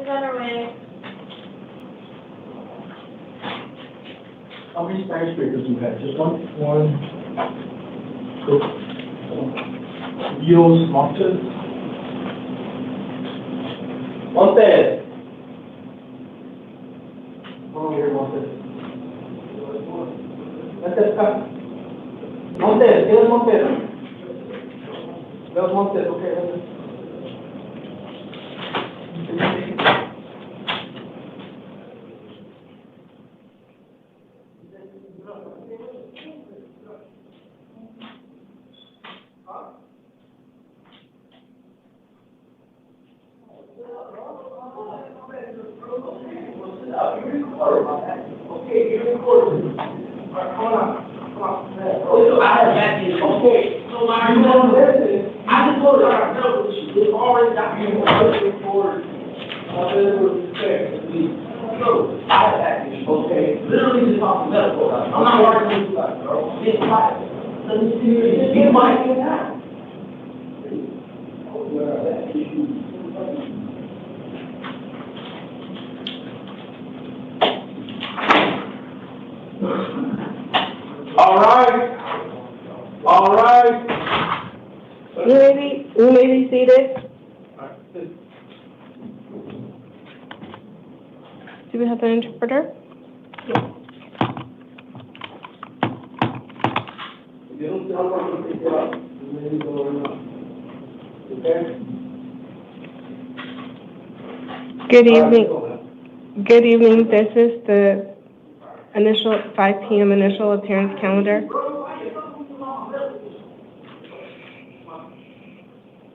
Everything's on our way. How many skyscrapers do you have? Just one? Dios Montes. Montes. Oh, here, Montes. Montes, ¿qué es Montes? Los Montes, okay. All right. You may be seated. Do we have an interpreter? Good evening. Good evening. This is the initial 5 p.m. initial appearance calendar.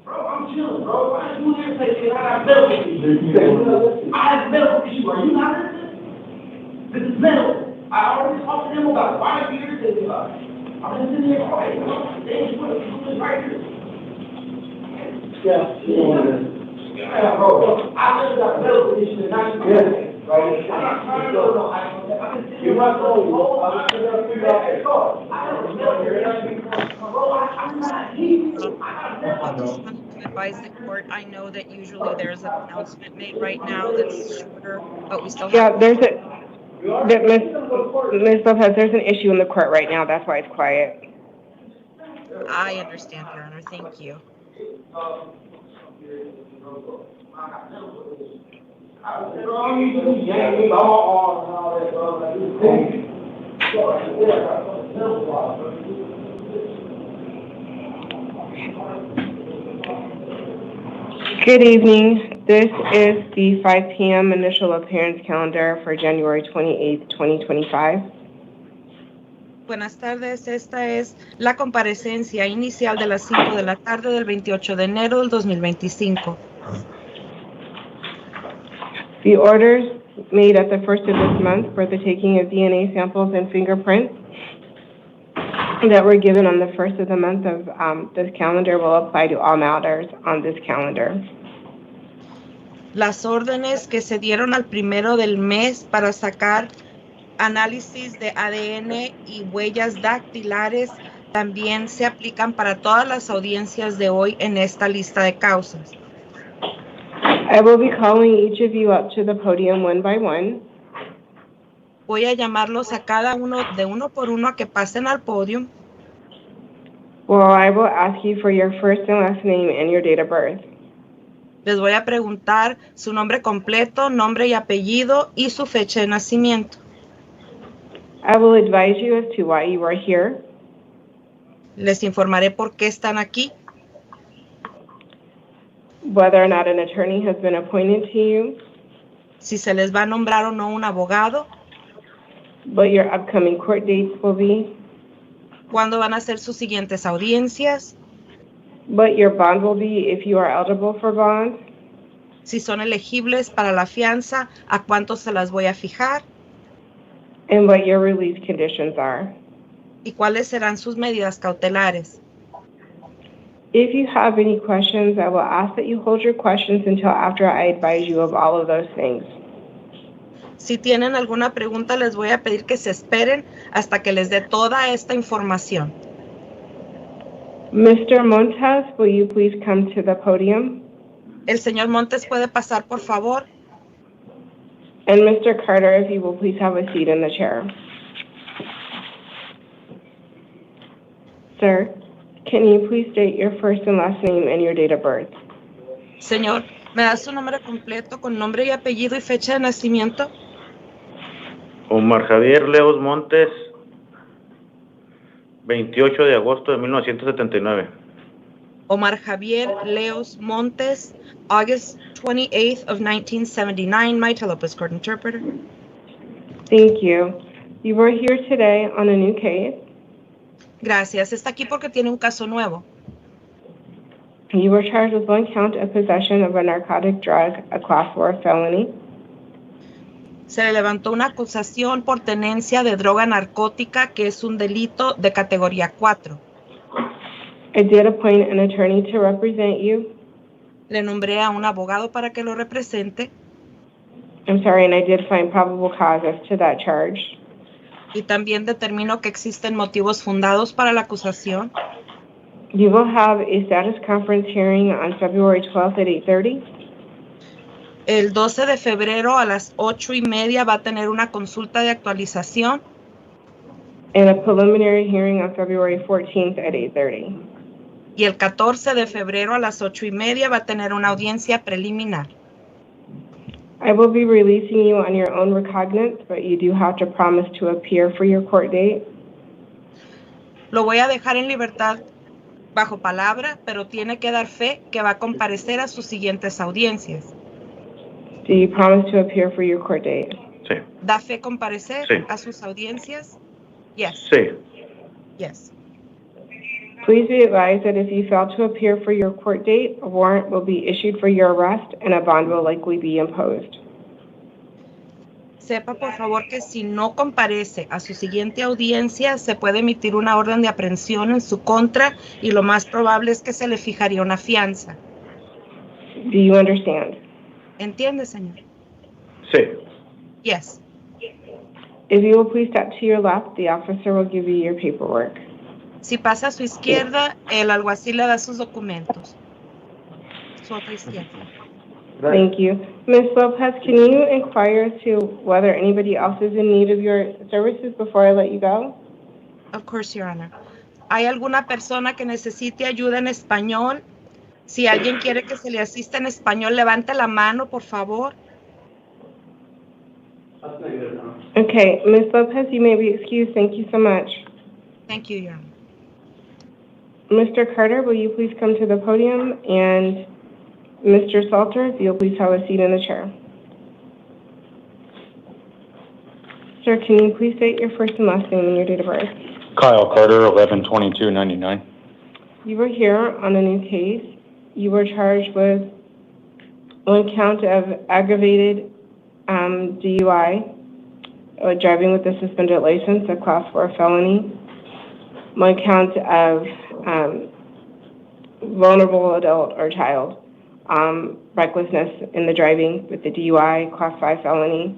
I'm chilling, bro. I just moved here to say I have medical issues. I have medical issues. Are you not listening? This is medical. I already talked to them about it. Why are you irritated about it? I'm just sitting here quiet. They ain't put it right here. Yeah, bro. I live got medical issues and now you're I'm not trying to know. You're not going, bro. I'm just trying to figure out that car. I have a medical issue. Bro, I'm not here. I just wanted to advise the court. I know that usually there's an announcement made right now that's shorter, but we still have. Yeah, there's Ms. Lopez, there's an issue in the court right now. That's why it's quiet. I understand, Your Honor. Thank you. Good evening. This is the 5 p.m. initial appearance calendar for January 28th, 2025. Buenas tardes. Esta es la comparecencia inicial de las 5 de la tarde del 28 de enero del 2025. The orders made at the first of this month for the taking of DNA samples and fingerprints that were given on the first of the month of this calendar will apply to all matters on this calendar. Las órdenes que se dieron al primero del mes para sacar análisis de ADN y huellas dactilares también se aplican para todas las audiencias de hoy en esta lista de causas. I will be calling each of you up to the podium one by one. Voy a llamarlos a cada uno de uno por uno a que pasen al podio. Well, I will ask you for your first and last name and your date of birth. Les voy a preguntar su nombre completo, nombre y apellido y su fecha de nacimiento. I will advise you as to why you are here. Les informaré por qué están aquí. Whether or not an attorney has been appointed to you. Si se les va a nombrar o no un abogado. What your upcoming court dates will be. Cuándo van a ser sus siguientes audiencias. What your bond will be if you are eligible for bond. Si son elegibles para la fianza, a cuánto se las voy a fijar. And what your release conditions are. Y cuáles serán sus medidas cautelares. If you have any questions, I will ask that you hold your questions until after I advise you of all of those things. Si tienen alguna pregunta, les voy a pedir que se esperen hasta que les dé toda esta información. Mr. Montes, will you please come to the podium? El señor Montes puede pasar, por favor. And Mr. Carter, if you will please have a seat in the chair. Sir, can you please state your first and last name and your date of birth? Señor, ¿me da su nombre completo con nombre y apellido y fecha de nacimiento? Omar Javier Leos Montes, 28 de agosto de 1979. Omar Javier Leos Montes, August 28th of 1979, my telepos court interpreter. Thank you. You were here today on a new case. Gracias. Está aquí porque tiene un caso nuevo. You were charged with 1 count of possession of a narcotic drug, a class 4 felony. Se le levantó una acusación por tenencia de droga narcótica, que es un delito de categoría 4. I did appoint an attorney to represent you. Le nombré a un abogado para que lo represente. I'm sorry, and I did find probable cause as to that charge. Y también determinó que existen motivos fundados para la acusación. You will have a status conference hearing on February 12th at 8:30. El 12 de febrero a las 8:30 va a tener una consulta de actualización. And a preliminary hearing on February 14th at 8:30. Y el 14 de febrero a las 8:30 va a tener una audiencia preliminar. I will be releasing you on your own recognizance, but you do have to promise to appear for your court date. Lo voy a dejar en libertad bajo palabra, pero tiene que dar fe que va a comparecer a sus siguientes audiencias. Do you promise to appear for your court date? Sí. ¿Da fe comparecer Sí. a sus audiencias? Yes. Sí. Yes. Please be advised that if you fail to appear for your court date, a warrant will be issued for your arrest and a bond will likely be imposed. Sepa, por favor, que si no comparece a su siguiente audiencia, se puede emitir una orden de aprehensión en su contra y lo más probable es que se le fijaría una fianza. Do you understand? ¿Entiende, señor? Sí. Yes. If you will please step to your left, the officer will give you your paperwork. Si pasa a su izquierda, el alguacil le da sus documentos. Su otra izquierda. Thank you. Ms. Lopez, can you inquire as to whether anybody else is in need of your services before I let you go? Of course, Your Honor. ¿Hay alguna persona que necesite ayuda en español? Si alguien quiere que se le asista en español, levante la mano, por favor. Okay, Ms. Lopez, you may be excused. Thank you so much. Thank you, Your Honor. Mr. Carter, will you please come to the podium? And Mr. Salter, if you'll please have a seat in the chair. Sir, can you please state your first and last name and your date of birth? Kyle Carter, 11/22/99. You were here on a new case. You were charged with 1 count of aggravated DUI, driving with a suspended license, a class 4 felony, 1 count of vulnerable adult or child, recklessness in the driving with the DUI, class 5 felony,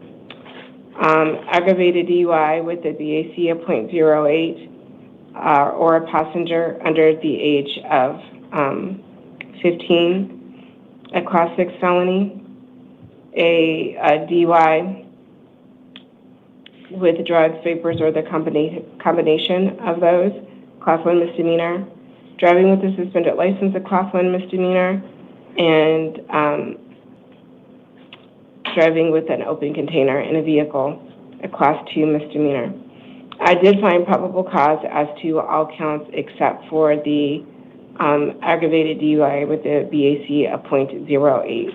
aggravated DUI with the BAC of .08, or a passenger under the age of 15, a class 6 felony, a DUI with drugs, vapors, or the combination of those, class 1 misdemeanor, driving with a suspended license, a class 1 misdemeanor, and driving with an open container in a vehicle, a class 2 misdemeanor. I did find probable cause as to all counts except for the aggravated DUI with the BAC of .08.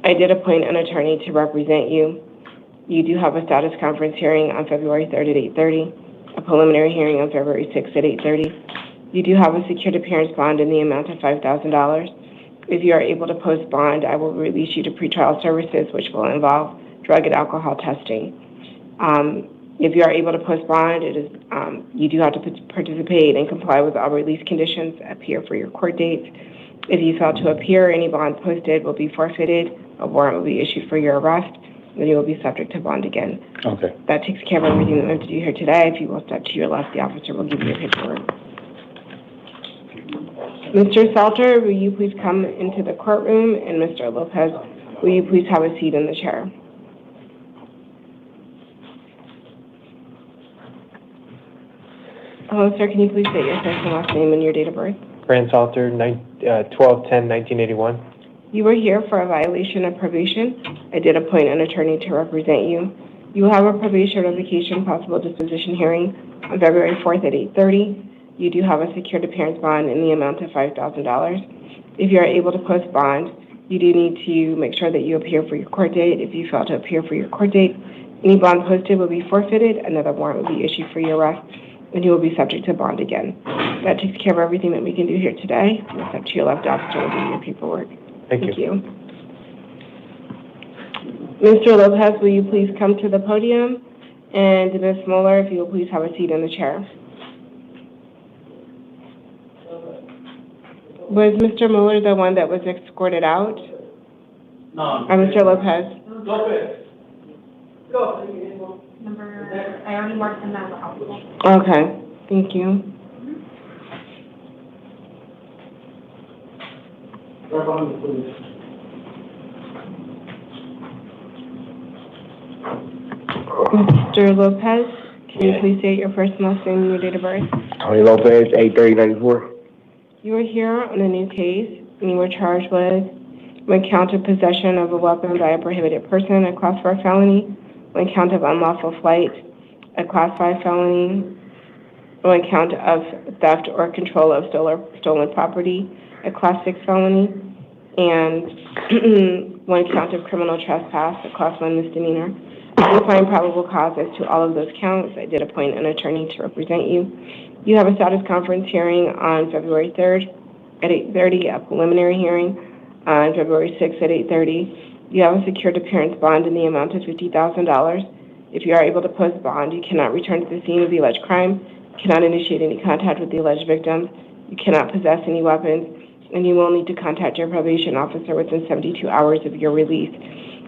I did appoint an attorney to represent you. You do have a status conference hearing on February 3rd at 8:30, a preliminary hearing on February 6th at 8:30. You do have a secured appearance bond in the amount of $5,000. If you are able to post bond, I will release you to pretrial services, which will involve drug and alcohol testing. If you are able to post bond, you do have to participate and comply with all release conditions, appear for your court dates. If you fail to appear, any bond posted will be forfeited, a warrant will be issued for your arrest, and you will be subject to bond again. Okay. That takes care of everything that we have to do here today. If you will step to your left, the officer will give you your paperwork. Mr. Salter, will you please come into the courtroom? And Mr. Lopez, will you please have a seat in the chair? Hello, sir. Can you please state your first and last name and your date of birth? Grant Salter, 12/10/1981. You were here for a violation of probation. I did appoint an attorney to represent you. You will have a probation revocation possible disposition hearing on February 4th at 8:30. You do have a secured appearance bond in the amount of $5,000. If you are able to post bond, you do need to make sure that you appear for your court date. If you fail to appear for your court date, any bond posted will be forfeited, another warrant will be issued for your arrest, and you will be subject to bond again. That takes care of everything that we can do here today. It's up to your left officer to do your paperwork. Thank you. Mr. Lopez, will you please come to the podium? And Ms. Mueller, if you will please have a seat in the chair. Was Mr. Mueller the one that was escorted out? No. Or Mr. Lopez? Lopez. Go. I already marked him as a household. Okay, thank you. Mr. Lopez, can you please state your first and last name and your date of birth? Tony Lopez, 8/30/94. You were here on a new case, and you were charged with one count of possession of a weapon by a prohibited person, a Class 4 felony, one count of unlawful flight, a Class 5 felony, one count of theft or control of stolen property, a Class 6 felony, and one count of criminal trespass, a Class 1 misdemeanor. You find probable cause as to all of those counts. I did appoint an attorney to represent you. You have a status conference hearing on February 3rd at 8:30, a preliminary hearing on February 6th at 8:30. You have a secured appearance bond in the amount of $50,000. If you are able to post bond, you cannot return to the scene of the alleged crime, cannot initiate any contact with the alleged victims, you cannot possess any weapons, and you will need to contact your probation officer within 72 hours of your release.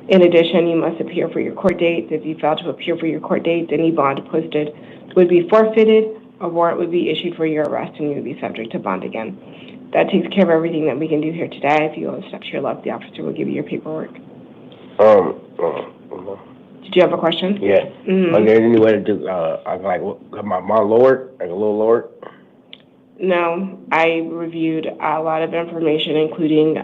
In addition, you must appear for your court dates. If you fail to appear for your court dates, any bond posted would be forfeited, a warrant would be issued for your arrest, and you would be subject to bond again. That takes care of everything that we can do here today. If you will step to your left, the officer will give you your paperwork. Did you have a question? Yeah. Mm-hmm. Is there any way to do, my lower, like a little lower? No, I reviewed a lot of information, including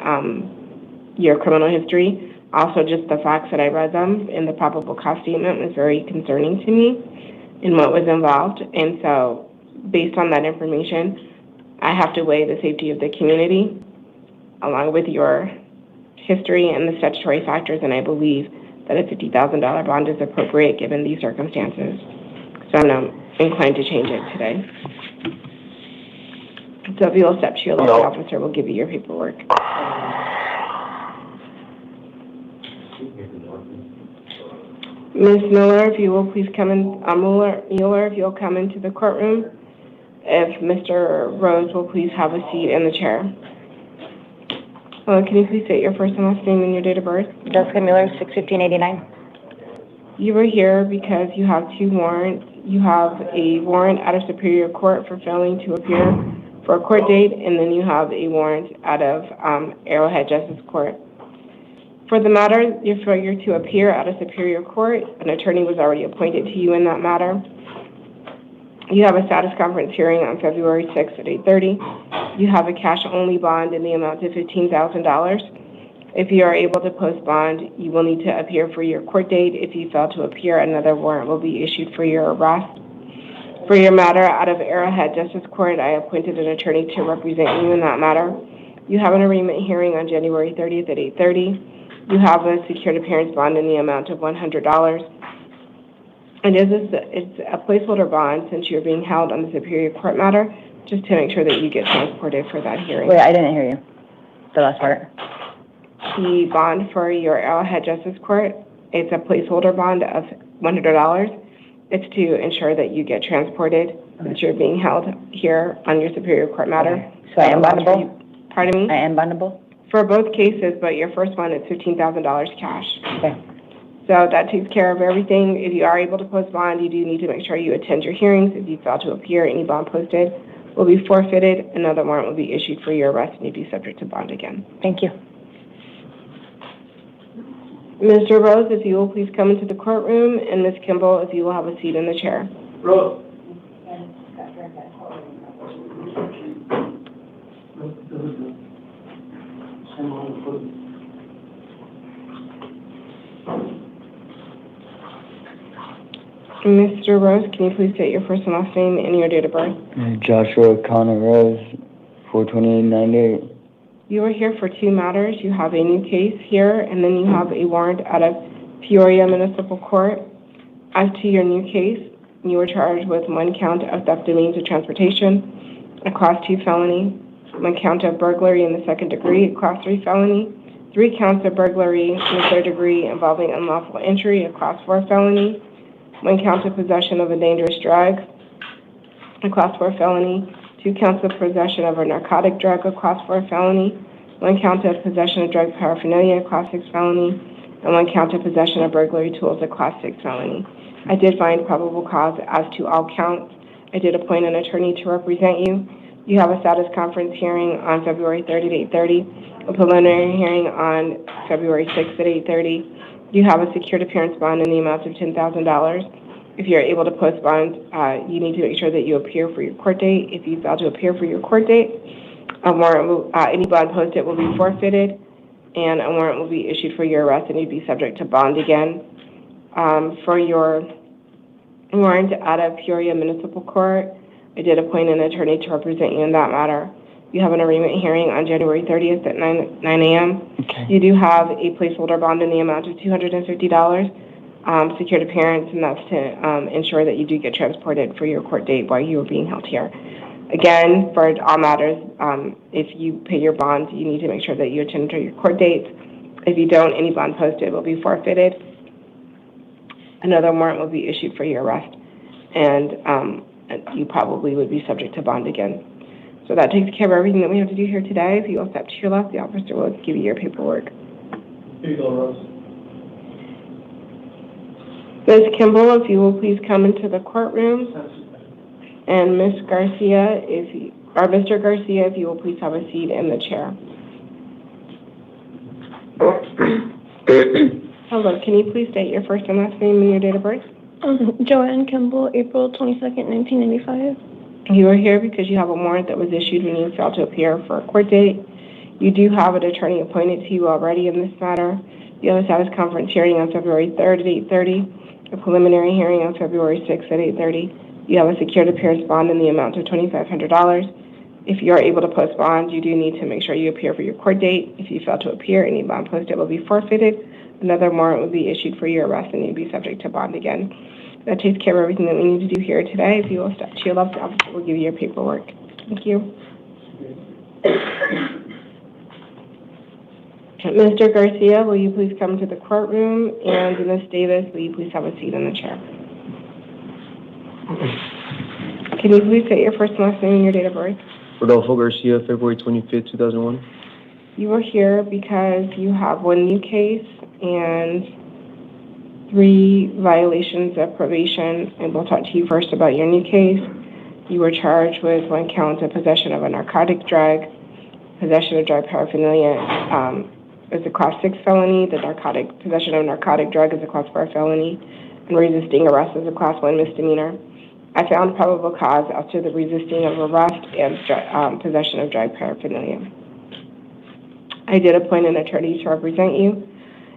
your criminal history. Also, just the facts that I read them in the probable cause statement was very concerning to me in what was involved. And so, based on that information, I have to weigh the safety of the community along with your history and the statutory factors, and I believe that a $50,000 bond is appropriate given these circumstances. So I'm not inclined to change it today. So if you'll step to your left, the officer will give you your paperwork. Ms. Miller, if you will please come in, Mueller, if you'll come into the courtroom. If Mr. Rose will please have a seat in the chair. Can you please state your first and last name and your date of birth? Jessica Miller, 6/15/89. You were here because you have two warrants. You have a warrant out of Superior Court for failing to appear for a court date, and then you have a warrant out of Arrowhead Justice Court. For the matter, your failure to appear out of Superior Court, an attorney was already appointed to you in that matter. You have a status conference hearing on February 6th at 8:30. You have a cash-only bond in the amount of $15,000. If you are able to post bond, you will need to appear for your court date. If you fail to appear, another warrant will be issued for your arrest. For your matter out of Arrowhead Justice Court, I appointed an attorney to represent you in that matter. You have an arraignment hearing on January 30th at 8:30. You have a secured appearance bond in the amount of $100. And it's a placeholder bond since you're being held on the Superior Court matter, just to make sure that you get transported for that hearing. Wait, I didn't hear you. The last part. The bond for your Arrowhead Justice Court, it's a placeholder bond of $100. It's to ensure that you get transported since you're being held here on your Superior Court matter. Okay. So I am bondable? Pardon me? I am bondable? For both cases, but your first one is $15,000 cash. Okay. So that takes care of everything. If you are able to post bond, you do need to make sure you attend your hearings. If you fail to appear, any bond posted will be forfeited. Another warrant will be issued for your arrest and you'll be subject to bond again. Thank you. Mr. Rose, if you will please come into the courtroom, and Ms. Kimball, if you will have a seat in the chair. Rose. Mr. Rose, can you please state your first and last name and your date of birth? Joshua Connor Rose, 42898. You are here for two matters. You have a new case here, and then you have a warrant out of Peoria Municipal Court. As to your new case, you were charged with 1 count of theft of means of transportation, a Class 2 felony, 1 count of burglary in the 2nd degree, a Class 3 felony, 3 counts of burglary in the 3rd degree involving unlawful entry, a Class 4 felony, 1 count of possession of a dangerous drug, a Class 4 felony, 2 counts of possession of a narcotic drug, a Class 4 felony, 1 count of possession of drug paraphernalia, a Class 6 felony, and 1 count of possession of burglary tools, a Class 6 felony. I did find probable cause as to all counts. I did appoint an attorney to represent you. You have a status conference hearing on February 3rd at 8:30, a preliminary hearing on February 6th at 8:30. You have a secured appearance bond in the amount of $10,000. If you're able to post bond, you need to make sure that you appear for your court date. If you fail to appear for your court date, a warrant will, any bond posted will be forfeited, and a warrant will be issued for your arrest, and you'd be subject to bond again. For your warrant out of Peoria Municipal Court, I did appoint an attorney to represent you in that matter. You have an arraignment hearing on January 30th at 9 a.m. Okay. You do have a placeholder bond in the amount of $250, secured appearance, and that's to ensure that you do get transported for your court date while you are being held here. Again, for all matters, if you pay your bond, you need to make sure that you attend to your court dates. If you don't, any bond posted will be forfeited. Another warrant will be issued for your arrest, and you probably would be subject to bond again. So that takes care of everything that we have to do here today. If you will step to your left, the officer will give you your paperwork. Here you go, Rose. Ms. Kimball, if you will please come into the courtroom. And Ms. Garcia, or Mr. Garcia, if you will please have a seat in the chair. Hello, can you please state your first and last name and your date of birth? Joanne Kimball, April 22nd, 1995. You are here because you have a warrant that was issued when you failed to appear for a court date. You do have an attorney appointed to you already in this matter. You have a status conference hearing on February 3rd at 8:30, a preliminary hearing on February 6th at 8:30. You have a secured appearance bond in the amount of $2,500. If you are able to post bond, you do need to make sure you appear for your court date. If you fail to appear, any bond posted will be forfeited. Another warrant will be issued for your arrest, and you'll be subject to bond again. That takes care of everything that we need to do here today. If you will step to your left, the officer will give you your paperwork. Thank you. Mr. Garcia, will you please come to the courtroom? And Ms. Davis, will you please have a seat in the chair? Can you please state your first and last name and your date of birth? Rodolfo Garcia, February 25th, 2001. You are here because you have 1 new case and 3 violations of probation, and we'll talk to you first about your new case. You were charged with 1 count of possession of a narcotic drug, possession of drug paraphernalia is a Class 6 felony, possession of a narcotic drug is a Class 4 felony, and resisting arrest is a Class 1 misdemeanor. I found probable cause as to the resisting of arrest and possession of drug paraphernalia. I did appoint an attorney to represent you.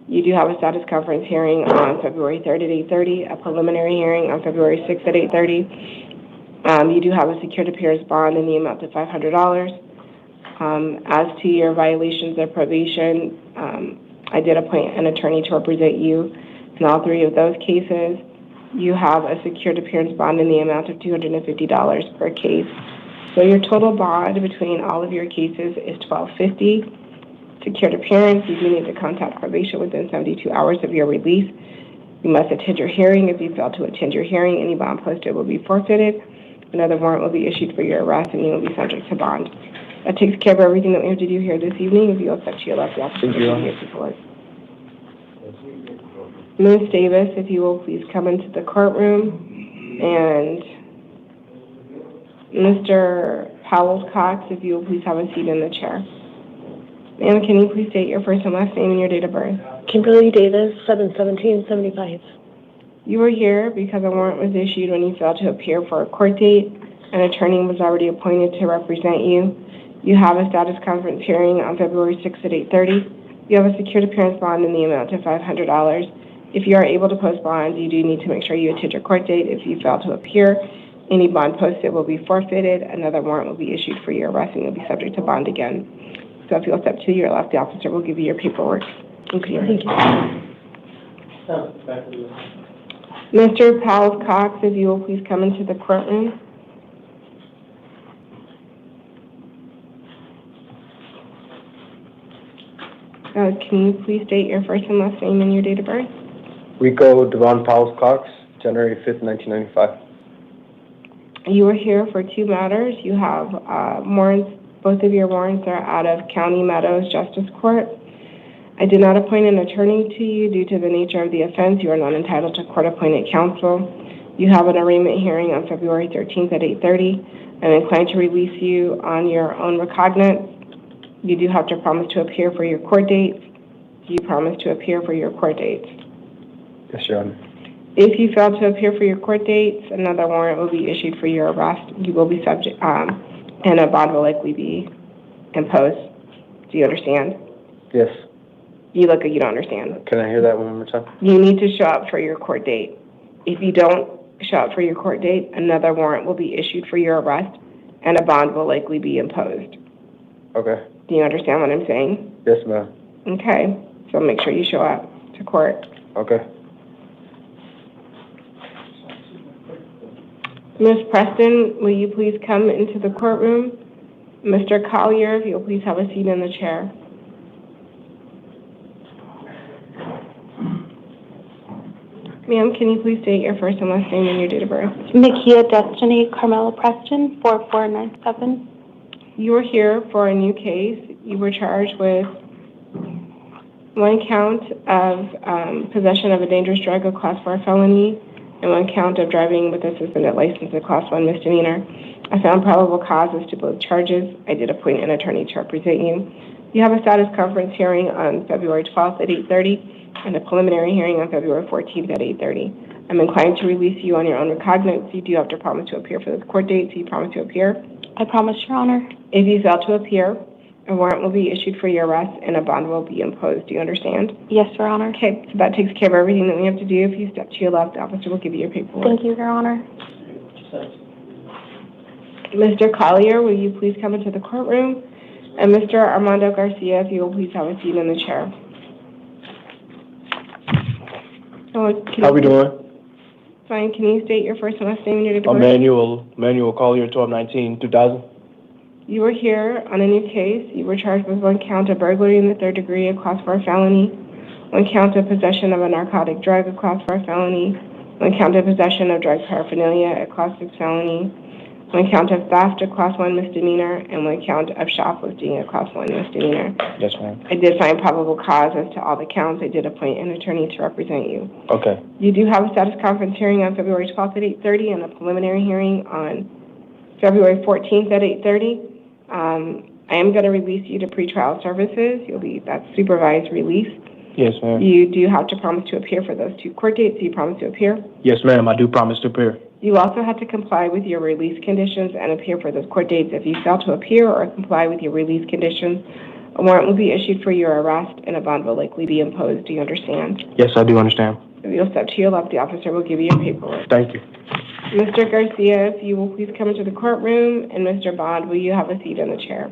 You do have a status conference hearing on February 3rd at 8:30, a preliminary hearing on February 6th at 8:30. You do have a secured appearance bond in the amount of $500. As to your violations of probation, I did appoint an attorney to represent you in all 3 of those cases. You have a secured appearance bond in the amount of $250 per case. So your total bond between all of your cases is $1,250. Secured appearance, you do need to contact probation within 72 hours of your release. You must attend your hearing. If you fail to attend your hearing, any bond posted will be forfeited. Another warrant will be issued for your arrest, and you will be subject to bond. That takes care of everything that we have to do here this evening. If you will step to your left, the officer will give you your paperwork. Ms. Davis, if you will please come into the courtroom, and Mr. Powell-Cox, if you will please have a seat in the chair. Ma'am, can you please state your first and last name and your date of birth? Kimberly Davis, 7/17/75. You were here because a warrant was issued when you failed to appear for a court date. An attorney was already appointed to represent you. You have a status conference hearing on February 6th at 8:30. You have a secured appearance bond in the amount of $500. If you are able to post bond, you do need to make sure you attend your court date. If you fail to appear, any bond posted will be forfeited. Another warrant will be issued for your arrest and you'll be subject to bond again. So if you'll step to your left, the officer will give you your paperwork. Okay. Thank you. Mr. Powell Cox, if you will please come into the courtroom. Can you please state your first and last name and your date of birth? Rico Devon Powell Cox, January 5th, 1995. You are here for two matters. You have warrants. Both of your warrants are out of County Meadows Justice Court. I did not appoint an attorney to you due to the nature of the offense. You are not entitled to court-appointed counsel. You have an arraignment hearing on February 13th at 8:30. I'm inclined to release you on your own recognizance. You do have to promise to appear for your court dates. Do you promise to appear for your court dates? Yes, Your Honor. If you fail to appear for your court dates, another warrant will be issued for your arrest. You will be subject, and a bond will likely be imposed. Do you understand? Yes. You look like you don't understand. Can I hear that one more time? You need to show up for your court date. If you don't show up for your court date, another warrant will be issued for your arrest, and a bond will likely be imposed. Okay. Do you understand what I'm saying? Yes, ma'am. Okay. So make sure you show up to court. Okay. Ms. Preston, will you please come into the courtroom? Mr. Collier, if you'll please have a seat in the chair. Ma'am, can you please state your first and last name and your date of birth? Makia Destiny Carmela Preston, 4497. You are here for a new case. You were charged with one count of possession of a dangerous drug, a Class 4 felony, and one count of driving with a suspended license, a Class 1 misdemeanor. I found probable causes to both charges. I did appoint an attorney to represent you. You have a status conference hearing on February 12th at 8:30 and a preliminary hearing on February 14th at 8:30. I'm inclined to release you on your own recognizance. You do have to promise to appear for this court date, so you promise to appear. I promise, Your Honor. If you fail to appear, a warrant will be issued for your arrest and a bond will be imposed. Do you understand? Yes, Your Honor. Okay, so that takes care of everything that we have to do. If you step to your left, the officer will give you your paperwork. Thank you, Your Honor. Mr. Collier, will you please come into the courtroom? And Mr. Armando Garcia, if you will please have a seat in the chair. How we doing? Fine. Can you state your first and last name and your date of birth? Manuel Collier, 12/19/2000. You were here on a new case. You were charged with one count of burglary in the third degree, a Class 4 felony, one count of possession of a narcotic drug, a Class 4 felony, one count of possession of drug paraphernalia, a Class 6 felony, one count of theft, a Class 1 misdemeanor, and one count of shoplifting, a Class 1 misdemeanor. Yes, ma'am. I did find probable cause as to all the counts. I did appoint an attorney to represent you. Okay. You do have a status conference hearing on February 12th at 8:30 and a preliminary hearing on February 14th at 8:30. I am going to release you to pretrial services. That's supervised release. Yes, ma'am. You do have to promise to appear for those two court dates. Do you promise to appear? Yes, ma'am. I do promise to appear. You also have to comply with your release conditions and appear for those court dates. If you fail to appear or comply with your release conditions, a warrant will be issued for your arrest and a bond will likely be imposed. Do you understand? Yes, I do understand. If you'll step to your left, the officer will give you your paperwork. Thank you. Mr. Garcia, if you will please come into the courtroom, and Mr. Bond, will you have a seat in the chair?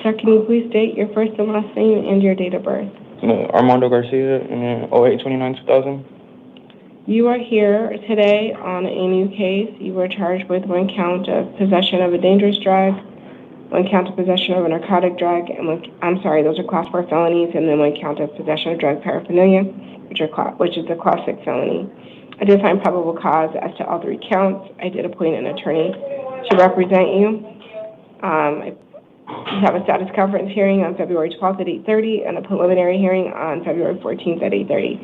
Sir, can you please state your first and last name and your date of birth? Armando Garcia, and 08/29/2000. You are here today on a new case. You were charged with one count of possession of a dangerous drug, one count of possession of a narcotic drug, and those are Class 4 felonies, and then one count of possession of drug paraphernalia, which is a Class 6 felony. I did find probable cause as to all three counts. I did appoint an attorney to represent you. You have a status conference hearing on February 12th at 8:30 and a preliminary hearing on February 14th at 8:30.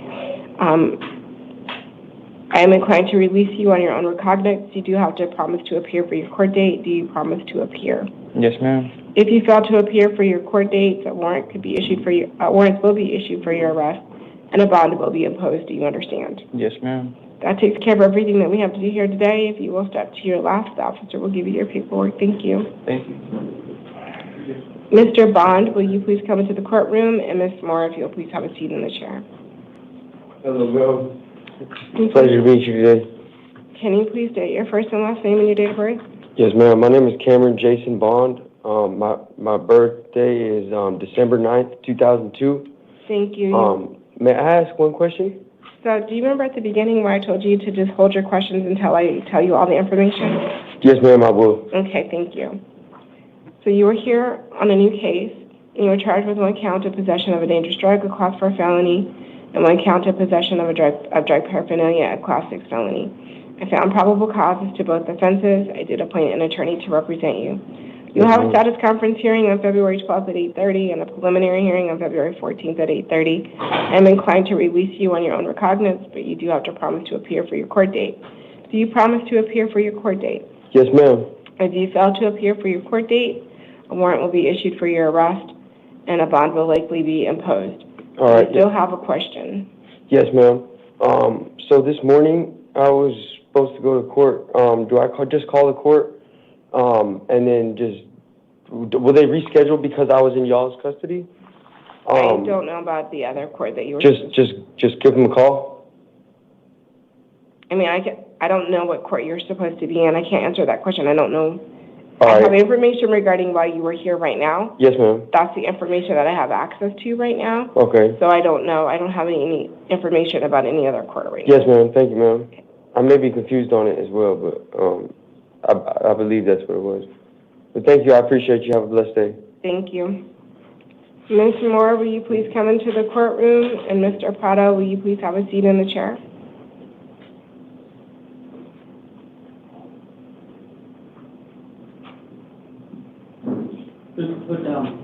I am inclined to release you on your own recognizance. You do have to promise to appear for your court date. Do you promise to appear? Yes, ma'am. If you fail to appear for your court dates, warrants will be issued for your arrest, and a bond will be imposed. Do you understand? Yes, ma'am. That takes care of everything that we have to do here today. If you will step to your left, the officer will give you your paperwork. Thank you. Thank you. Mr. Bond, will you please come into the courtroom? And Ms. Moore, if you'll please have a seat in the chair. Hello, Bill. Pleasure to meet you today. Can you please state your first and last name and your date of birth? Yes, ma'am. My name is Cameron Jason Bond. My birthday is December 9th, 2002. Thank you. May I ask one question? So, do you remember at the beginning where I told you to just hold your questions until I tell you all the information? Yes, ma'am, I will. Okay, thank you. So you were here on a new case, and you were charged with 1 count of possession of a dangerous drug, a Class 4 felony, and 1 count of possession of drug paraphernalia, a Class 6 felony. I found probable causes to both offenses. I did appoint an attorney to represent you. You'll have a status conference hearing on February 12th at 8:30 and a preliminary hearing on February 14th at 8:30. I'm inclined to release you on your own recognizance, but you do have to promise to appear for your court date. Do you promise to appear for your court date? Yes, ma'am. If you fail to appear for your court date, a warrant will be issued for your arrest, and a bond will likely be imposed. All right. I still have a question. Yes, ma'am. So this morning I was supposed to go to court. Do I just call the court, and then will they reschedule because I was in y'all's custody? I don't know about the other court that you were. Just give them a call. I mean, I don't know what court you're supposed to be in. I can't answer that question. I don't know. All I right. have information regarding why you were here right now. Yes, ma'am. That's the information that I have access to right now. Okay. So I don't know. I don't have any information about any other court right now. Yes, ma'am. Thank you, ma'am. I may be confused on it as well, but I believe that's what it was. But thank you. I appreciate you. Have a blessed day. Thank you. Ms. Moore, will you please come into the courtroom? And Mr. Prado, will you please have a seat in the chair? Put down.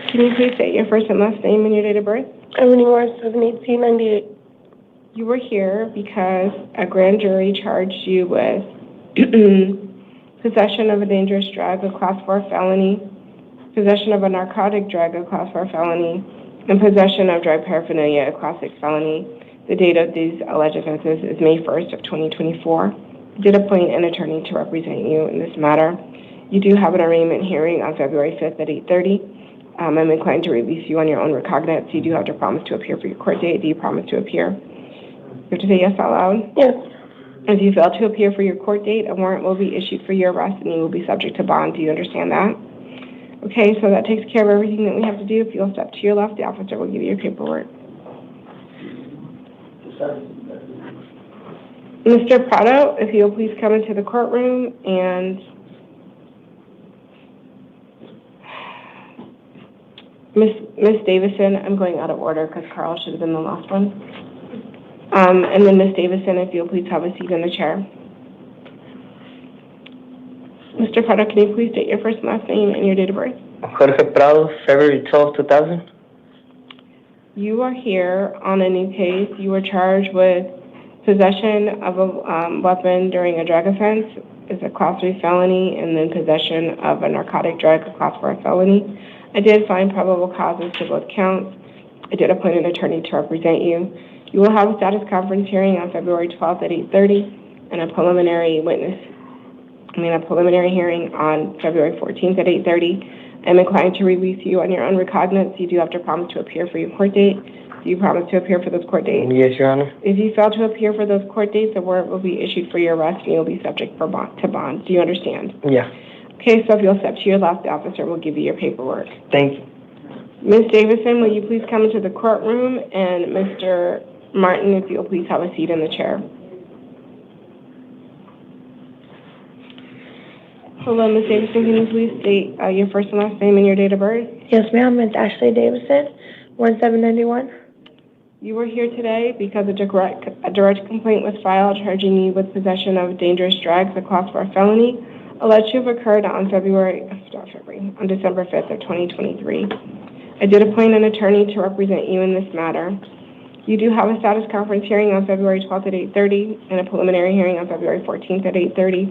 Can you please state your first and last name and your date of birth? Wendy Martinez, 7/18/98. You were here because a grand jury charged you with possession of a dangerous drug, a Class 4 felony, possession of a narcotic drug, a Class 4 felony, and possession of drug paraphernalia, a Class 6 felony. The date of these alleged offenses is May 1st of 2024. I did appoint an attorney to represent you in this matter. You do have an arraignment hearing on February 5th at 8:30. I'm inclined to release you on your own recognizance. You do have to promise to appear for your court date. Do you promise to appear? You have to say yes out loud. Yes. If you fail to appear for your court date, a warrant will be issued for your arrest and you will be subject to bond. Do you understand that? Okay, so that takes care of everything that we have to do. If you'll step to your left, the officer will give you your paperwork. Mr. Prado, if you'll please come into the courtroom, and Miss Davison, I'm going out of order because Carl should have been the last one. And then Miss Davison, if you'll please have a seat in the chair. Mr. Prado, can you please state your first and last name and your date of birth? Jorge Prado, February 12, 2000. You are here on a new case. You were charged with possession of a weapon during a drug offense. It's a Class 3 felony, and then possession of a narcotic drug, a Class 4 felony. I did find probable causes to both counts. I did appoint an attorney to represent you. You will have a status conference hearing on February 12th at 8:30, and a preliminary hearing on February 14th at 8:30. I'm inclined to release you on your own recognizance. You do have to promise to appear for your court date. Do you promise to appear for those court dates? Yes, Your Honor. If you fail to appear for those court dates, a warrant will be issued for your arrest and you'll be subject to bond. Do you understand? Yeah. Okay, so if you'll step to your left, the officer will give you your paperwork. Thank you. Ms. Davison, will you please come into the courtroom? And Mr. Martin, if you'll please have a seat in the chair. Hello, Ms. Davison, can you please state your first and last name and your date of birth? Yes, ma'am. It's Ashley Davison, 1791. You were here today because a direct complaint was filed charging you with possession of dangerous drugs, a Class 4 felony, alleged to have occurred on December 5th of 2023. I did appoint an attorney to represent you in this matter. You do have a status conference hearing on February 12th at 8:30 and a preliminary hearing on February 14th at 8:30.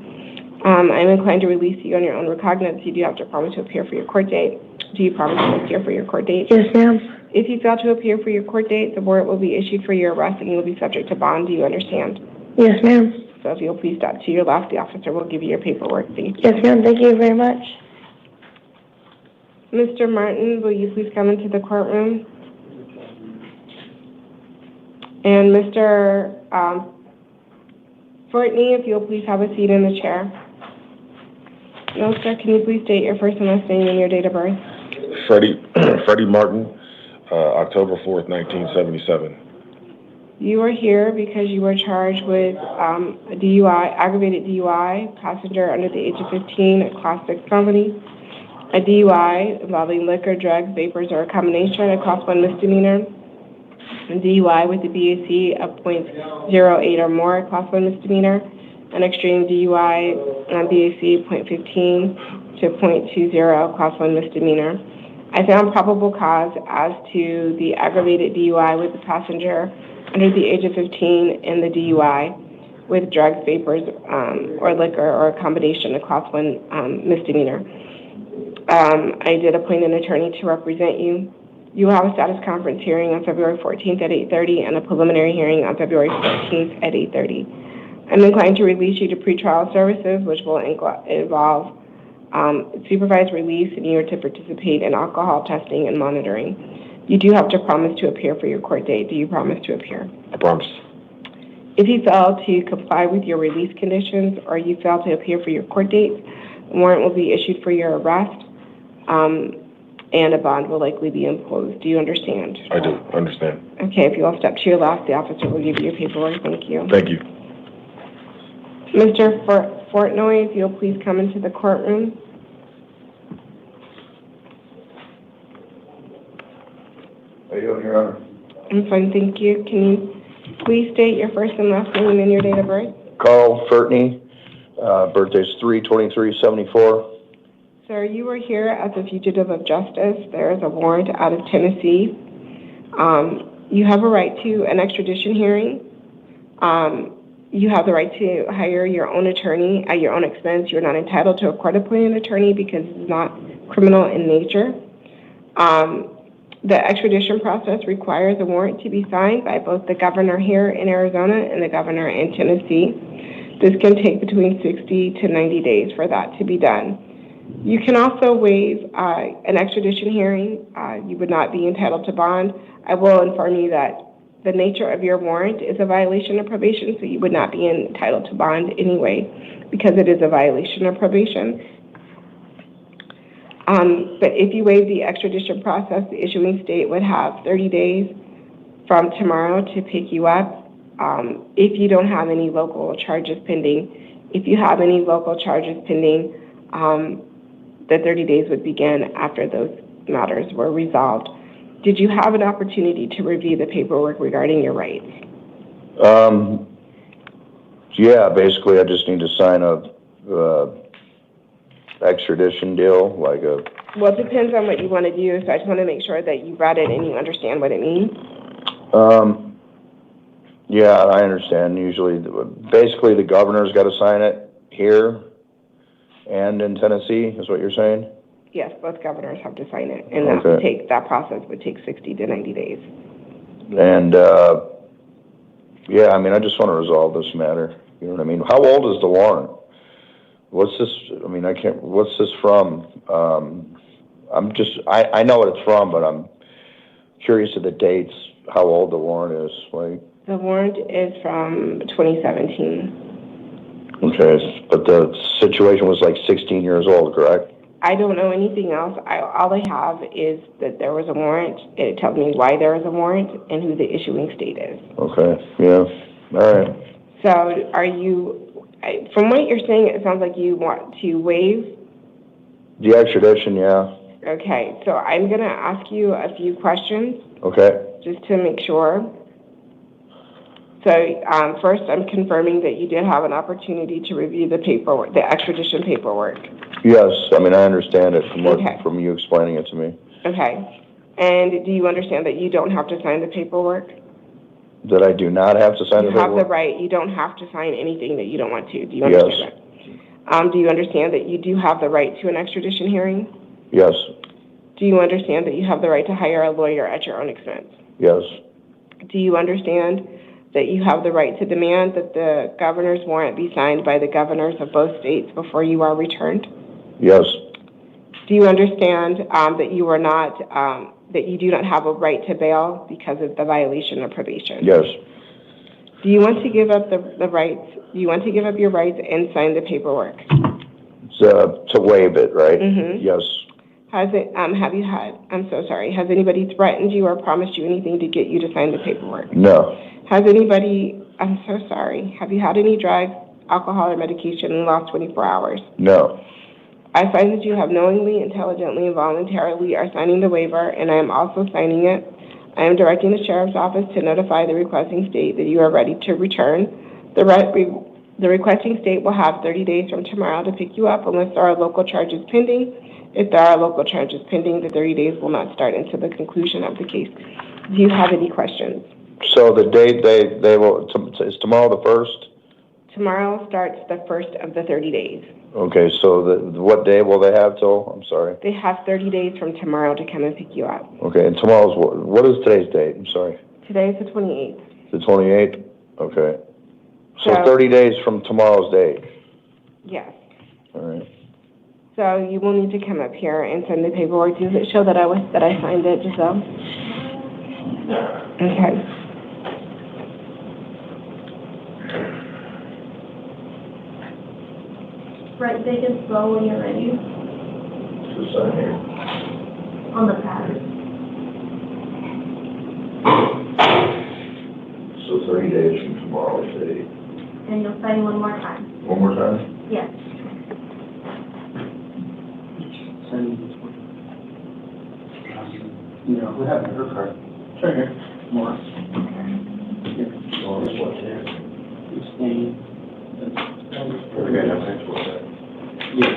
I'm inclined to release you on your own recognizance. You do have to promise to appear for your court date. Do you promise to appear for your court date? Yes, ma'am. If you fail to appear for your court date, the warrant will be issued for your arrest and you will be subject to bond. Do you understand? Yes, ma'am. So if you'll please step to your left, the officer will give you your paperwork. Thank you. Yes, ma'am. Thank you very much. Mr. Martin, will you please come into the courtroom? And Mr. Fortney, if you'll please have a seat in the chair. No, sir, can you please state your first and last name and your date of birth? Freddie Martin, October 4th, 1977. You are here because you were charged with a DUI, aggravated DUI, passenger under the age of 15, a Class 6 felony, a DUI involving liquor, drugs, vapors, or a combination, a Class 1 misdemeanor, a DUI with a BAC of .08 or more, a Class 1 misdemeanor, an extreme DUI on BAC .15 to .20, Class 1 misdemeanor. I found probable cause as to the aggravated DUI with the passenger under the age of 15 and the DUI with drugs, vapors, or liquor, or a combination, a Class 1 misdemeanor. I did appoint an attorney to represent you. You will have a status conference hearing on February 14th at 8:30 and a preliminary hearing on February 14th at 8:30. I'm inclined to release you to pretrial services, which will involve supervised release and you are to participate in alcohol testing and monitoring. You do have to promise to appear for your court date. Do you promise to appear? I promise. If you fail to comply with your release conditions or you fail to appear for your court date, a warrant will be issued for your arrest, and a bond will likely be imposed. Do you understand? I do understand. Okay, if you all step to your left, the officer will give you your paperwork. Thank you. Thank you. Mr. Fortnoy, if you'll please come into the courtroom. How you doing, Your Honor? I'm fine, thank you. Can you please state your first and last name and your date of birth? Carl Fertney, birthday's 3/23/74. Sir, you were here as a fugitive of justice. There is a warrant out of Tennessee. You have a right to an extradition hearing. You have the right to hire your own attorney at your own expense. You're not entitled to a court-appointed attorney because it's not criminal in nature. The extradition process requires a warrant to be signed by both the governor here in Arizona and the governor in Tennessee. This can take between 60 to 90 days for that to be done. You can also waive an extradition hearing. You would not be entitled to bond. I will inform you that the nature of your warrant is a violation of probation, so you would not be entitled to bond anyway because it is a violation of probation. But if you waive the extradition process, the issuing state would have 30 days from tomorrow to pick you up if you don't have any local charges pending. If you have any local charges pending, the 30 days would begin after those matters were resolved. Did you have an opportunity to review the paperwork regarding your rights? Yeah, basically I just need to sign a extradition deal, like a... Well, it depends on what you want to do, so I just want to make sure that you read it and you understand what it means. Yeah, I understand. Usually, basically the governor's got to sign it here and in Tennessee, is what you're saying? Yes, both governors have to sign it, and that would take, that process would take 60 to 90 days. And, yeah, I mean, I just want to resolve this matter. You know what I mean? How old is the warrant? What's this, I mean, I can't, what's this from? I'm just, I know what it's from, but I'm curious of the dates, how old the warrant is, like. The warrant is from 2017. Okay, but the situation was like 16 years old, correct? I don't know anything else. All I have is that there was a warrant. It tells me why there was a warrant and who the issuing state is. Okay, yeah, all right. So are you, from what you're saying, it sounds like you want to waive? The extradition, yeah. Okay, so I'm going to ask you a few questions. Okay. Just to make sure. So first, I'm confirming that you did have an opportunity to review the paperwork, the extradition paperwork. Yes, I mean, I understand it from what, from you explaining it to me. Okay. And do you understand that you don't have to sign the paperwork? That I do not have to sign the paperwork? You have the right. You don't have to sign anything that you don't want to. Do you understand that? Do you understand that you do have the right to an extradition hearing? Yes. Do you understand that you have the right to hire a lawyer at your own expense? Yes. Do you understand that you have the right to demand that the governor's warrant be signed by the governors of both states before you are returned? Yes. Do you understand that you are not, that you do not have a right to bail because of the violation of probation? Yes. Do you want to give up the rights? Do you want to give up your rights and sign the paperwork? To waive it, right? Mm-hmm. Yes. Has it, have you had, I'm so sorry, has anybody threatened you or promised you anything to get you to sign the paperwork? No. Has anybody, I'm so sorry, have you had any drugs, alcohol, or medication in the last 24 hours? No. I find that you have knowingly, intelligently, and voluntarily are signing the waiver, and I am also signing it. I am directing the Sheriff's Office to notify the requesting state that you are ready to return. The requesting state will have 30 days from tomorrow to pick you up unless there are local charges pending. If there are local charges pending, the 30 days will not start until the conclusion of the case. Do you have any questions? So the date they will, is tomorrow the 1st? Tomorrow starts the first of the 30 days. Okay, so what day will they have till? I'm sorry. They have 30 days from tomorrow to come and pick you up. Okay, and tomorrow's what is today's date? I'm sorry. Today is the 28th. The 28th? Okay. So 30 days from tomorrow's date? Yes. All right. So you will need to come up here and send the paperwork. Does it show that I signed it, Giselle? Okay. Right, they can slow when you're ready. Just sign here. On the pad. So 30 days from tomorrow's date. And you'll sign one more time. One more time? Yes. You know, what happened to her card? It's right here. More. Oh, this one's here. Okay, that's next one. Yeah.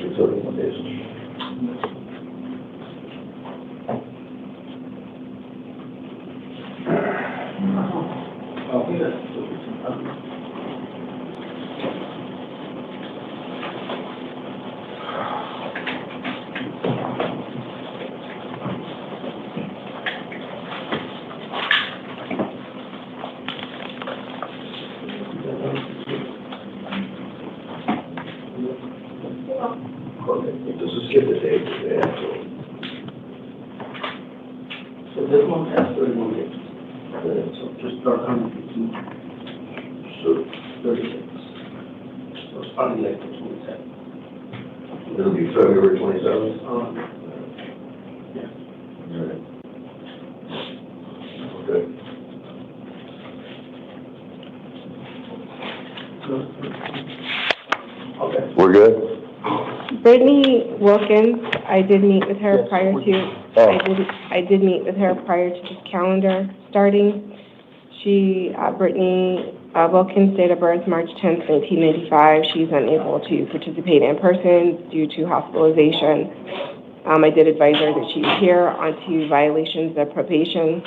It's 31 days. Oh, yes. Does this give the date that they have to? So this one has 31 days. So just start coming to So 36. So it's probably like the 27th. it'll be February 27th? Yeah. All right. Okay. Okay. We're good? Brittany Wilkins, I did meet with her prior to, I did meet with her prior to this calendar starting. She, Brittany Wilkins, date of birth March 10th, 1995. She's unable to participate in person due to hospitalization. I did advise her that she adhere onto violations of probation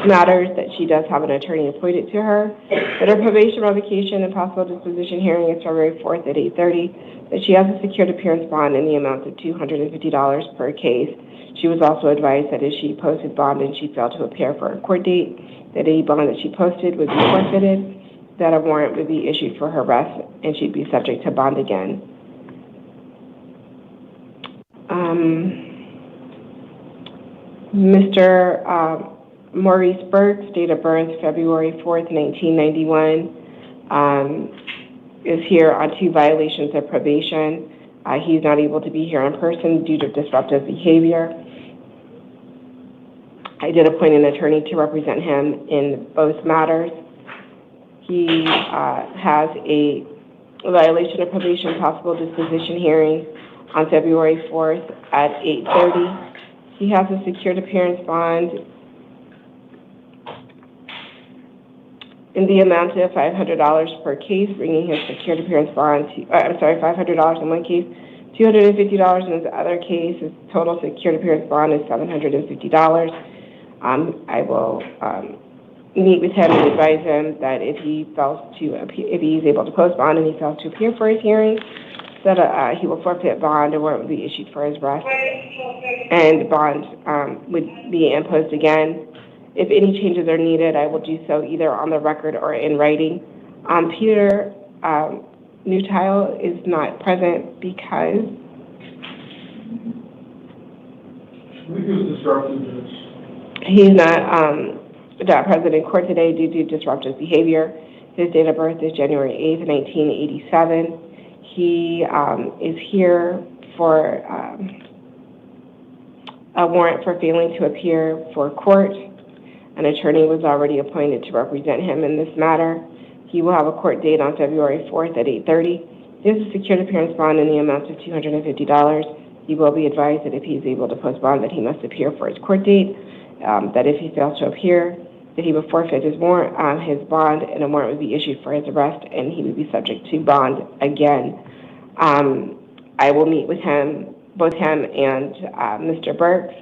matters, that she does have an attorney appointed to her, that her probation revocation and possible disposition hearing is February 4th at 8:30, that she has a secured appearance bond in the amount of $250 per case. She was also advised that if she posted bond and she failed to appear for a court date, that any bond that she posted would be forfeited, that a warrant would be issued for her arrest, and she'd be subject to bond again. Mr. Maurice Burks, date of birth February 4th, 1991, is here on 2 violations of probation. He's not able to be here in person due to disruptive behavior. I did appoint an attorney to represent him in both matters. He has a violation of probation possible disposition hearing on February 4th at 8:30. He has a secured appearance bond in the amount of $500 per case, bringing his secured appearance bond to, $500 in one case, $250 in his other case. His total secured appearance bond is $750. I will meet with him and advise him that if he's able to post bond and he fails to appear for his hearing, that he will forfeit bond, a warrant will be issued for his arrest, and bond would be imposed again. If any changes are needed, I will do so either on the record or in writing. Peter Newtile is not present because he's not present in court today due to disruptive behavior. His date of birth is January 8th, 1987. He is here for a warrant for failing to appear for court. An attorney was already appointed to represent him in this matter. He will have a court date on February 4th at 8:30. He has a secured appearance bond in the amount of $250. He will be advised that if he is able to post bond, that he must appear for his court date, that if he fails to appear, that he would forfeit his bond, and a warrant would be issued for his arrest, and he would be subject to bond again. I will meet with him, both him and Mr. Burks,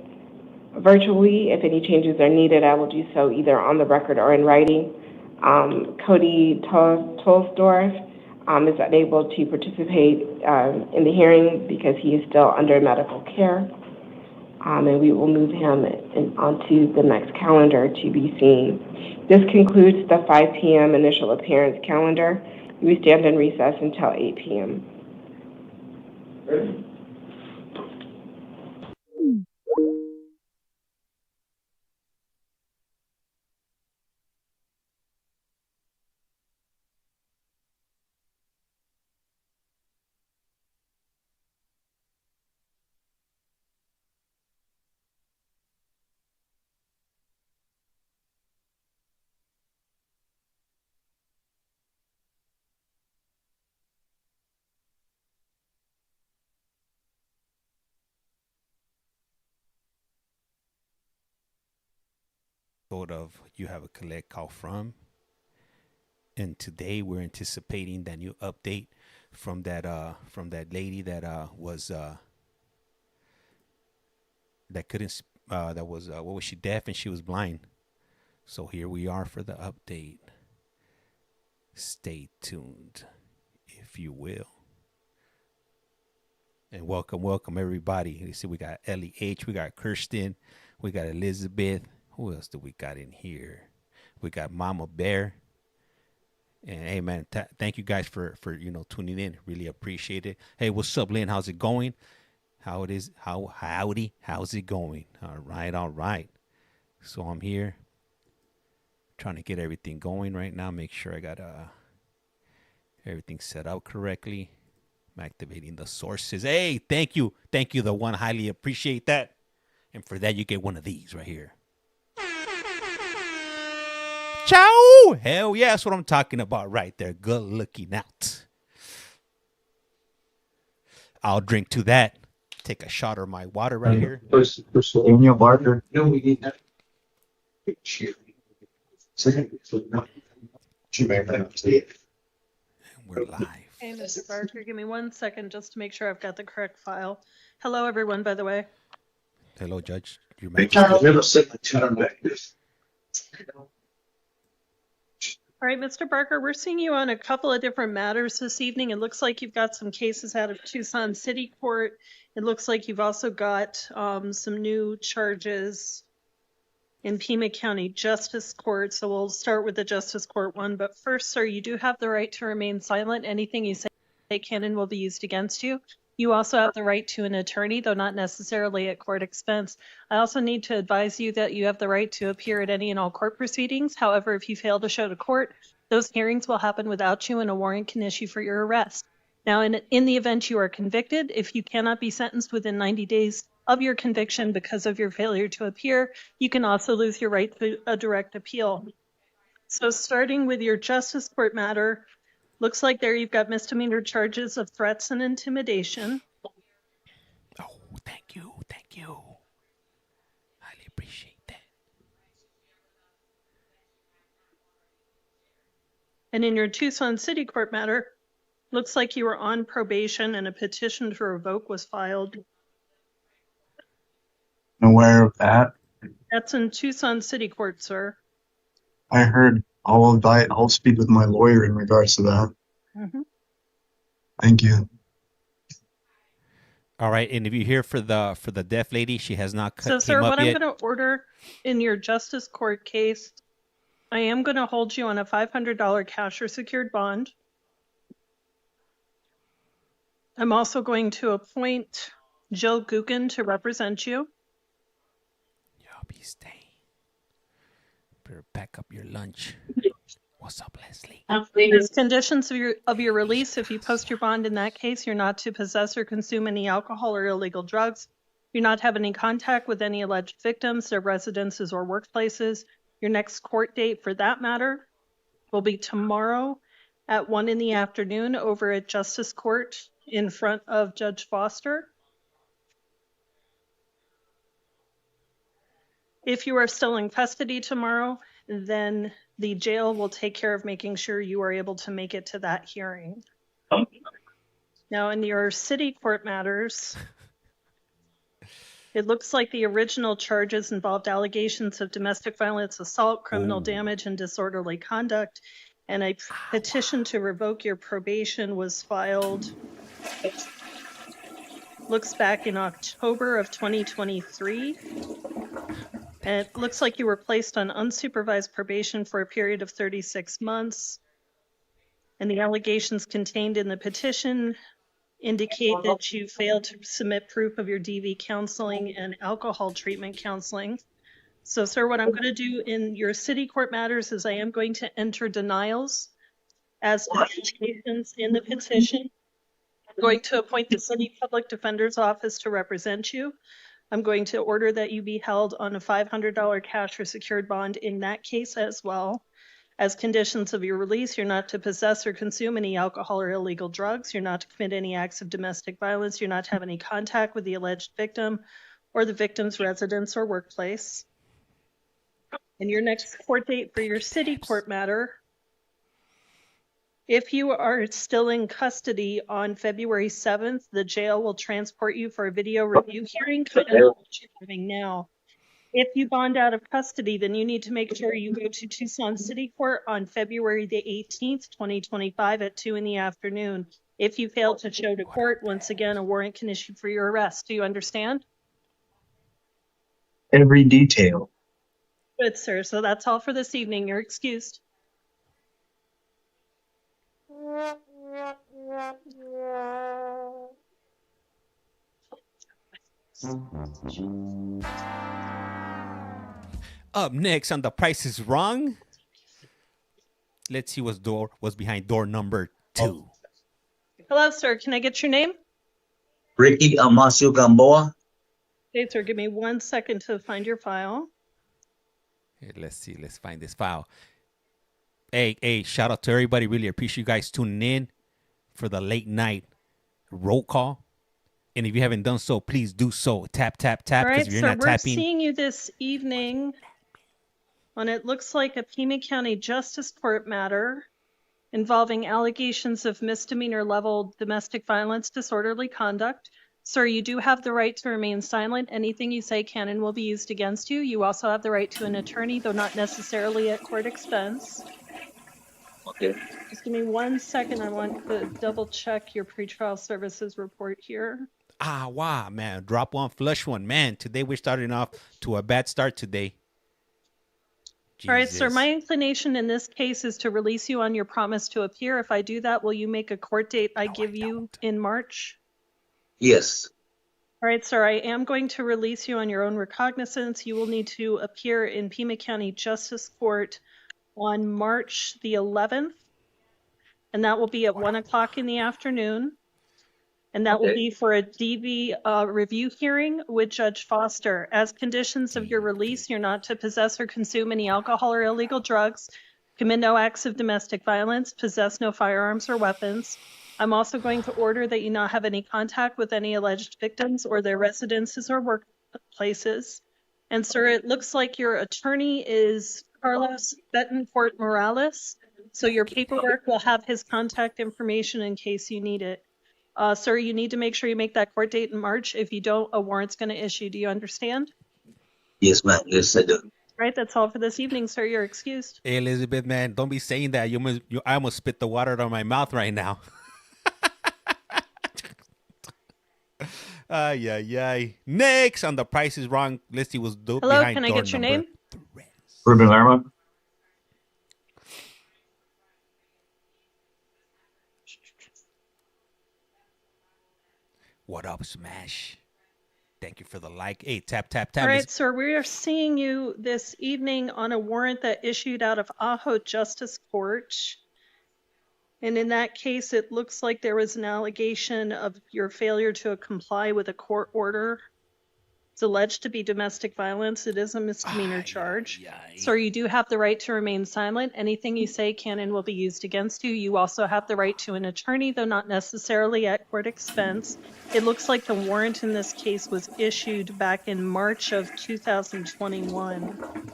virtually. If any changes are needed, I will do so either on the record or in writing. Cody Tolsdorf is unable to participate in the hearing because he is still under medical care. And we will move him onto the next calendar to be seen. This concludes the 5 p.m. initial appearance calendar. We stand in recess until 8 p.m. Ready? Of you have a CollectCallFrom, and today we're anticipating that new update from that lady that was that couldn't that was what was she, deaf, and she was blind. So here we are for the update. Stay tuned, if you will. And welcome everybody. You see, we got LEH, we got Kirsten, we got Elizabeth. Who else do we got in here? We got Mama Bear. And hey, man, thank you guys for tuning in. Really appreciate it. Hey, what's up, Lynn? How's it going? How's it going? All right. So I'm here trying to get everything going right now. Make sure I got everything set up correctly. I'm activating the sources. Hey, thank you, the one. Highly appreciate that. And for that, you get one of these right here. Ciao! Hell yeah, that's what I'm talking about right there. Good looking out. I'll drink to that. Take a shot of my water right here. Daniel Barker. No, we need that. We're live. Hey, Mr. Barker, give me 1 second just to make sure I've got the correct file. Hello, everyone, by the way. Hello, Judge. Your All right, Mr. Barker, we're seeing you on a couple of different matters this evening. It looks like you've got some cases out of Tucson City Court. It looks like you've also got some new charges in Pima County Justice Court. So we'll start with the Justice Court one. But first, sir, you do have the right to remain silent. Anything you say can and will be used against you. You also have the right to an attorney, though not necessarily at court expense. I also need to advise you that you have the right to appear at any and all court proceedings. However, if you fail to show to court, those hearings will happen without you and a warrant can issue for your arrest. Now, in the event you are convicted, if you cannot be sentenced within 90 days of your conviction because of your failure to appear, you can also lose your right to a direct appeal. So starting with your Justice Court matter, looks like there you've got misdemeanor charges of threats and intimidation. Oh, thank you. Highly appreciate that. And in your Tucson City Court matter, looks like you were on probation and a petition to revoke was filed. Aware of that. That's in Tucson City Court, sir. I heard. I'll speak with my lawyer in regards to that. Mm-hmm. Thank you. All right, and if you're here for the deaf lady, she has not So, came sir, up what I'm yet. going to order in your justice court case, I am going to hold you on a $500 cash or secured bond. I'm also going to appoint Jill Gookin to represent you. Y'all be staying. Better pack up your lunch. What's up, Leslie? As conditions of your release, if you post your bond in that case, you're not to possess or consume any alcohol or illegal drugs. You're not to have any contact with any alleged victims, their residences or workplaces. Your next court date, for that matter, will be tomorrow at 1 in the afternoon over at Justice Court in front of Judge Foster. If you are still in custody tomorrow, then the jail will take care of making sure you are able to make it to that hearing. Now, in your city court matters, it looks like the original charges involved allegations of domestic violence, assault, criminal damage, and disorderly conduct. And a petition to revoke your probation was filed, looks back in October of 2023. And it looks like you were placed on unsupervised probation for a period of 36 months. And the allegations contained in the petition indicate that you failed to submit proof of your DV counseling and alcohol treatment counseling. So, sir, what I'm going to do in your city court matters is I am going to enter denials as to the allegations in the petition. I'm going to appoint the city public defender's office to represent you. I'm going to order that you be held on a $500 cash or secured bond in that case as well. As conditions of your release, you're not to possess or consume any alcohol or illegal drugs. You're not to commit any acts of domestic violence. You're not to have any contact with the alleged victim or the victim's residence or workplace. And your next court date for your city court matter, if you are still in custody on February 7th, the jail will transport you for a video review hearing, kind of what you're having now. If you bond out of custody, then you need to make sure you go to Tucson City Court on February the 18th, 2025 at 2 in the afternoon. If you fail to show to court, once again, a warrant can issue for your arrest. Do you understand? Every detail. Good, sir. So that's all for this evening. You're excused. Up next on The Price is Wrong. Let's see what's behind door number 2. Hello, sir. Can I get your name? Ricky Amasio Gamboa. Okay, sir. Give me 1 second to find your file. Here, let's see. Let's find this file. Hey, shout out to everybody. Really appreciate you guys tuning in for the late night roll call. And if you haven't done so, please do so. Tap, tap, tap. All right, If you're so not we're tapping, seeing you this evening on it looks like a Pima County Justice Court matter involving allegations of misdemeanor level domestic violence, disorderly conduct. Sir, you do have the right to remain silent. Anything you say can and will be used against you. You also have the right to an attorney, though not necessarily at court expense. Okay. Just give me 1 second. I want to double check your pretrial services report here. wow, man. Drop one, flush one. Man, today we're starting off to a bad start today. Jesus. All right, sir, my inclination in this case is to release you on your promise to appear. If I do that, will you make a court date I give you in March? Yes. All right, sir, I am going to release you on your own recognizance. You will need to appear in Pima County Justice Court on March the 11th, and that will be at 1 o'clock in the afternoon. And that will be for a DV review hearing with Judge Foster. As conditions of your release, you're not to possess or consume any alcohol or illegal drugs, commit no acts of domestic violence, possess no firearms or weapons. I'm also going to order that you not have any contact with any alleged victims or their residences or workplaces. And sir, it looks like your attorney is Carlos Betancourt Morales. So your paperwork will have his contact information in case you need it. Sir, you need to make sure you make that court date in March. If you don't, a warrant's going to issue. Do you understand? Yes, ma'am. Yes, I do. All right, that's all for this evening, sir. You're excused. Hey, Elizabeth, man, don't be saying that. I almost spit the water out of my mouth right now. Ay, ay, ay. Next on The Price is Wrong, Listy was Hello, behind can I door get your number name? Ruben Lerma. What up, Smash? Thank you for the like. Hey, tap, tap, All tap. right, sir, we are seeing you this evening on a warrant that issued out of Ajo Justice Court. And in that case, it looks like there was an allegation of your failure to comply with a court order. It's alleged to be domestic violence. It is a misdemeanor charge. Sir, you do have the right to remain silent. Anything you say can and will be used against you. You also have the right to an attorney, though not necessarily at court expense. It looks like the warrant in this case was issued back in March of 2021.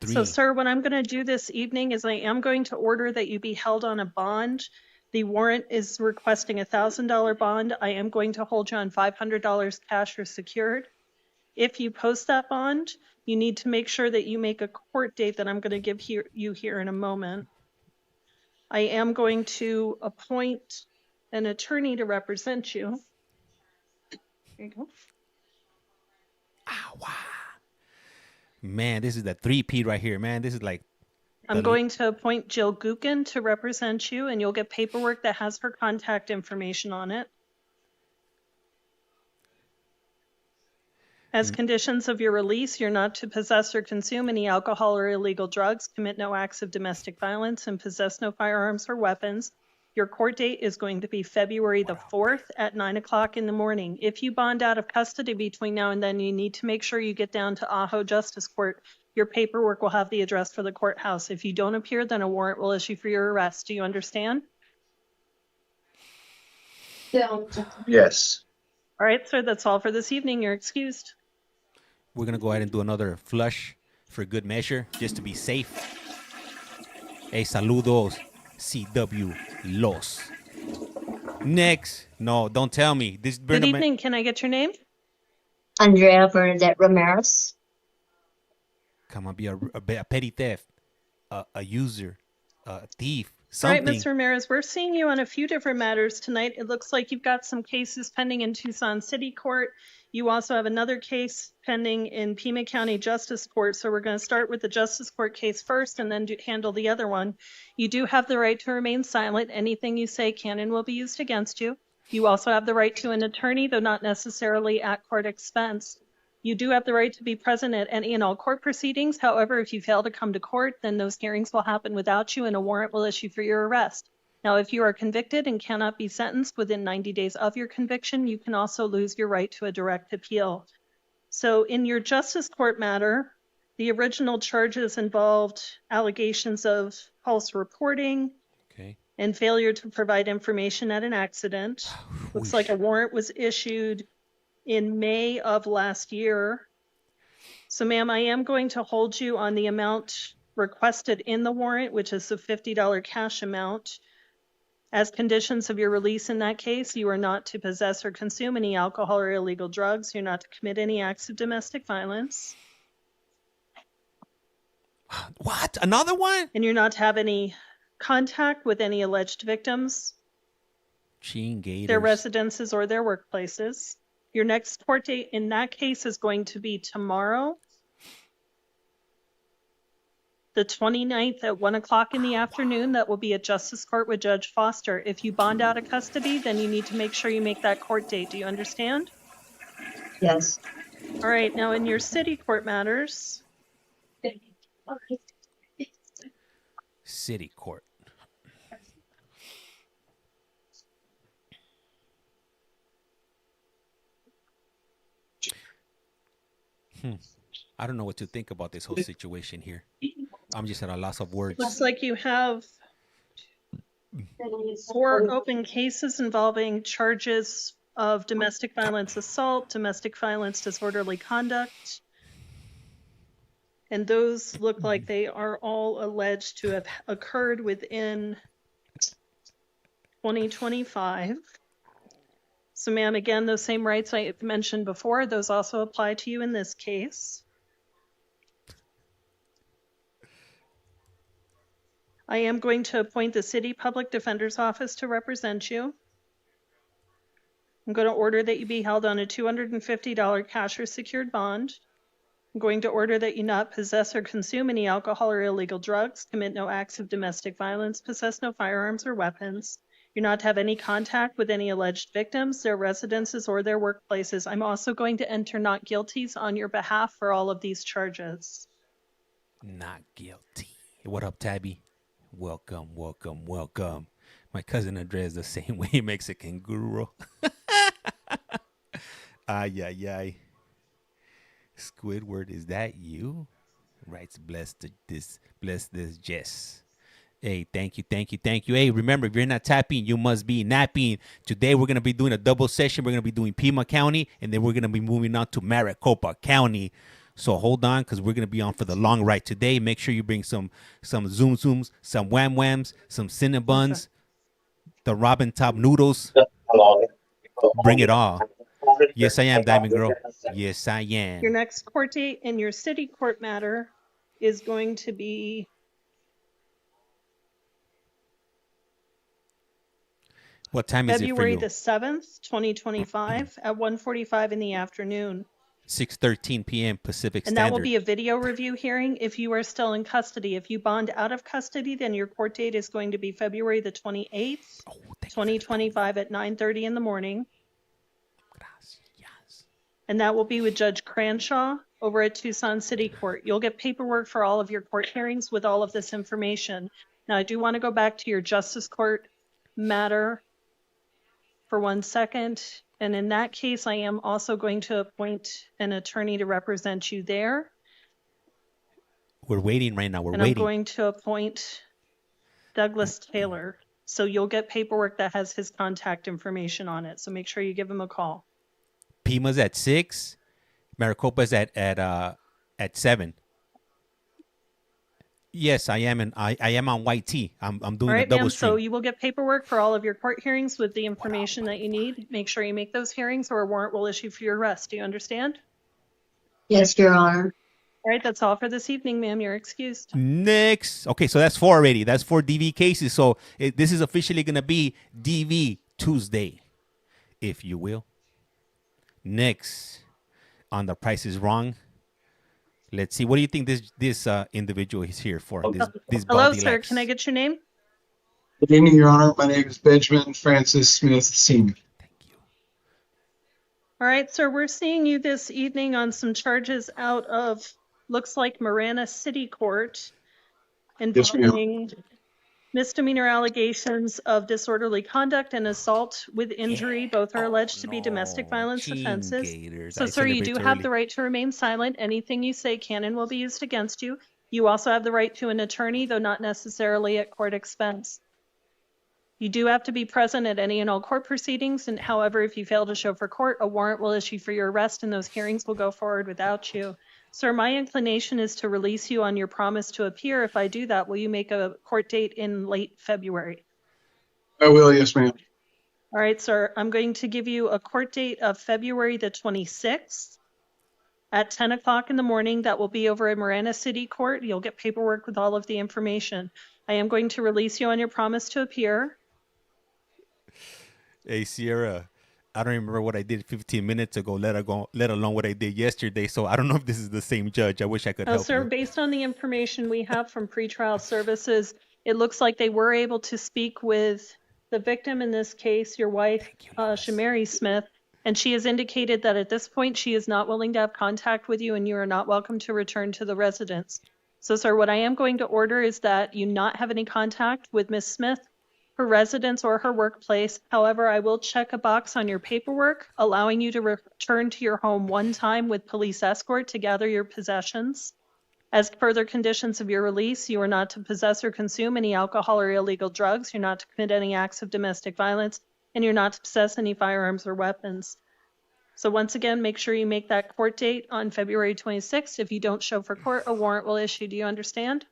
So, sir, what I'm going to do this evening is I am going to order that you be held on a bond. The warrant is requesting a $1,000 bond. I am going to hold you on $500 cash or secured. If you post that bond, you need to make sure that you make a court date that I'm going to give you here in a moment. I am going to appoint an attorney to represent you. There you go. Man, this is the 3P right here, man. This is like... I'm going to appoint Jill Gukin to represent you, and you'll get paperwork that has her contact information on it. As conditions of your release, you're not to possess or consume any alcohol or illegal drugs, commit no acts of domestic violence, and possess no firearms or weapons. Your court date is going to be February the 4th at 9 o'clock in the morning. If you bond out of custody between now and then, you need to make sure you get down to Ajo Justice Court. Your paperwork will have the address for the courthouse. If you don't appear, then a warrant will issue for your arrest. Do you understand? Yes. All right, sir, that's all for this evening. You're excused. We're going to go ahead and do another flush for good measure, just to be safe. Hey, saludos, CW Los. Next. No, don't tell me. This Good evening. Can I get your name? Andrea Bernadette Ramirez. Come on, be a petty theft, a user, a thief, something. All right, Ms. Ramirez, we're seeing you on a few different matters tonight. It looks like you've got some cases pending in Tucson City Court. You also have another case pending in Pima County Justice Court. So we're going to start with the Justice Court case first and then handle the other one. You do have the right to remain silent. Anything you say can and will be used against you. You also have the right to an attorney, though not necessarily at court expense. You do have the right to be present at any and all court proceedings. However, if you fail to come to court, then those hearings will happen without you and a warrant will issue for your arrest. Now, if you are convicted and cannot be sentenced within 90 days of your conviction, you can also lose your right to a direct appeal. So in your Justice Court matter, the original charges involved allegations of false reporting and failure to provide information at an accident. Looks like a warrant was issued in May of last year. So, ma'am, I am going to hold you on the amount requested in the warrant, which is the $50 cash amount. As conditions of your release in that case, you are not to possess or consume any alcohol or illegal drugs. You're not to commit any acts of domestic violence. What? Another one? And you're not to have any contact with any alleged victims, their residences, or their workplaces. Your next court date in that case is going to be tomorrow, the 29th at 1 o'clock in the afternoon. That will be at Justice Court with Judge Foster. If you bond out of custody, then you need to make sure you make that court date. Do you understand? Yes. All right. Now, in your city court matters. City court. I don't know what to think about this whole situation here. I'm just at a loss of words. Looks like you have 4 open cases involving charges of domestic violence assault, domestic violence disorderly conduct. And those look like they are all alleged to have occurred within 2025. So, ma'am, again, those same rights I mentioned before, those also apply to you in this case. I am going to appoint the City Public Defender's Office to represent you. I'm going to order that you be held on a $250 cash or secured bond. I'm going to order that you not possess or consume any alcohol or illegal drugs, commit no acts of domestic violence, possess no firearms or weapons. You're not to have any contact with any alleged victims, their residences, or their workplaces. I'm also going to enter not guilties on your behalf for all of these charges. Not guilty. What up, Tabby? Welcome, welcome, welcome. My cousin Andres the same way, Mexican guru. Ay, ay, ay. Squidward, is that you? Writes, bless this, Jess. Hey, thank you. Hey, remember, if you're not tapping, you must be napping. Today, we're going to be doing a double session. We're going to be doing Pima County, and then we're going to be moving on to Maricopa County. So hold on, because we're going to be on for the long ride today. Make sure you bring some Zoom Zooms, some Wham Whams, some Cinnabons, the Robin Top noodles. Bring it all. Yes, I am, Diamond Girl. Yes, I am. Your next court date in your city court matter is going to be what time is February it for you? the 7th, 2025 at 1:45 in the afternoon. 6:13 p.m. Pacific Standard. And that will be a video review hearing if you are still in custody. If you bond out of custody, then your court date is going to be February the 28th, 2025 at 9:30 in the morning. And that will be with Judge Cranshaw over at Tucson City Court. You'll get paperwork for all of your court hearings with all of this information. Now, I do want to go back to your Justice Court matter for 1 second. And in that case, I am also going to appoint an attorney to represent you there. We're waiting right now. We're waiting. waiting. I'm going to appoint Douglas Taylor. So you'll get paperwork that has his contact information on it. So make sure you give him a call. Pima's at 6. Maricopa's at 7. Yes, I am, I am on YT. I'm doing all right, a double stream. So you will get paperwork for all of your court hearings with the information that you need. Make sure you make those hearings, or a warrant will issue for your arrest. Do you understand? Yes, Your Honor. All right, that's all for this evening, ma'am. You're excused. Next. Okay, so that's 4 already. That's 4 DV cases. So this is officially going to be DV Tuesday, if you will. Next, on The Price is Wrong. Let's see. What do you think this individual is here for? This hello, sir. Can I get your name? Good evening, Your Honor. My name is Benjamin Francis Smith, Sr. All right, sir. We're seeing you this evening on some charges out of, looks like, Marana City Court involving misdemeanor allegations of disorderly conduct and assault with injury. Both are alleged to be domestic violence offenses. So, sir, you do have the right to remain silent. Anything you say can and will be used against you. You also have the right to an attorney, though not necessarily at court expense. You do have to be present at any and all court proceedings, and however, if you fail to show for court, a warrant will issue for your arrest, and those hearings will go forward without you. Sir, my inclination is to release you on your promise to appear. If I do that, will you make a court date in late February? I will, yes, ma'am. All right, sir. I'm going to give you a court date of February the 26th at 10 o'clock in the morning. That will be over at Marana City Court. You'll get paperwork with all of the information. I am going to release you on your promise to appear. Hey, Sierra. I don't remember what I did 15 minutes ago, let alone what I did yesterday. So I don't know if this is the same judge. I wish I could help you. Sir, based on the information we have from pretrial services, it looks like they were able to speak with the victim in this case, your wife, Shamari Smith, and she has indicated that at this point she is not willing to have contact with you and you are not welcome to return to the residence. So, sir, what I am going to order is that you not have any contact with Ms. Smith, her residence, or her workplace. However, I will check a box on your paperwork allowing you to return to your home one time with police escort to gather your possessions. As further conditions of your release, you are not to possess or consume any alcohol or illegal drugs, you're not to commit any acts of domestic violence, and you're not to possess any firearms or weapons. So once again, make sure you make that court date on February 26th. If you don't show for court, a warrant will issue. Do you understand?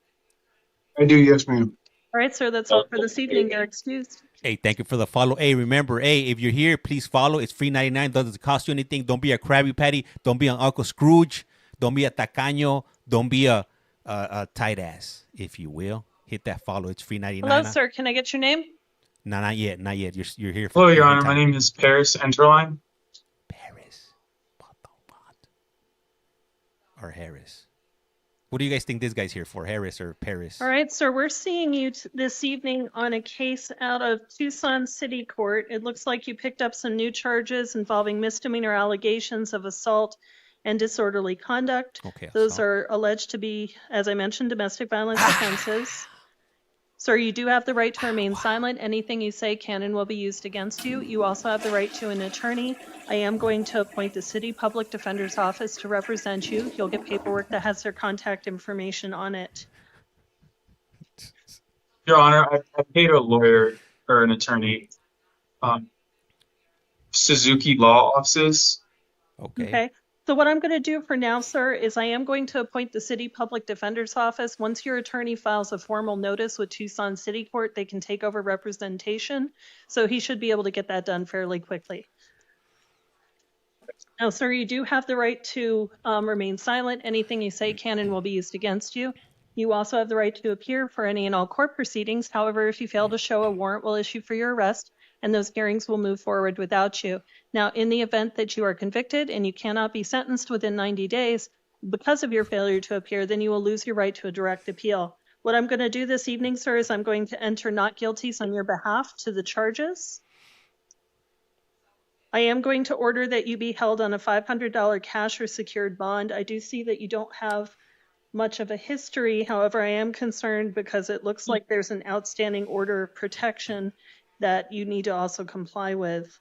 I do, yes, ma'am. All right, sir, that's all for this evening. You're excused. Hey, thank you for the follow. Hey, remember, if you're here, please follow. It's free 99. Doesn't cost you anything. Don't be a Krabby Patty. Don't be an Uncle Scrooge. Don't be a tacaño. Don't be a tight ass, if you will. Hit that follow. It's free 99. Hello, sir. Can I get your name? No, not yet. Not yet. You're here for Hello, Your any Honor. My time. name is Paris Enterline. Or Harris. What do you guys think this guy's here for, Harris or Paris? All right, sir, we're seeing you this evening on a case out of Tucson City Court. It looks like you picked up some new charges involving misdemeanor allegations of assault and disorderly conduct. Okay, Those are alleged to be, as I mentioned, domestic violence offenses. Sir, you do have the right to remain silent. Anything you say can and will be used against you. You also have the right to an attorney. I am going to appoint the City Public Defender's Office to represent you. You'll get paperwork that has their contact information on it. Your Honor, I paid a lawyer or an attorney. Suzuki Law Offices. Okay. So what I'm going to do for now, sir, is I am going to appoint the City Public Defender's Office. Once your attorney files a formal notice with Tucson City Court, they can take over representation. So he should be able to get that done fairly quickly. Now, sir, you do have the right to remain silent. Anything you say can and will be used against you. You also have the right to appear for any and all court proceedings. However, if you fail to show, a warrant will issue for your arrest, and those hearings will move forward without you. Now, in the event that you are convicted and you cannot be sentenced within 90 days because of your failure to appear, then you will lose your right to a direct appeal. What I'm going to do this evening, sir, is I'm going to enter not guilties on your behalf to the charges. I am going to order that you be held on a $500 cash or secured bond. I do see that you don't have much of a history. However, I am concerned because it looks like there's an outstanding order of protection that you need to also comply with.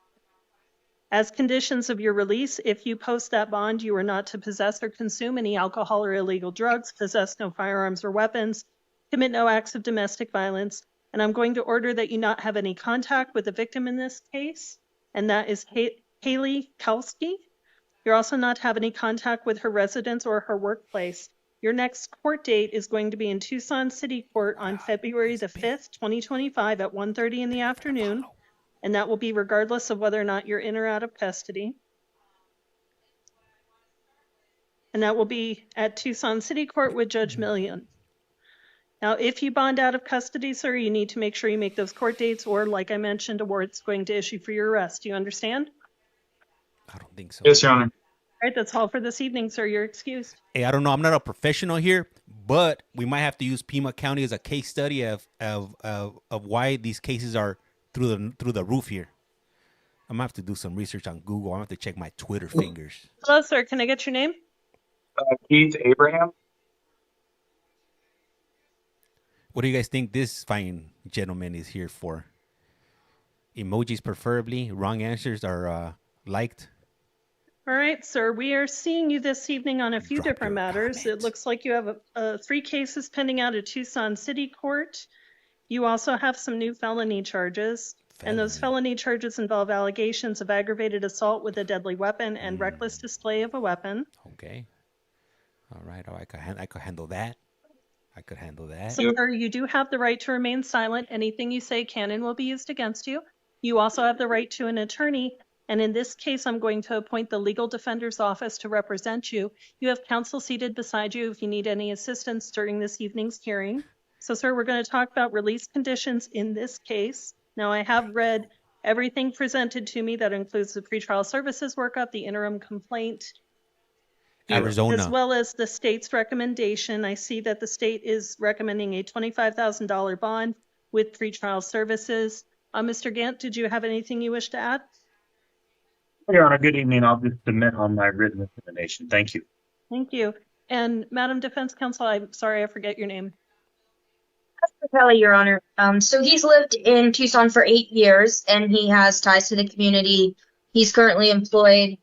As conditions of your release, if you post that bond, you are not to possess or consume any alcohol or illegal drugs, possess no firearms or weapons, commit no acts of domestic violence, and I'm going to order that you not have any contact with the victim in this case, and that is Haley Kalski. You're also not to have any contact with her residence or her workplace. Your next court date is going to be in Tucson City Court on February the 5th, 2025 at 1:30 in the afternoon, and that will be regardless of whether or not you're in or out of custody. And that will be at Tucson City Court with Judge Million. Now, if you bond out of custody, sir, you need to make sure you make those court dates, or like I mentioned, a warrant's going to issue for your arrest. Do you understand? I don't think so. Yes, Your Honor. All right, that's all for this evening, sir. You're excused. Hey, I don't know. I'm not a professional here, but we might have to use Pima County as a case study of why these cases are through the roof here. I'm gonna have to do some research on Google. I'm gonna have to check my Twitter fingers. Hello, sir. Can I get your name? Keith Abraham. What do you guys think this fine gentleman is here for? Emojis preferably. Wrong answers are liked. All right, sir. We are seeing you this evening on a few different matters. It looks like you have 3 cases pending out of Tucson City Court. You also have some new felony charges. And those felony charges involve allegations of aggravated assault with a deadly weapon and reckless display of a weapon. Okay. All right. Oh, I could handle that. I could handle that. So, sir, you do have the right to remain silent. Anything you say can and will be used against you. You also have the right to an attorney. And in this case, I'm going to appoint the Legal Defender's Office to represent you. You have counsel seated beside you if you need any assistance during this evening's hearing. So, sir, we're going to talk about release conditions in this case. Now, I have read everything presented to me. That includes the pretrial services workup, the interim complaint, Arizona, as well as the state's recommendation. I see that the state is recommending a $25,000 bond with pretrial services. Mr. Gant, did you have anything you wish to add? Your Honor, good evening. I'll just submit on my written explanation. Thank you. Thank you. And Madam Defense Counsel, I'm sorry, I forget your name. Kelly, Your Honor. So he's lived in Tucson for 8 years, and he has ties to the community. He's currently employed.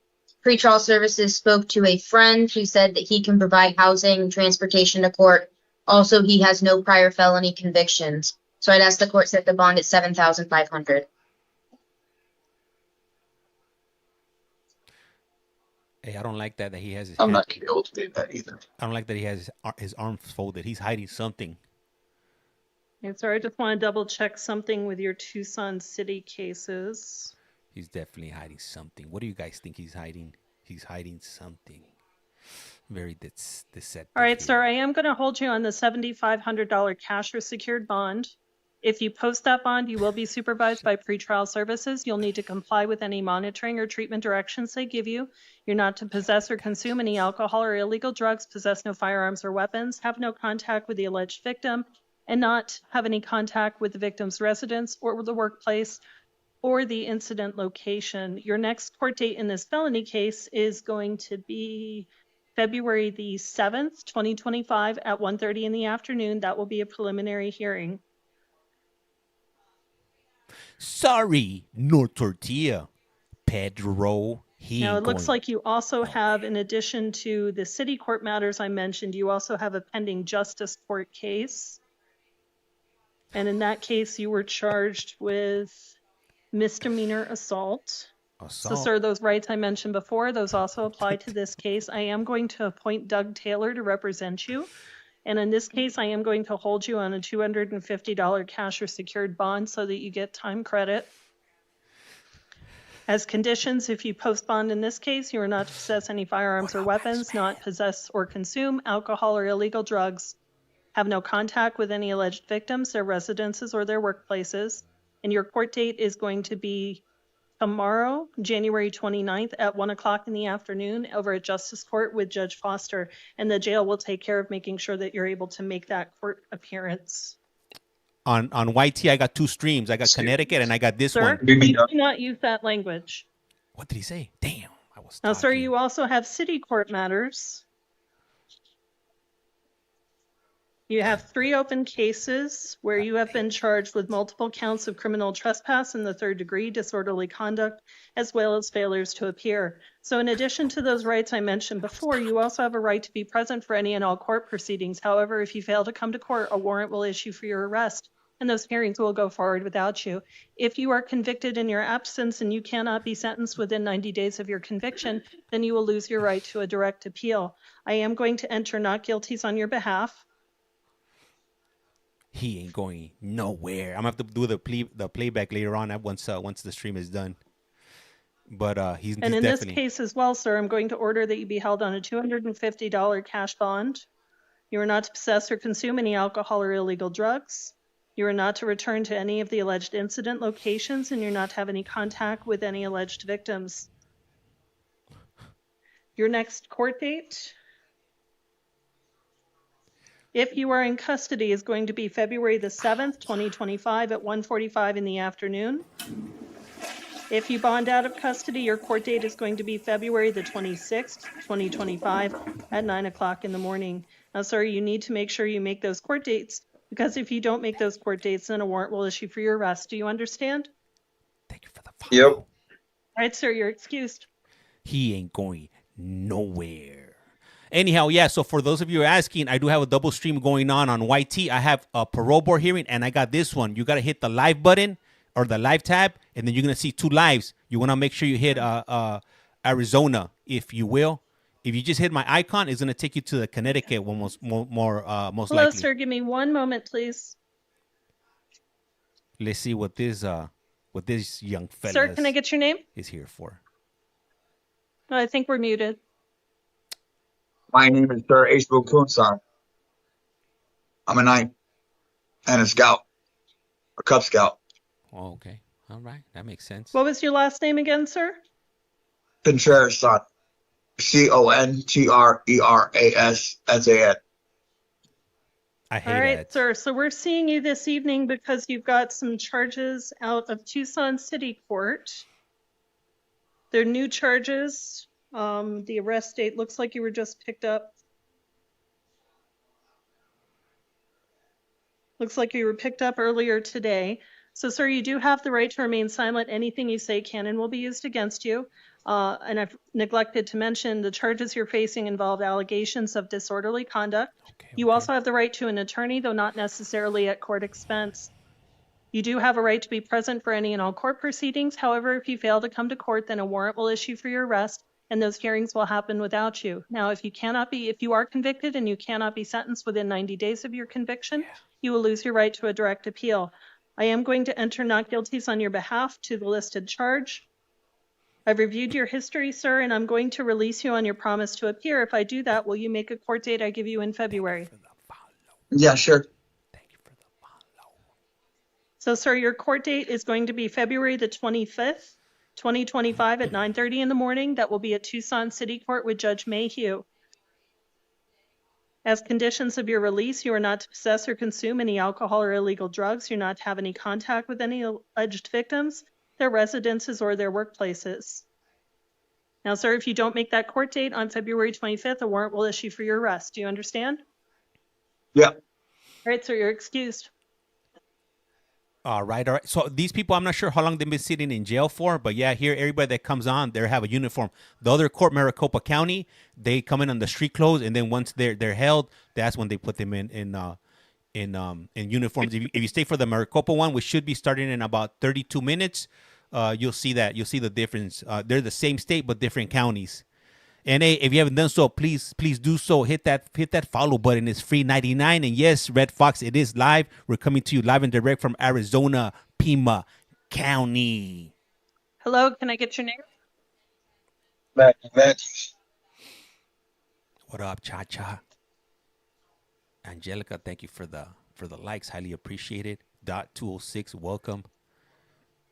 Pretrial services spoke to a friend who said that he can provide housing and transportation to court. Also, he has no prior felony convictions. So I'd ask the court set the bond at $7,500. Hey, I don't like that he has his I'm not going to be able to do that either. I don't like that he has his arms folded. He's hiding something. And sorry, I just want to double check something with your Tucson City cases. He's definitely hiding something. What do you guys think he's hiding? He's hiding something. Very deceptive. All right, here. sir, I am going to hold you on the $7,500 cash or secured bond. If you post that bond, you will be supervised by pretrial services. You'll need to comply with any monitoring or treatment directions they give you. You're not to possess or consume any alcohol or illegal drugs, possess no firearms or weapons, have no contact with the alleged victim, and not have any contact with the victim's residence or the workplace or the incident location. Your next court date in this felony case is going to be February the 7th, 2025 at 1:30 in the afternoon. That will be a preliminary hearing. Sorry, no tortilla. Pedro, Now, it looks like you also have, in addition to the city court matters I mentioned, you also have a pending justice court case. And in that case, you were charged with misdemeanor assault. So, sir, those rights I mentioned before, those also apply to this case. I am going to appoint Doug Taylor to represent you. And in this case, I am going to hold you on a $250 cash or secured bond so that you get time credit. As conditions, if you post bond in this case, you are not to possess any firearms or weapons, not possess or consume alcohol or illegal drugs, have no contact with any alleged victims, their residences, or their workplaces. And your court date is going to be tomorrow, January 29th at 1 o'clock in the afternoon over at Justice Court with Judge Foster. And the jail will take care of making sure that you're able to make that court appearance. On YT, I got two streams. I got Connecticut and I got this one. Please do not use that language. What did he say? Damn, I was Now, sir, you also have city court matters. You have 3 open cases where you have been charged with multiple counts of criminal trespass in the 3rd degree, disorderly conduct, as well as failures to appear. So in addition to those rights I mentioned before, you also have a right to be present for any and all court proceedings. However, if you fail to come to court, a warrant will issue for your arrest, and those hearings will go forward without you. If you are convicted in your absence and you cannot be sentenced within 90 days of your conviction, then you will lose your right to a direct appeal. I am going to enter not guilties on your behalf. He ain't going nowhere. I'm gonna have to do the playback later on once the stream is done. But he's And in definitely... this case as well, sir, I'm going to order that you be held on a $250 cash bond. You are not to possess or consume any alcohol or illegal drugs. You are not to return to any of the alleged incident locations, and you're not to have any contact with any alleged victims. Your next court date, if you are in custody, is going to be February the 7th, 2025 at 1:45 in the afternoon. If you bond out of custody, your court date is going to be February the 26th, 2025 at 9 o'clock in the morning. Now, sir, you need to make sure you make those court dates, because if you don't make those court dates, then a warrant will issue for your arrest. Do you understand? Thank you for the follow. Yep. All right, sir, you're excused. He ain't going nowhere. Anyhow, yeah, so for those of you who are asking, I do have a double stream going on YT. I have a parole board hearing, and I got this one. You got to hit the live button or the live tab, and then you're going to see 2 lives. You want to make sure you hit Arizona, if you will. If you just hit my icon, it's going to take you to the Connecticut one most Hello, likely. sir, give me 1 moment, please. Let's see what this young fella Sir, can I get your name? is here for. Oh, I think we're muted. My name is Sir Ashbo Kunsar. I'm a knight and a scout, a Cub Scout. Oh, okay. All right. That makes sense. What was your last name again, sir? Contreras son. CONTRERASSAN. I hate All right, that. sir. So we're seeing you this evening because you've got some charges out of Tucson City Court. They're new charges. The arrest date looks like you were just picked up. Looks like you were picked up earlier today. So, sir, you do have the right to remain silent. Anything you say can and will be used against you. And I've neglected to mention the charges you're facing involve allegations of disorderly conduct. You also have the right to an attorney, though not necessarily at court expense. You do have a right to be present for any and all court proceedings. However, if you fail to come to court, then a warrant will issue for your arrest, and those hearings will happen without you. Now, if you are convicted and you cannot be sentenced within 90 days of your conviction, you will lose your right to a direct appeal. I am going to enter not guilties on your behalf to the listed charge. I've reviewed your history, sir, and I'm going to release you on your promise to appear. If I do that, will you make a court date I give you in February? Yeah, sure. So, sir, your court date is going to be February the 25th, 2025 at 9:30 in the morning. That will be at Tucson City Court with Judge Mayhew. As conditions of your release, you are not to possess or consume any alcohol or illegal drugs. You're not to have any contact with any alleged victims, their residences, or their workplaces. Now, sir, if you don't make that court date on February 25th, a warrant will issue for your arrest. Do you understand? Yeah. All right, sir, you're excused. All right. So these people, I'm not sure how long they've been sitting in jail for, but yeah, here everybody that comes on, they have a uniform. The other court, Maricopa County, they come in on the street clothes, and then once they're held, that's when they put them in uniforms. If you stay for the Maricopa one, which should be starting in about 32 minutes, you'll see the difference. They're the same state but different counties. And hey, if you haven't done so, please do so. Hit that follow button. It's free 99. And yes, Red Fox, it is live. We're coming to you live and direct from Arizona, Pima County. Hello, can I get your name? Matt. What up, Cha Cha? Angelica, thank you for the likes. Highly appreciated. .206, welcome.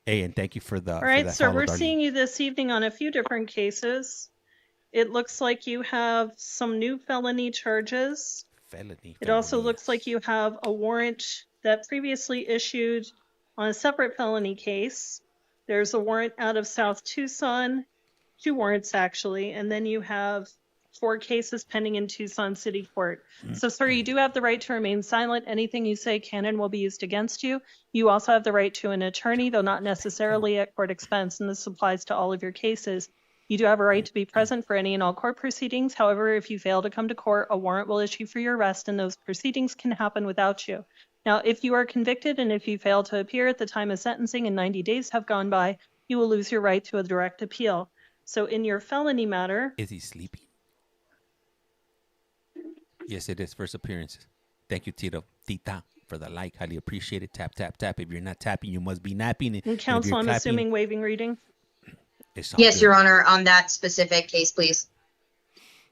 Hey, and thank you for the. All right, sir, we're Darlene. seeing you this evening on a few different cases. It looks like you have some new felony charges. It also looks like you have a warrant that previously issued on a separate felony case. There's a warrant out of South Tucson, 2 warrants actually, and then you have 4 cases pending in Tucson City Court. So, sir, you do have the right to remain silent. Anything you say can and will be used against you. You also have the right to an attorney, though not necessarily at court expense, and this applies to all of your cases. You do have a right to be present for any and all court proceedings. However, if you fail to come to court, a warrant will issue for your arrest, and those proceedings can happen without you. Now, if you are convicted and if you fail to appear at the time of sentencing and 90 days have gone by, you will lose your right to a direct appeal. So in your felony matter... Is he sleeping? Yes, it is. First appearance. Thank you, Tita, for the like. Highly appreciate it. Tap, tap, tap. If you're not tapping, you must be napping. And counsel, I'm assuming waiving reading? Yes, Your Honor, on that specific case, please.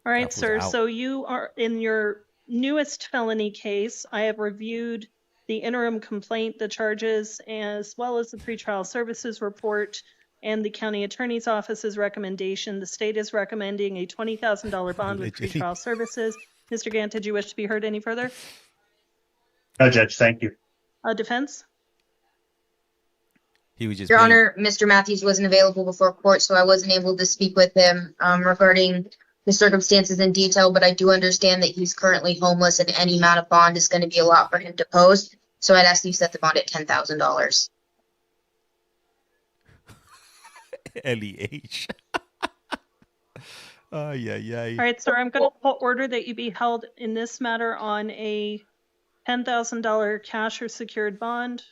All right, sir. So you are in your newest felony case. I have reviewed the interim complaint, the charges, as well as the pretrial services report and the county attorney's office's recommendation. The state is recommending a $20,000 bond with pretrial services. Mr. Gant, did you wish to be heard any further? No, Judge, thank you. Defense? He was just Your Honor, Mr. Matthews wasn't available before court, so I wasn't able to speak with him regarding the circumstances in detail, but I do understand that he's currently homeless and any amount of bond is going to be a lot for him to post. So I'd ask you to set the bond at $10,000. LEH. All right, sir, I'm going to order that you be held in this matter on a $10,000 cash or secured bond.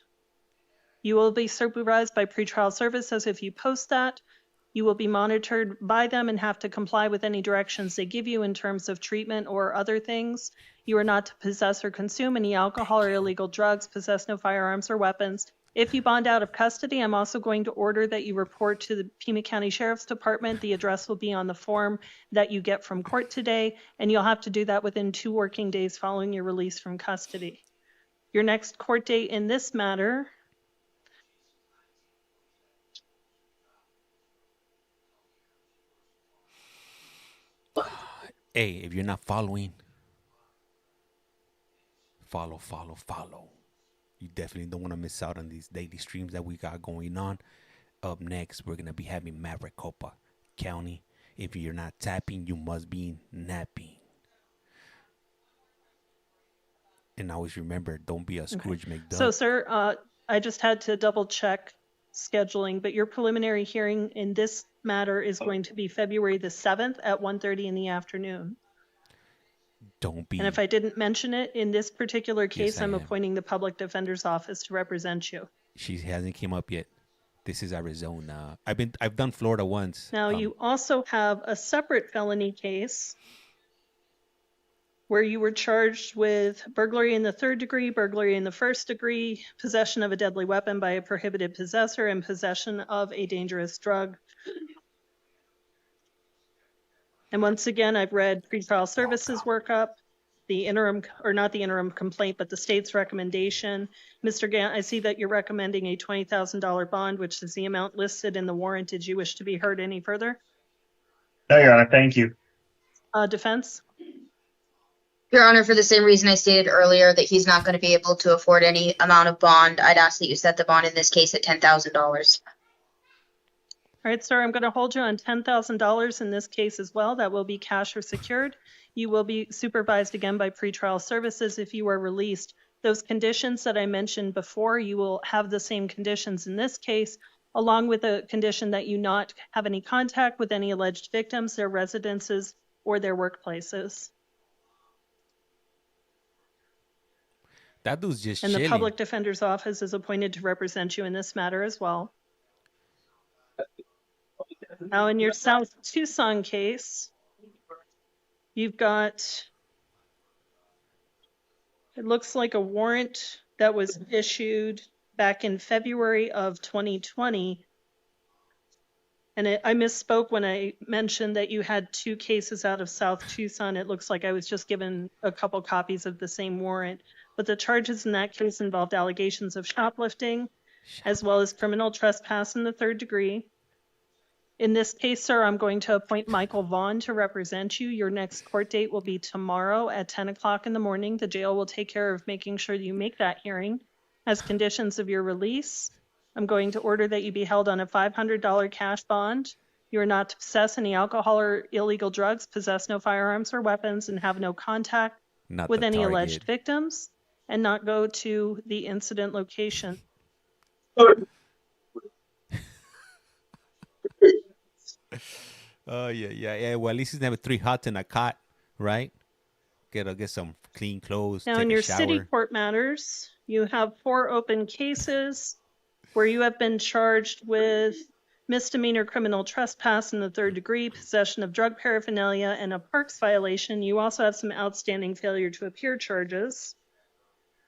You will be supervised by pretrial services if you post that. You will be monitored by them and have to comply with any directions they give you in terms of treatment or other things. You are not to possess or consume any alcohol or illegal drugs, possess no firearms or weapons. If you bond out of custody, I'm also going to order that you report to the Pima County Sheriff's Department. The address will be on the form that you get from court today, and you'll have to do that within 2 working days following your release from custody. Your next court date in this matter Hey, if you're not following, follow. You definitely don't want to miss out on these daily streams that we got going on. Up next, we're going to be having Maricopa County. If you're not tapping, you must be napping. And always remember, don't be a Scrooge McDuck. So, sir, I just had to double check scheduling, but your preliminary hearing in this matter is going to be February the 7th at 1:30 in the afternoon. Don't be. And if I didn't mention it, in this particular case, Yes, I'm appointing the public defender's office to represent you. She hasn't came up yet. This is Arizona. I've done Florida once. Now, you also have a separate felony case where you were charged with burglary in the 3rd degree, burglary in the 1st degree, possession of a deadly weapon by a prohibited possessor, and possession of a dangerous drug. And once again, I've read pretrial services workup, the interim, or not the interim complaint, but the state's recommendation. Mr. Gant, I see that you're recommending a $20,000 bond, which is the amount listed in the warrant. Did you wish to be heard any further? No, Your Honor, thank you. Defense? Your Honor, for the same reason I stated earlier that he's not going to be able to afford any amount of bond, I'd ask that you set the bond in this case at $10,000. All right, sir, I'm going to hold you on $10,000 in this case as well. That will be cash or secured. You will be supervised again by pretrial services if you are released. Those conditions that I mentioned before, you will have the same conditions in this case, along with a condition that you not have any contact with any alleged victims, their residences, or their workplaces. That dude's just And chilling. the public defender's office is appointed to represent you in this matter as well. Now, in your South Tucson case, you've got, it looks like a warrant that was issued back in February of 2020. And I misspoke when I mentioned that you had 2 cases out of South Tucson. It looks like I was just given a couple copies of the same warrant. But the charges in that case involved allegations of shoplifting, as well as criminal trespass in the 3rd degree. In this case, sir, I'm going to appoint Michael Vaughn to represent you. Your next court date will be tomorrow at 10 o'clock in the morning. The jail will take care of making sure you make that hearing. As conditions of your release, I'm going to order that you be held on a $500 cash bond. You are not to possess any alcohol or illegal drugs, possess no firearms or weapons, and have no contact with any alleged victims, and not go to the incident location. Oh, yeah. Well, at least he's never 3 hots in a cot, right? Get some clean clothes, Now, take in a your shower. city court matters, you have 4 open cases where you have been charged with misdemeanor criminal trespass in the 3rd degree, possession of drug paraphernalia, and a parks violation. You also have some outstanding failure to appear charges.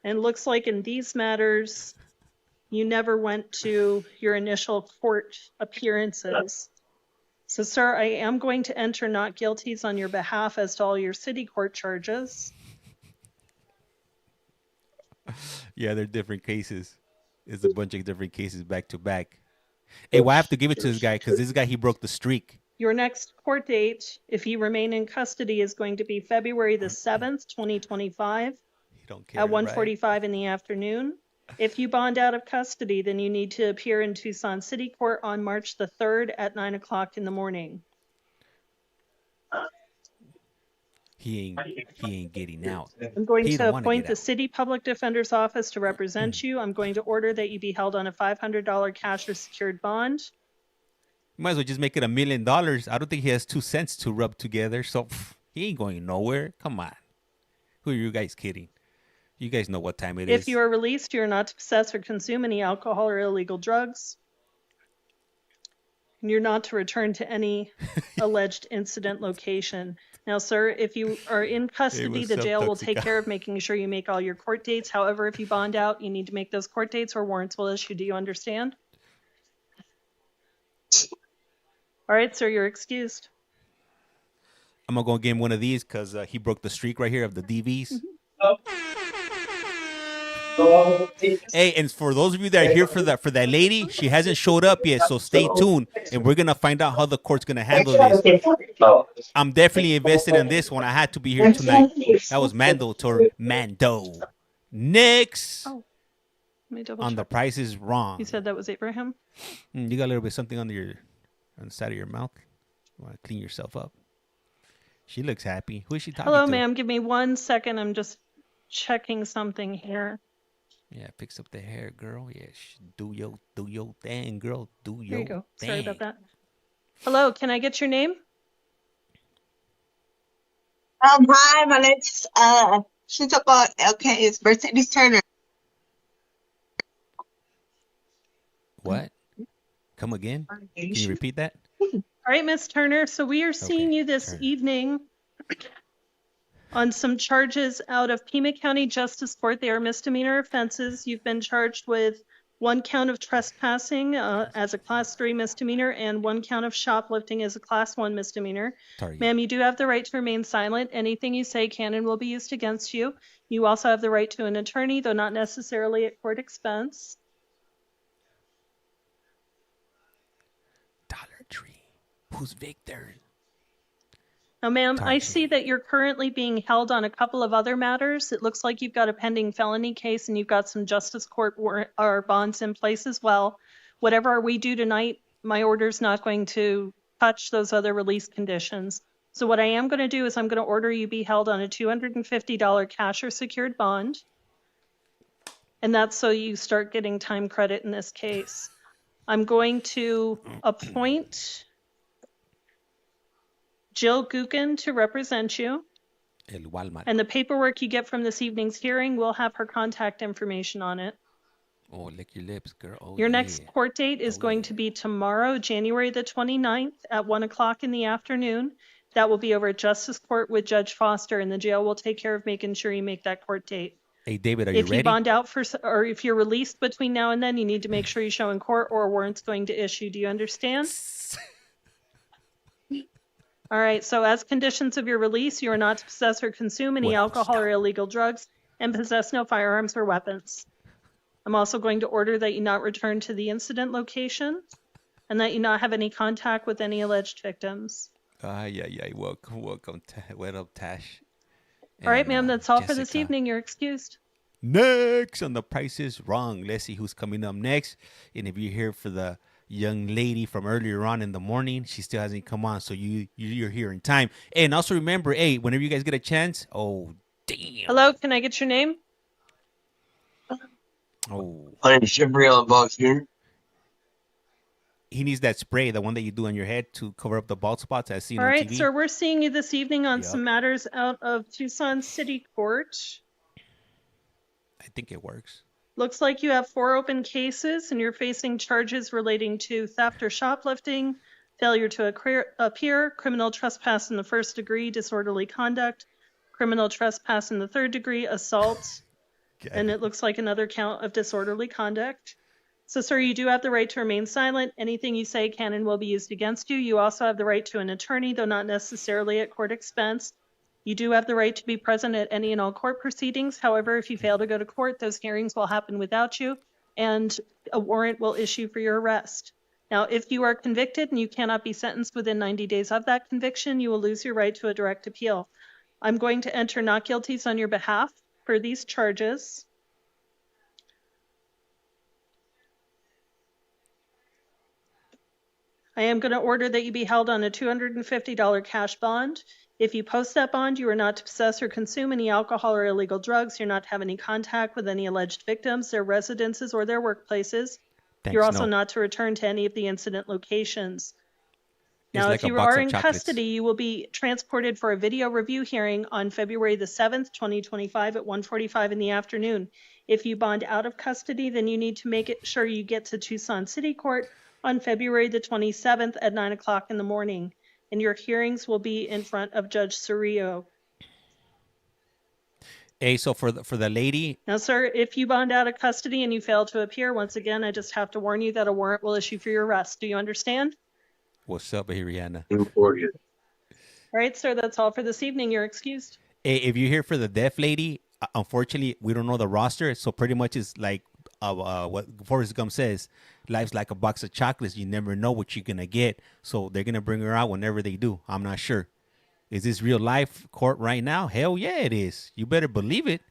And it looks like in these matters, you never went to your initial court appearances. So, sir, I am going to enter not guilties on your behalf as to all your city court charges. Yeah, they're different cases. It's a bunch of different cases back to back. Hey, well, I have to give it to this guy because this guy, he broke the streak. Your next court date, if you remain in custody, is going to be February the 7th, 2025 at 1:45 in the afternoon. If you bond out of custody, then you need to appear in Tucson City Court on March the 3rd at 9 o'clock in the morning. He ain't getting out. I'm going to appoint the City Public Defender's Office to represent you. I'm going to order that you be held on a $500 cash or secured bond. You might as well just make it $1 million. I don't think he has 2 cents to rub together, so he ain't going nowhere. Come on. Who are you guys kidding? You guys know what time it is. If you are released, you are not to possess or consume any alcohol or illegal drugs. And you're not to return to any alleged incident location. Now, sir, if you are in custody, the jail will take care of making sure you make all your court dates. However, if you bond out, you need to make those court dates or warrants will issue. Do you understand? All right, sir, you're excused. I'm going to go give him one of these because he broke the streak right here of the DVs. Hey, and for those of you that are here for that lady, she hasn't showed up yet, so stay tuned, and we're gonna find out how the court's gonna handle this. I'm definitely invested in this one. I had to be here tonight. That was mandatory. Mando. Next on The Price is Wrong. You said that was Abraham? You got a little bit something on the side of your mouth. You want to clean yourself up? She looks happy. Who is she talking to? Hello, ma'am. Give me 1 second. I'm just checking something here. Yeah, fix up the hair, girl. Yeah, do your thing, girl. Do your There you go. thing. Sorry about that. Hello, can I get your name? Hi, my name's she's about it's Mercedes Turner. What? Come again? Can you repeat that? All right, Miss Turner. So we are seeing you this evening on some charges out of Pima County Justice Court. They are misdemeanor offenses. You've been charged with 1 count of trespassing as a Class 3 misdemeanor, and 1 count of shoplifting as a Class 1 misdemeanor. Ma'am, you do have the right to remain silent. Anything you say can and will be used against you. You also have the right to an attorney, though not necessarily at court expense. Dollar Tree. Who's Victor? Now, ma'am, I see that you're currently being held on a couple of other matters. It looks like you've got a pending felony case and you've got some justice court or bonds in place as well. Whatever we do tonight, my order's not going to touch those other release conditions. So what I am going to do is I'm going to order you be held on a $250 cash or secured bond. And that's so you start getting time credit in this case. I'm going to appoint Jill Gukin to represent you. El Walmart. And the paperwork you get from this evening's hearing will have her contact information on it. Oh, lick your lips, girl. Oh, Your next court date is going to be tomorrow, January the 29th at 1 o'clock in the afternoon. That will be over at Justice Court with Judge Foster, and the jail will take care of making sure you make that court date. Hey, David, are you If ready? you bond out for, or if you're released between now and then, you need to make sure you show in court or a warrant's going to issue. Do you understand? All right, so as conditions of your release, you are not to possess or consume any alcohol or illegal drugs and possess no firearms or weapons. I'm also going to order that you not return to the incident location and that you not have any contact with any alleged victims. Welcome. What up, Tash? All right, ma'am, that's all for this evening. You're excused. Next on The Price is Wrong. Let's see who's coming up next. And if you're here for the young lady from earlier on in the morning, she still hasn't come on, so you're here in time. And also remember, hey, whenever you guys get a chance, oh damn. Hello, can I get your name? Oh, My name is Jeffrey Box here. He needs that spray, the one that you do on your head to cover up the bald spots as seen All on right, TV. sir, we're seeing you this evening on some matters out of Tucson City Court. I think it works. Looks like you have 4 open cases and you're facing charges relating to theft or shoplifting, failure to appear, criminal trespass in the 1st degree, disorderly conduct, criminal trespass in the 3rd degree, assault, and it looks like another count of disorderly conduct. So, sir, you do have the right to remain silent. Anything you say can and will be used against you. You also have the right to an attorney, though not necessarily at court expense. You do have the right to be present at any and all court proceedings. However, if you fail to go to court, those hearings will happen without you, and a warrant will issue for your arrest. Now, if you are convicted and you cannot be sentenced within 90 days of that conviction, you will lose your right to a direct appeal. I'm going to enter not guilties on your behalf for these charges. I am going to order that you be held on a $250 cash bond. If you post that bond, you are not to possess or consume any alcohol or illegal drugs. You're not to have any contact with any alleged victims, their residences, or their workplaces. You're also not to return to any of the incident locations. Now, if you are in custody, you will be transported for a video review hearing on February the 7th, 2025 at 1:45 in the afternoon. If you bond out of custody, then you need to make sure you get to Tucson City Court on February the 27th at 9 o'clock in the morning. And your hearings will be in front of Judge Cerrillo. Hey, so for the lady. Now, sir, if you bond out of custody and you fail to appear, once again, I just have to warn you that a warrant will issue for your arrest. Do you understand? What's up, Rihanna? All right, sir, that's all for this evening. You're excused. Hey, if you're here for the deaf lady, unfortunately, we don't know the roster, so pretty much it's like what Forrest Gump says, life's like a box of chocolates. You never know what you're going to get. So they're going to bring her out whenever they do. I'm not sure. Is this real life court right now? Hell yeah, it is. You better believe it.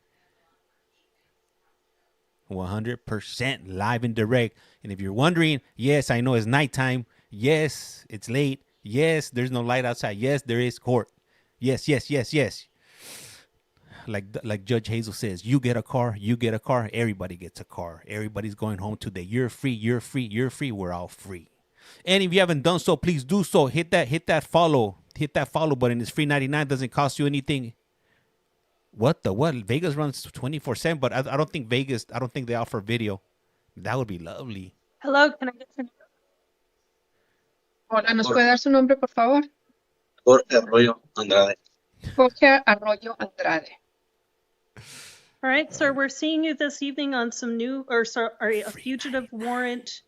100% live and direct. And if you're wondering, yes, I know it's nighttime. Yes, it's late. Yes, there's no light outside. Yes, there is court. Yes. Like Judge Hazel says, you get a car, everybody gets a car. Everybody's going home today. You're free. We're all free. And if you haven't done so, please do so. Hit that follow button. It's free 99, doesn't cost you anything. What? Vegas runs 24/7, but I don't think they offer video. That would be lovely. Hello, can I get your name? Hola, ¿nos puede dar su nombre, por favor? Jorge Arroyo Andrade. Jorge Arroyo Andrade. All right, sir, we're seeing you this evening on some new, or sorry, a fugitive warrant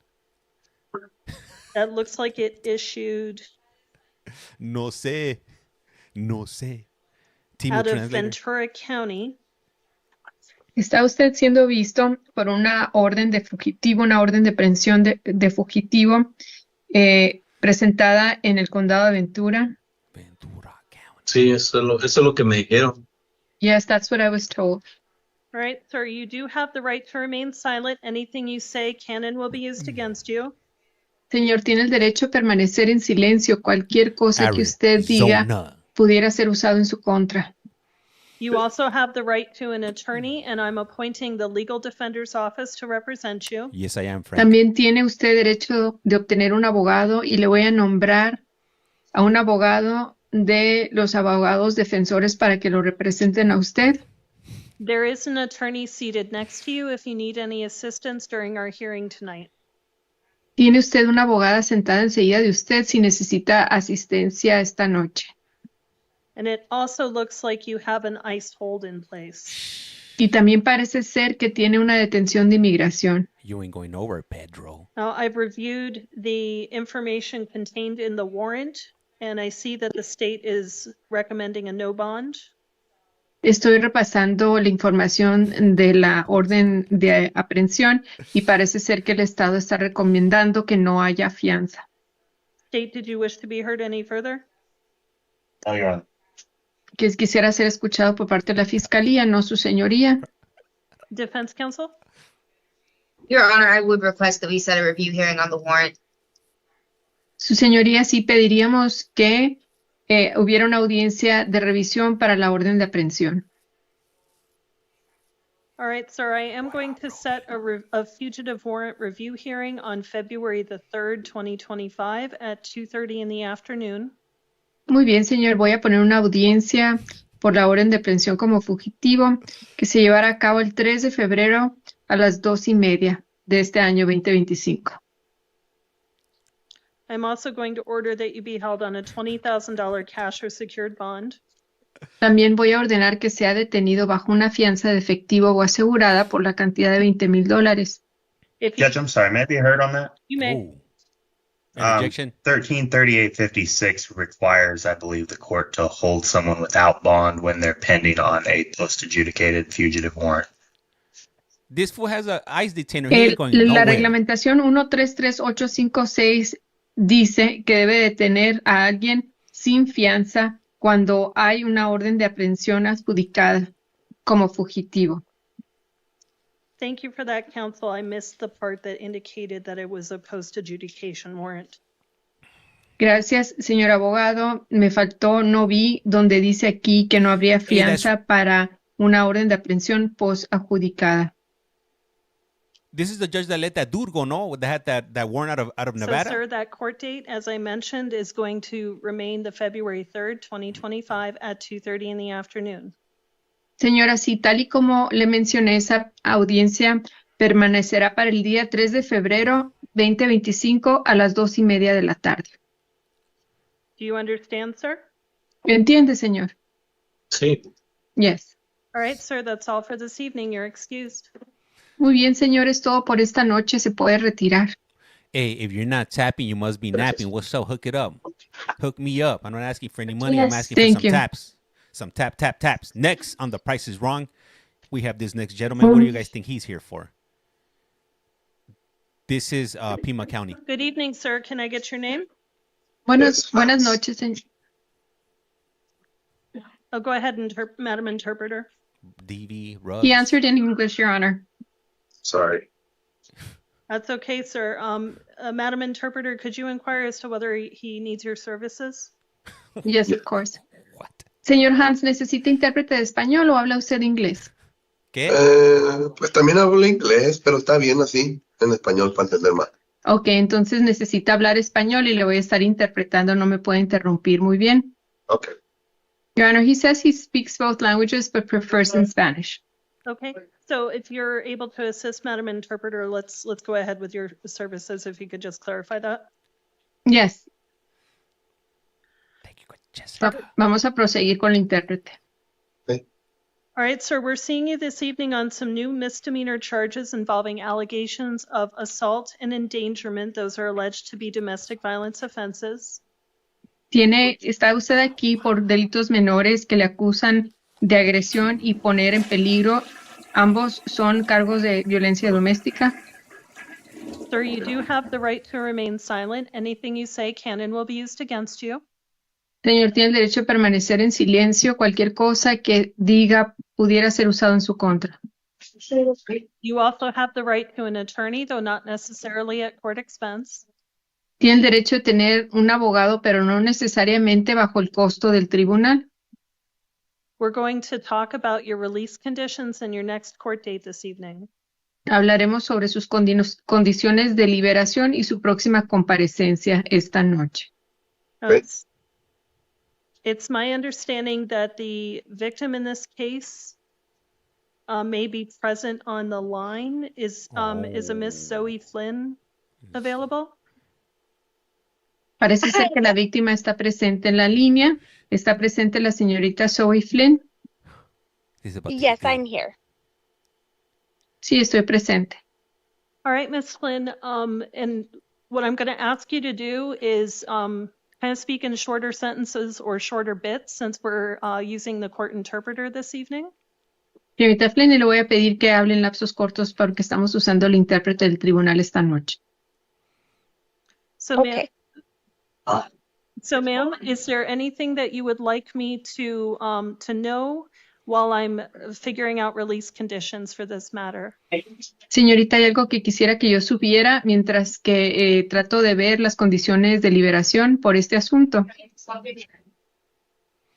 that looks like it issued No sé. No sé. out of Ventura County. Está usted siendo visto por una orden de fugitivo, una orden de aprehensión de fugitivo presentada en el condado de Ventura. Sí, eso es lo que me dijeron. Yes, that's what I was told. All right, sir, you do have the right to remain silent. Anything you say can and will be used against you. Señor, tiene el derecho a permanecer en silencio. Cualquier cosa que usted diga pudiera ser usado en su contra. You also have the right to an attorney, and I'm appointing the Legal Defender's Office to represent you. Yes, I am, Frank. También tiene usted derecho de obtener un abogado y le voy a nombrar a un abogado de los abogados defensores para que lo representen a usted. There is an attorney seated next to you if you need any assistance during our hearing tonight. Tiene usted una abogada sentada enseguida de usted si necesita asistencia esta noche. And it also looks like you have an ICE hold in place. Y también parece ser que tiene una detención de inmigración. You ain't going nowhere, Pedro. Now, I've reviewed the information contained in the warrant, and I see that the state is recommending a no bond. Estoy repasando la información de la orden de aprehensión y parece ser que el Estado está recomendando que no haya fianza. State, did you wish to be heard any further? No, Your Honor. Que quisiera ser escuchado por parte de la Fiscalía, no su señoría. Defense counsel? Your Honor, I would request that we set a review hearing on the warrant. Su señoría, sí pediríamos que hubiera una audiencia de revisión para la orden de aprehensión. All right, sir, I am going to set a fugitive warrant review hearing on February the 3rd, 2025 at 2:30 in the afternoon. Muy bien, señor. Voy a poner una audiencia por la orden de aprehensión como fugitivo que se llevará a cabo el 3 de febrero a las 2:30 de este año 2025. I'm also going to order that you be held on a $20,000 cash or secured bond. También voy a ordenar que sea detenido bajo una fianza de efectivo o asegurada por la cantidad de $20,000. Judge, I'm sorry, may I be heard on that? You may. Objection. 133856 requires, I believe, the court to hold someone without bond when they're pending on a post-adjudicated fugitive warrant. This fool has a ICE detainer. He ain't going nowhere. La reglamentación 133856 dice que debe detener a alguien sin fianza cuando hay una orden de aprehensión adjudicada como fugitivo. Thank you for that, counsel. I missed the part that indicated that it was a post-adjudication warrant. Gracias, señor abogado. Me faltó, no vi donde dice aquí que no habría fianza para una orden de aprehensión post-adjudicada. This is the judge that let that dude go, no? That had that warrant out of Nevada? So, sir, that court date, as I mentioned, is going to remain the February 3rd, 2025 at 2:30 in the afternoon. Señora, sí, tal y como le mencioné, esa audiencia permanecerá para el día 3 de febrero 2025 a las 2:30 de la tarde. Do you understand, sir? ¿Entiende, señor? Sí. Yes. All right, sir, that's all for this evening. You're excused. Muy bien, señor, es todo por esta noche. Se puede retirar. Hey, if you're not tapping, you must be napping. What's up? Hook it up. Hook me up. I'm not asking for any money. Yes, I'm asking thank for some you. taps. Some taps. Next on The Price is Wrong, we have this next gentleman. What do you guys think he's here for? This is Pima County. Good evening, sir. Can I get your name? Buenas noches, señor. Oh, go ahead, Madam Interpreter. DV, Ruggs. He answered in English, Your Honor. Sorry. That's okay, sir. Madam Interpreter, could you inquire as to whether he needs your services? Yes, of course. Señor Hans, ¿necesita intérprete de español o habla usted inglés? ¿Qué? Pues también hablo inglés, pero está bien así, en español para entender más. Ok, entonces necesita hablar español y le voy a estar interpretando. No me puede interrumpir. Muy bien. Okay. Your Honor, he says he speaks both languages but prefers in Spanish. Okay, so if you're able to assist, Madam Interpreter, let's go ahead with your services. If you could just clarify that. Yes. Vamos a proseguir con el intérprete. Okay. All right, sir, we're seeing you this evening on some new misdemeanor charges involving allegations of assault and endangerment. Those are alleged to be domestic violence offenses. Está usted aquí por delitos menores que le acusan de agresión y poner en peligro. Ambos son cargos de violencia doméstica. Sir, you do have the right to remain silent. Anything you say can and will be used against you. Señor, tiene el derecho a permanecer en silencio. Cualquier cosa que diga pudiera ser usado en su contra. You also have the right to an attorney, though not necessarily at court expense. Tiene el derecho a tener un abogado, pero no necesariamente bajo el costo del tribunal. We're going to talk about your release conditions and your next court date this evening. Hablaremos sobre sus condiciones de liberación y su próxima comparecencia esta noche. It's my understanding that the victim in this case may be present on the line. Is a Miss Zoe Flynn available? Parece ser que la víctima está presente en la línea. ¿Está presente la señorita Zoe Flynn? Yes, I'm here. Sí, estoy presente. All right, Miss Flynn, and what I'm going to ask you to do is kind of speak in shorter sentences or shorter bits since we're using the court interpreter this evening. Señorita Flynn, le voy a pedir que hable en lapsos cortos porque estamos usando el intérprete del tribunal esta noche. So, okay. So, ma'am, is there anything that you would like me to know while I'm figuring out release conditions for this matter? Señorita, ¿hay algo que quisiera que yo supiera mientras que trato de ver las condiciones de liberación por este asunto?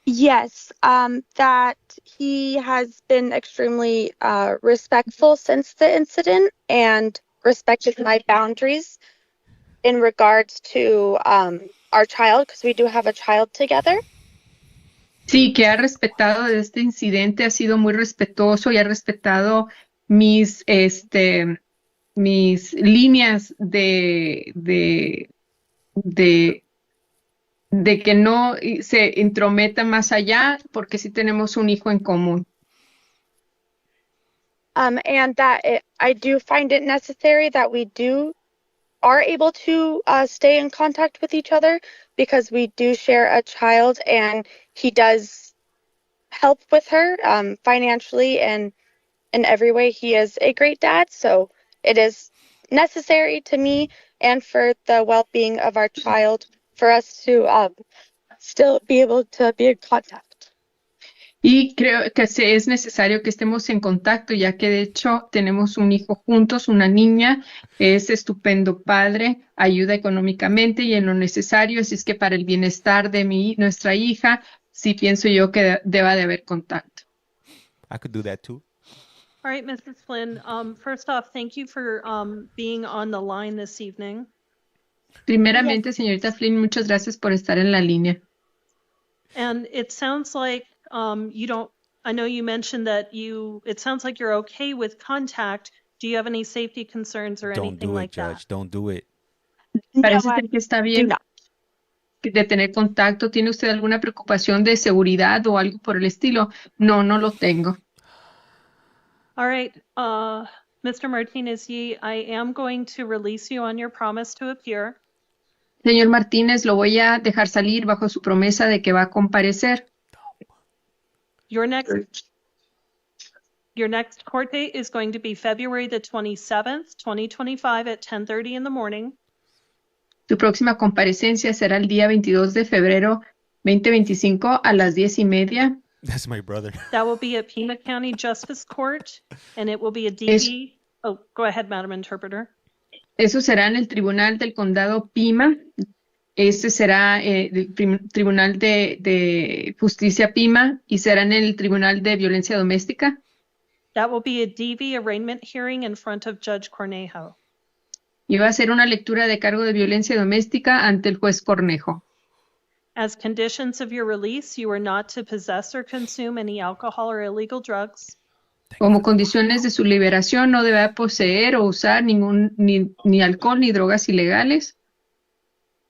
Yes, that he has been extremely respectful since the incident and respected my boundaries in regards to our child, because we do have a child together. Sí, que ha respetado de este incidente, ha sido muy respetuoso y ha respetado mis líneas de que no se intrometa más allá, porque sí tenemos un hijo en común. And that I do find it necessary that we are able to stay in contact with each other because we do share a child and he does help with her financially and in every way. He is a great dad, so it is necessary to me and for the well-being of our child for us to still be able to be in contact. Y creo que es necesario que estemos en contacto, ya que de hecho tenemos un hijo juntos, una niña, es estupendo padre, ayuda económicamente y en lo necesario, así es que para el bienestar de nuestra hija, sí pienso yo que deba de haber contacto. I could do that too. All right, Mrs. Flynn, first off, thank you for being on the line this evening. Primeramente, señorita Flynn, muchas gracias por estar en la línea. And it sounds like I know you mentioned that it sounds like you're okay with contact. Do you have any safety concerns or anything like that? Don't do it. Parece ser que está bien de tener contacto. ¿Tiene usted alguna preocupación de seguridad o algo por el estilo? No, no lo tengo. All right, Mr. Martinez, I am going to release you on your promise to appear. Señor Martínez, lo voy a dejar salir bajo su promesa de que va a comparecer. Your next court date is going to be February the 27th, 2025 at 10:30 in the morning. Su próxima comparecencia será el día 22 de febrero 2025 a las 10:30. That's my brother. That will be at Pima County Justice Court, and it will be a DV. Oh, go ahead, Madam Interpreter. Eso será en el Tribunal del Condado Pima. Este será el Tribunal de Justicia Pima y será en el Tribunal de Violencia Doméstica. That will be a DV arraignment hearing in front of Judge Cornejo. Y va a ser una lectura de cargo de violencia doméstica ante el juez Cornejo. As conditions of your release, you are not to possess or consume any alcohol or illegal drugs. Como condiciones de su liberación, no debe poseer o usar ni alcohol ni drogas ilegales.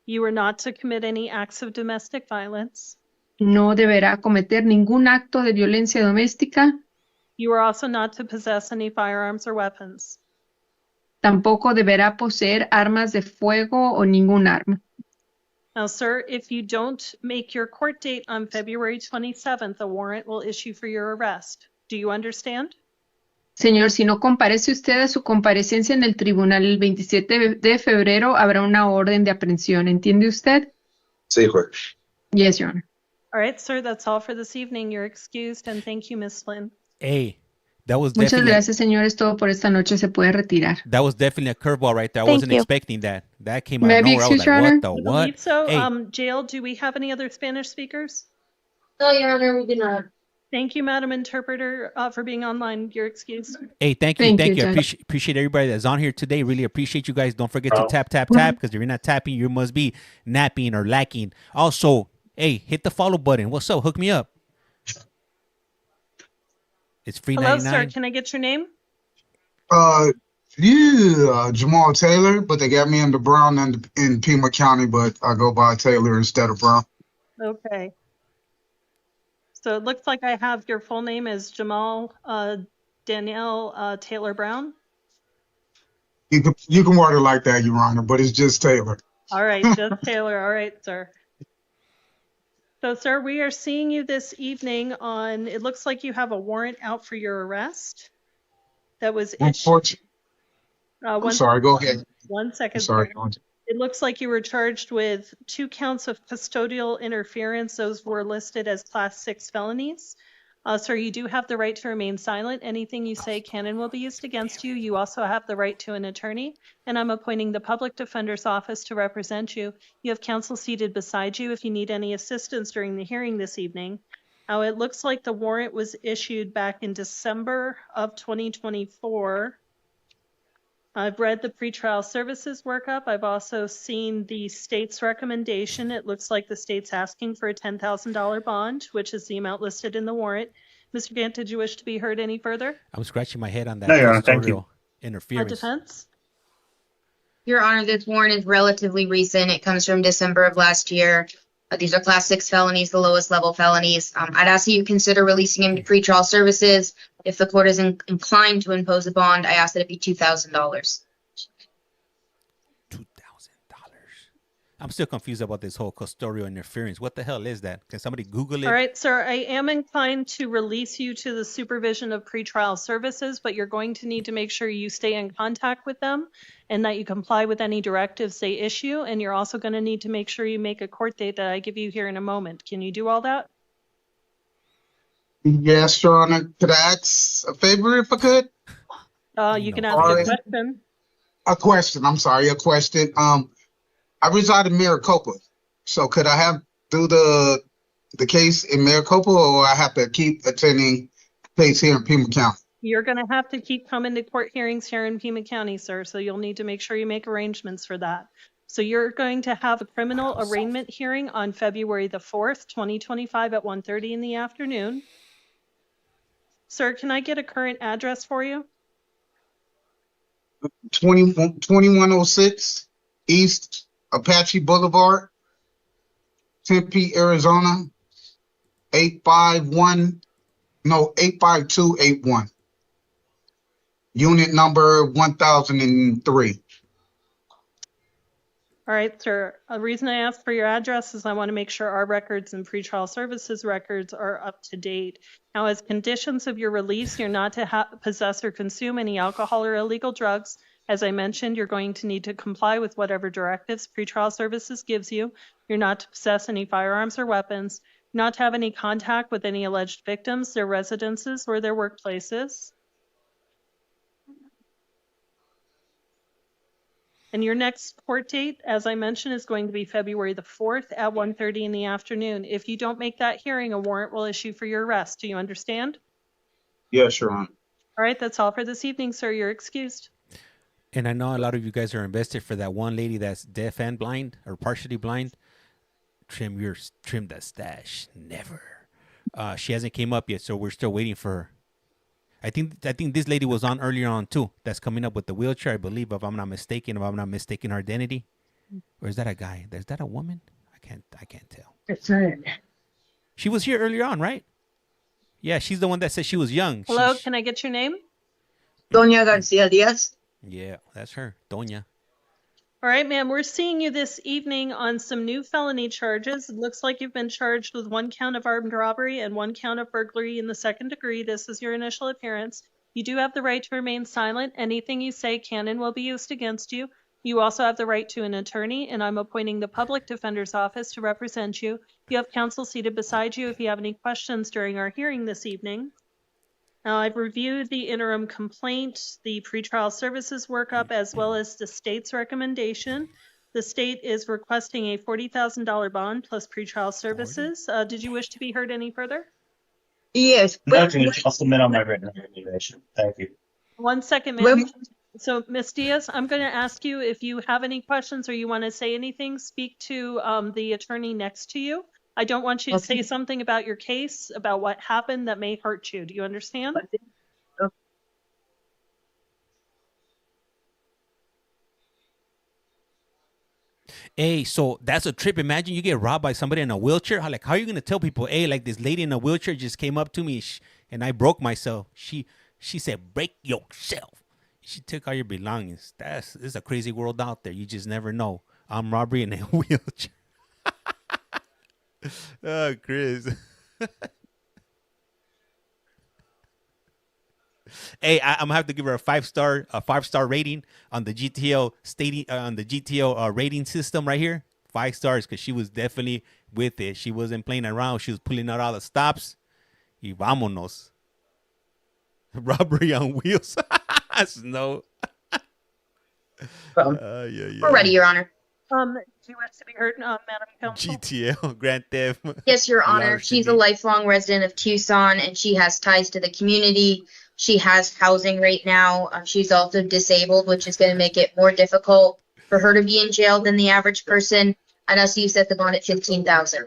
You are not to commit any acts of domestic violence. No deberá cometer ningún acto de violencia doméstica. You are also not to possess any firearms or weapons. Tampoco deberá poseer armas de fuego o ningún arma. Now, sir, if you don't make your court date on February 27th, a warrant will issue for your arrest. Do you understand? Señor, si no comparece usted a su comparecencia en el tribunal el 27 de febrero, habrá una orden de aprehensión. ¿Entiende usted? Sí, juez. Yes, Your Honor. All right, sir, that's all for this evening. You're excused, and thank you, Miss Flynn. Hey, that was Muchas definitely gracias, señor. Es todo por esta noche. Se puede retirar. that was definitely a curveball right there. I Thank wasn't you. expecting that. That came out May I of be nowhere. I was excused, like, Your what Honor? the I what? believe so. Hey, Jail, do we have any other Spanish speakers? No, Your Honor, we do not. Thank you, Madam Interpreter, for being online. You're excused. hey, thank you. I appreciate everybody that's on here today. Really appreciate you guys. Don't forget to tap, because if you're not tapping, you must be napping or lacking. Also, hey, hit the follow button. What's up? Hook me up. It's free Hello, 99. sir. Can I get your name? Jamal Taylor, but they got me under Brown in Pima County, but I go by Taylor instead of Brown. Okay. So it looks like I have your full name as Jamal Danielle Taylor Brown. You can word it like that, Your Honor, but it's just Taylor. All right, just Taylor. All right, sir. So, sir, we are seeing you this evening on, it looks like you have a warrant out for your arrest that was issued. Unfortunately. I'm sorry, go ahead. 1 second. I'm sorry. Sir. It looks like you were charged with 2 counts of custodial interference. Those were listed as Class 6 felonies. Sir, you do have the right to remain silent. Anything you say can and will be used against you. You also have the right to an attorney, and I'm appointing the Public Defender's Office to represent you. You have counsel seated beside you if you need any assistance during the hearing this evening. Now, it looks like the warrant was issued back in December of 2024. I've read the pretrial services workup. I've also seen the state's recommendation. It looks like the state's asking for a $10,000 bond, which is the amount listed in the warrant. Mr. Gant, did you wish to be heard any further? I'm scratching my head on that. No, Your Honor, thank you. Interference. Defense? Your Honor, this warrant is relatively recent. It comes from December of last year. These are Class 6 felonies, the lowest level felonies. I'd ask that you consider releasing him to pretrial services. If the court is inclined to impose a bond, I ask that it be $2,000. $2,000. I'm still confused about this whole custodial interference. What the hell is that? Can somebody Google it? All right, sir, I am inclined to release you to the supervision of pretrial services, but you're going to need to make sure you stay in contact with them and that you comply with any directives they issue. And you're also going to need to make sure you make a court date that I give you here in a moment. Can you do all that? Yes, Your Honor. Could I ask a favor if I could? You can ask a question. A question. I'm sorry, a question. I reside in Maricopa, so could I do the case in Maricopa, or I have to keep attending case here in Pima County? You're going to have to keep coming to court hearings here in Pima County, sir, so you'll need to make sure you make arrangements for that. So you're going to have a criminal arraignment hearing on February the 4th, 2025 at 1:30 in the afternoon. Sir, can I get a current address for you? 2106 East Apache Boulevard, Tempe, Arizona, 85281. Unit number 1003. All right, sir. The reason I asked for your address is I want to make sure our records and pretrial services records are up to date. Now, as conditions of your release, you're not to possess or consume any alcohol or illegal drugs. As I mentioned, you're going to need to comply with whatever directives pretrial services gives you. You're not to possess any firearms or weapons, not to have any contact with any alleged victims, their residences, or their workplaces. And your next court date, as I mentioned, is going to be February the 4th at 1:30 in the afternoon. If you don't make that hearing, a warrant will issue for your arrest. Do you understand? Yes, Your Honor. All right, that's all for this evening, sir. You're excused. And I know a lot of you guys are invested for that one lady that's deaf and blind or partially blind. Trim that stash. Never. She hasn't came up yet, so we're still waiting for her. I think this lady was on earlier on too. That's coming up with the wheelchair, I believe, if I'm not mistaken her identity. Or is that a guy? Is that a woman? I can't tell. It's right. She was here earlier on, right? Yeah, she's the one that said she was young. Hello, can I get your name? Doña Garcia Diaz. Yeah, that's her, Doña. All right, ma'am, we're seeing you this evening on some new felony charges. It looks like you've been charged with 1 count of armed robbery and 1 count of burglary in the 2nd degree. This is your initial appearance. You do have the right to remain silent. Anything you say can and will be used against you. You also have the right to an attorney, and I'm appointing the public defender's office to represent you. You have counsel seated beside you if you have any questions during our hearing this evening. Now, I've reviewed the interim complaint, the pretrial services workup, as well as the state's recommendation. The state is requesting a $40,000 bond plus pretrial services. Did you wish to be heard any further? Yes. No, Judge, I'll submit on my written recommendation. Thank you. 1 second, ma'am. So, Ms. Diaz, I'm going to ask you if you have any questions or you want to say anything, speak to the attorney next to you. I don't want you to say something about your case, about what happened that may hurt you. Do you understand? Hey, so that's a trip. Imagine you get robbed by somebody in a wheelchair. How are you going to tell people, hey, like this lady in a wheelchair just came up to me and I broke myself. She said, break yourself. She took all your belongings. It's a crazy world out there. You just never know. Armed robbery in a wheelchair. Oh, Chris. Hey, I'm gonna have to give her a 5-star rating on the GTO rating system right here. 5 stars because she was definitely with it. She wasn't playing around. She was pulling out all the stops. Y vámonos. Robbery on wheels. No. We're ready, Your Honor. Do you wish to be heard, Madam Counsel? GTL, Grand Theft. Yes, Your Honor. She's a lifelong resident of Tucson, and she has ties to the community. She has housing right now. She's also disabled, which is going to make it more difficult for her to be in jail than the average person. And us, you set the bond at $15,000.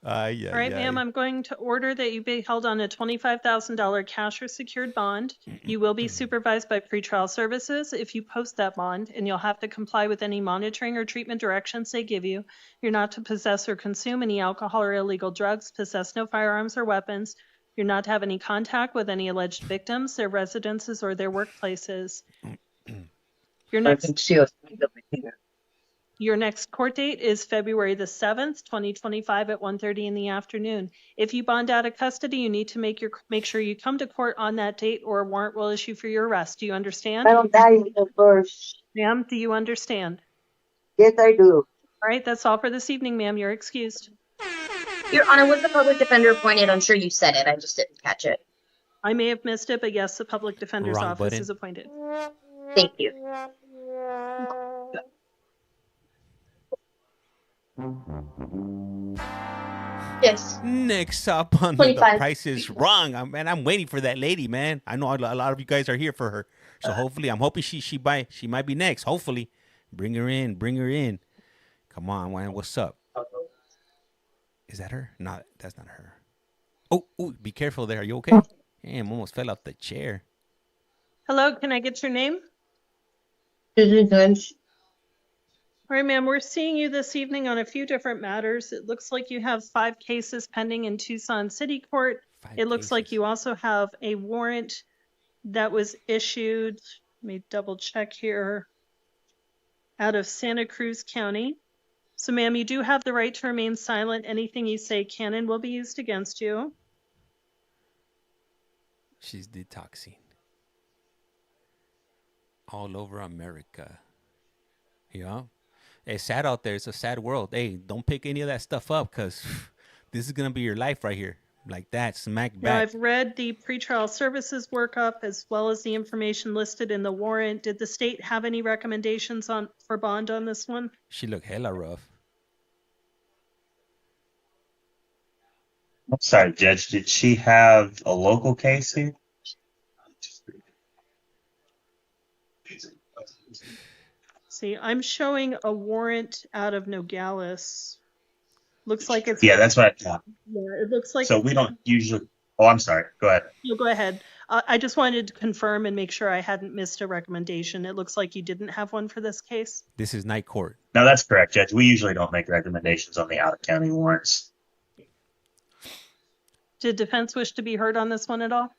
All right, ma'am, I'm going to order that you be held on a $25,000 cash or secured bond. You will be supervised by pretrial services if you post that bond, and you'll have to comply with any monitoring or treatment directions they give you. You're not to possess or consume any alcohol or illegal drugs, possess no firearms or weapons. You're not to have any contact with any alleged victims, their residences, or their workplaces. Your next court date is February the 7th, 2025 at 1:30 in the afternoon. If you bond out of custody, you need to make sure you come to court on that date or a warrant will issue for your arrest. Do you understand? Ma'am, do you understand? Yes, I do. All right, that's all for this evening, ma'am. You're excused. Your Honor, was the public defender appointed? I'm sure you said it. I just didn't catch it. I may have missed it, but yes, the public defender's office is appointed. Thank you. Yes. Next up on the Price is Wrong. I'm waiting for that lady, man. I know a lot of you guys are here for her. So hopefully, I'm hoping she might be next. Hopefully. Bring her in. Come on, man. What's up? Is that her? No, that's not her. Oh, be careful there. Are you okay? Damn, almost fell off the chair. Hello, can I get your name? All right, ma'am, we're seeing you this evening on a few different matters. It looks like you have 5 cases pending in Tucson City Court. It looks like you also have a warrant that was issued, let me double check here, out of Santa Cruz County. So, ma'am, you do have the right to remain silent. Anything you say can and will be used against you. She's detoxing. All over America. Yeah. It's sad out there. It's a sad world. Hey, don't pick any of that stuff up because this is going to be your life right here. Like that, smack back. Now, I've read the pretrial services workup as well as the information listed in the warrant. Did the state have any recommendations for bond on this one? She looked hella rough. I'm sorry, Judge. Did she have a local case here? See, I'm showing a warrant out of Nogales. Looks like it's... Yeah, that's what I thought. Yeah, it looks like... So we don't usually... Oh, I'm sorry. Go ahead. No, go ahead. I just wanted to confirm and make sure I hadn't missed a recommendation. It looks like you didn't have one for this case. This is night court. No, that's correct, Judge. We usually don't make recommendations on the out-of-county warrants. Did defense wish to be heard on this one at all?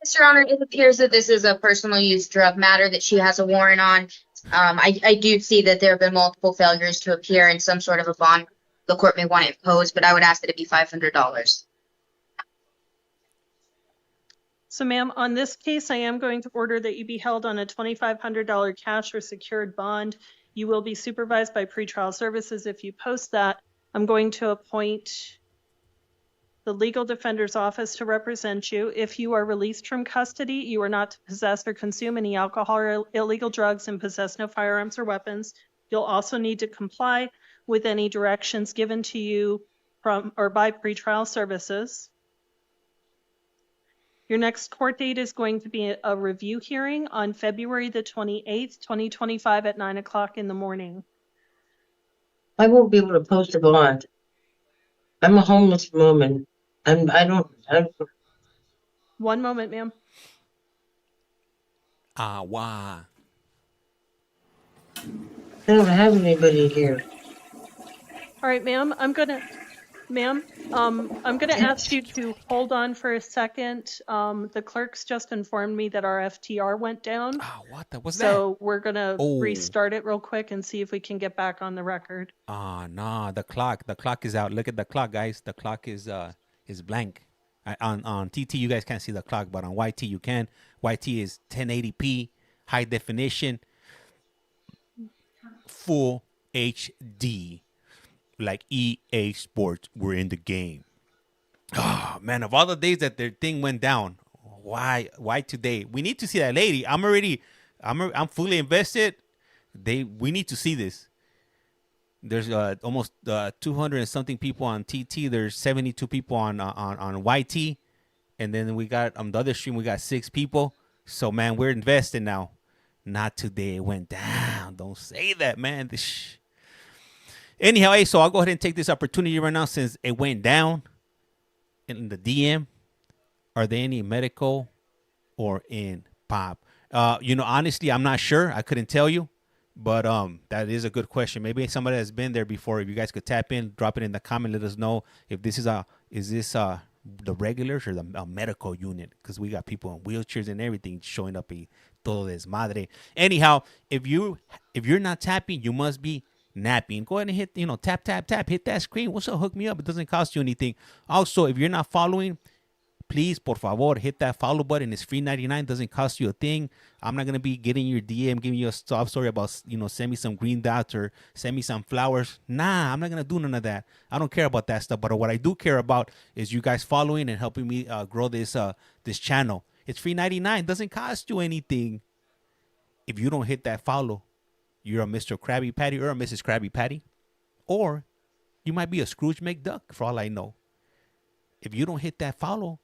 Mr. Honor, it appears that this is a personal use drug matter that she has a warrant on. I do see that there have been multiple failures to appear in some sort of a bond the court may want to impose, but I would ask that it be $500. So, ma'am, on this case, I am going to order that you be held on a $2,500 cash or secured bond. You will be supervised by pretrial services if you post that. I'm going to appoint the legal defender's office to represent you. If you are released from custody, you are not to possess or consume any alcohol or illegal drugs and possess no firearms or weapons. You'll also need to comply with any directions given to you from or by pretrial services. Your next court date is going to be a review hearing on February the 28th, 2025 at 9 o'clock in the morning. I won't be able to post a bond. I'm a homeless woman. I don't. One moment, ma'am. Wow. I don't have anybody here. All right, ma'am. I'm gonna ask you to hold on for a second. The clerks just informed me that our FTR went down. What the? What's so we're gonna restart it real quick and see if we can get back on the record. No, the clock is out. Look at the clock, guys. The clock is blank. On TT you guys can't see the clock, but on YT you can. YT is 1080p, high definition, full HD, like EA Sports. We're in the game. Oh man, of all the days that their thing went down, why today? We need to see that lady. I'm fully invested. We need to see this. There's almost 200 and something people on TT. There's 72 people on YT, and then we got on the other stream we got 6 people. So man, we're invested now. Not today. It went down. Don't say that, man. Anyhow, hey, so I'll go ahead and take this opportunity right now since it went down in the DM. Are there any medical or in pop? Honestly, I'm not sure. I couldn't tell you. But that is a good question. Maybe somebody has been there before. If you guys could tap in, drop it in the comment, let us know if this is the regulars or the medical unit, because we got people in wheelchairs and everything showing up a todo desmadre. Anyhow, if you're not tapping, you must be napping. Go ahead and hit tap, hit that screen. What's up? Hook me up. It doesn't cost you anything. Also, if you're not following, please, por favor, hit that follow button. It's free 99. Doesn't cost you a thing. I'm not going to be getting your DM, giving you a sob story about, send me some green dots or send me some flowers. Nah, I'm not going to do none of that. I don't care about that stuff. But what I do care about is you guys following and helping me grow this channel. It's free 99. Doesn't cost you anything. If you don't hit that follow, you're a Mr. Krabby Patty or a Mrs. Krabby Patty. Or you might be a Scrooge McDuck for all I know. If you don't hit that follow,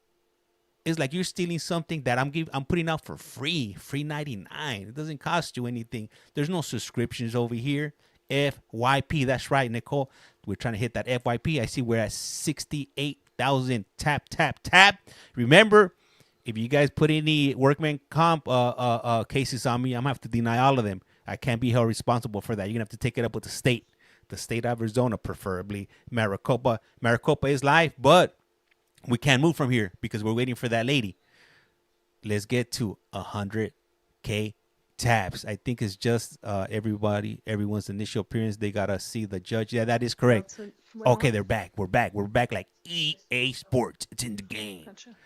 it's like you're stealing something that I'm putting out for free 99. It doesn't cost you anything. There's no subscriptions over here. FYP, that's right, Nicole. We're trying to hit that FYP. I see we're at 68,000. Tap. Remember, if you guys put any workman comp cases on me, I'm gonna have to deny all of them. I can't be held responsible for that. You're gonna have to take it up with the state of Arizona, preferably Maricopa. Maricopa is live, but we can't move from here because we're waiting for that lady. Let's get to 100K taps. I think it's just everyone's initial appearance. They gotta see the judge. Yeah, that is correct. Okay, they're back. We're back like EA Sports. It's in the game. Gotcha.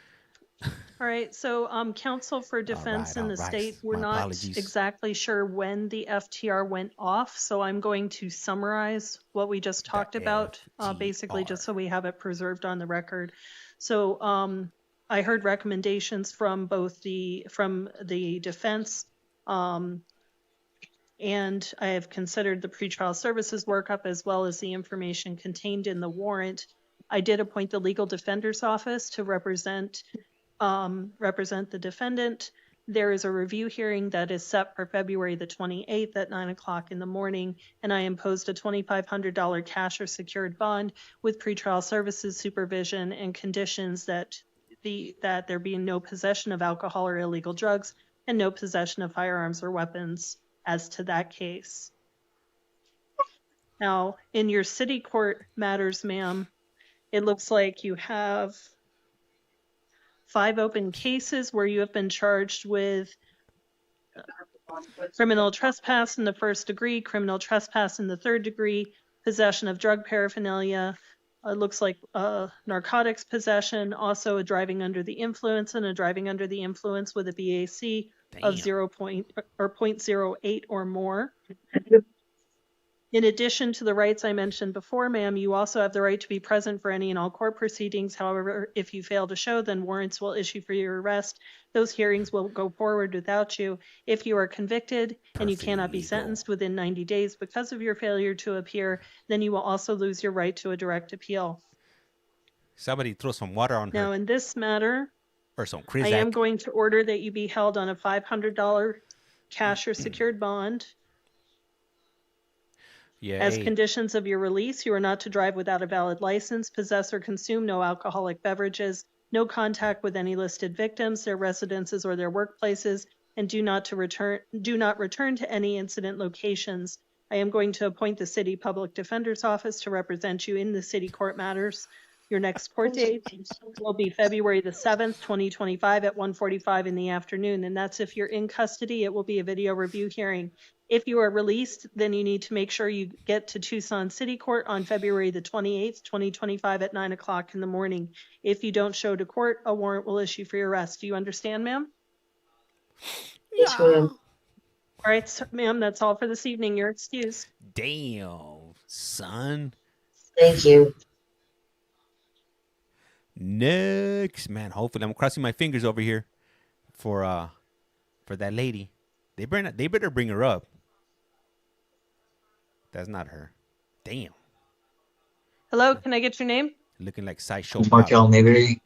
All right, so counsel for defense in the state, we're not exactly sure when the FTR went off, so I'm going to summarize what we just talked about, basically just so we have it preserved on the record. So I heard recommendations from the defense, and I have considered the pretrial services workup as well as the information contained in the warrant. I did appoint the legal defender's office to represent the defendant. There is a review hearing that is set for February the 28th at 9 o'clock in the morning, and I imposed a $2,500 cash or secured bond with pretrial services supervision and conditions that that there be no possession of alcohol or illegal drugs and no possession of firearms or weapons as to that case. Now, in your city court matters, ma'am, it looks like you have 5 open cases where you have been charged with criminal trespass in the 1st degree, criminal trespass in the 3rd degree, possession of drug paraphernalia, it looks like narcotics possession, also a driving under the influence and a driving under the influence with a BAC of 0.08 or more. In addition to the rights I mentioned before, ma'am, you also have the right to be present for any and all court proceedings. However, if you fail to show, then warrants will issue for your arrest. Those hearings will go forward without you. If you are convicted and you cannot be sentenced within 90 days because of your failure to appear, then you will also lose your right to a direct appeal. Somebody throw some water on her. Now, in this matter, or some I am going to order that you be held on a $500 cash or secured bond. Yeah. As conditions of your release, you are not to drive without a valid license, possess or consume no alcoholic beverages, no contact with any listed victims, their residences or their workplaces, and do not return to any incident locations. I am going to appoint the City Public Defender's Office to represent you in the city court matters. Your next court date will be February the 7th, 2025 at 1:45 in the afternoon, and that's if you're in custody. It will be a video review hearing. If you are released, then you need to make sure you get to Tucson City Court on February the 28th, 2025 at 9 o'clock in the morning. If you don't show to court, a warrant will issue for your arrest. Do you understand, ma'am? Yes, ma'am. All right, so, ma'am, that's all for this evening. You're excused. Damn, son. Thank you. Next, man. Hopefully, I'm crossing my fingers over here for that lady. They better bring her up. That's not her. Damn. Hello, can I get your name? Looking like sideshow. Markel Navy.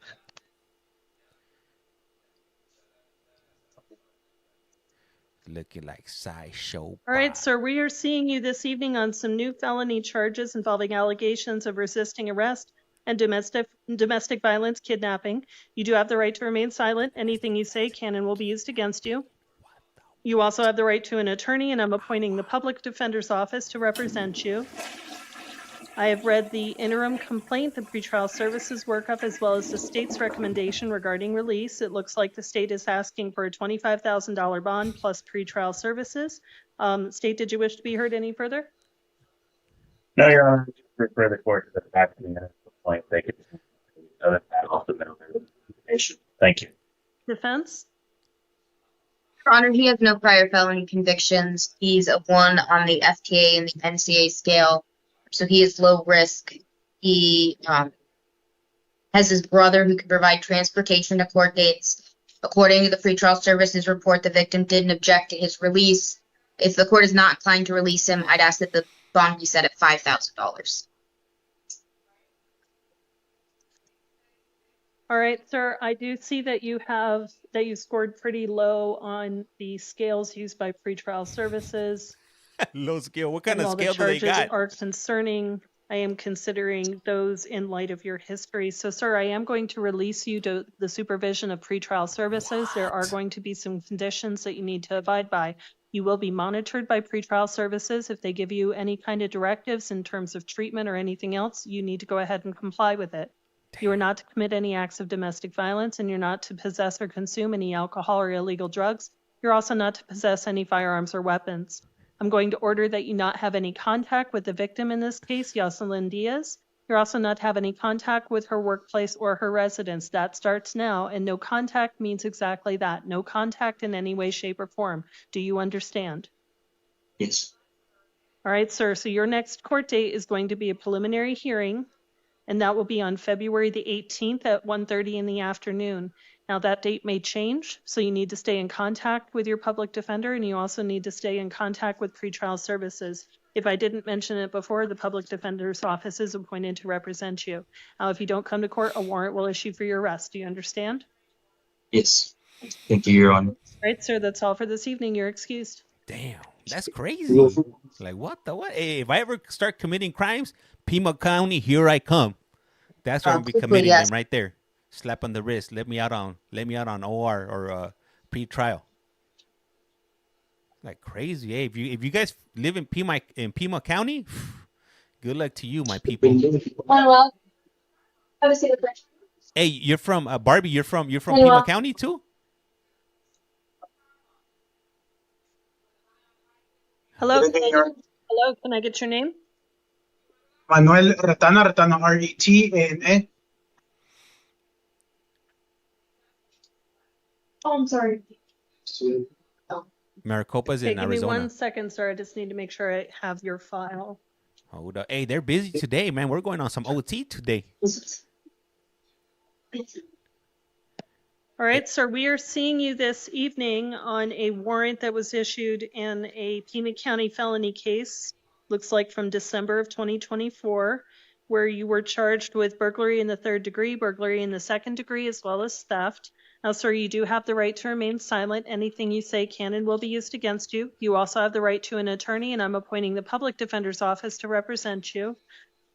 Looking like sideshow. All right, sir, we are seeing you this evening on some new felony charges involving allegations of resisting arrest and domestic violence, kidnapping. You do have the right to remain silent. Anything you say can and will be used against you. You also have the right to an attorney, and I'm appointing the Public Defender's Office to represent you. I have read the interim complaint, the pretrial services workup, as well as the state's recommendation regarding release. It looks like the state is asking for a $25,000 bond plus pretrial services. State, did you wish to be heard any further? No, Your Honor. Refer the court to the fact of the complaint. They could other than off the middle of the Thank you. Defense? Your Honor, he has no prior felony convictions. He's a 1 on the FTA and the NCA scale, so he is low risk. He has his brother who can provide transportation to court dates. According to the pretrial services report, the victim didn't object to his release. If the court is not inclined to release him, I'd ask that the bond be set at $5,000. All right, sir, I do see that you scored pretty low on the scales used by pretrial services. Low scale. What kind And of while the scale do they charges got? are concerning, I am considering those in light of your history. So, sir, I am going to release you to the supervision of pretrial services. There are going to be some conditions that you need to abide by. You will be monitored by pretrial services. If they give you any kind of directives in terms of treatment or anything else, you need to go ahead and comply with it. You are not to commit any acts of domestic violence, and you're not to possess or consume any alcohol or illegal drugs. You're also not to possess any firearms or weapons. I'm going to order that you not have any contact with the victim in this case, Yoselyn Diaz. You're also not to have any contact with her workplace or her residence. That starts now, and no contact means exactly that. No contact in any way, shape, or form. Do you understand? Yes. All right, sir. So your next court date is going to be a preliminary hearing, and that will be on February the 18th at 1:30 in the afternoon. Now, that date may change, so you need to stay in contact with your public defender, and you also need to stay in contact with pretrial services. If I didn't mention it before, the public defender's office is appointed to represent you. Now, if you don't come to court, a warrant will issue for your arrest. Do you understand? Yes. Thank you, Your Honor. All right, sir, that's all for this evening. You're excused. Damn, that's crazy. Like, what the what? Hey, if I ever start committing crimes, Pima County, here I come. That's where I'll be committing them right there. Slap on the wrist. Let me out on OR or pre-trial. Like crazy, eh? If you guys live in Pima County, good luck to you, my people. Manuel, have a seat. Hey, you're from Barbie. You're from Manuel. Pima County too. Hello. Good evening, Your Honor. Hello. Can I get your name? Manuel Retana, Retana, Oh, I'm sorry. Maricopa's Okay, in give me Arizona. 1 second, sir. I just need to make sure I have your file. Hold up. Hey, they're busy today, man. We're going on some OT today. All right, sir, we are seeing you this evening on a warrant that was issued in a Pima County felony case, looks like from December of 2024, where you were charged with burglary in the 3rd degree, burglary in the 2nd degree, as well as theft. Now, sir, you do have the right to remain silent. Anything you say can and will be used against you. You also have the right to an attorney, and I'm appointing the public defender's office to represent you.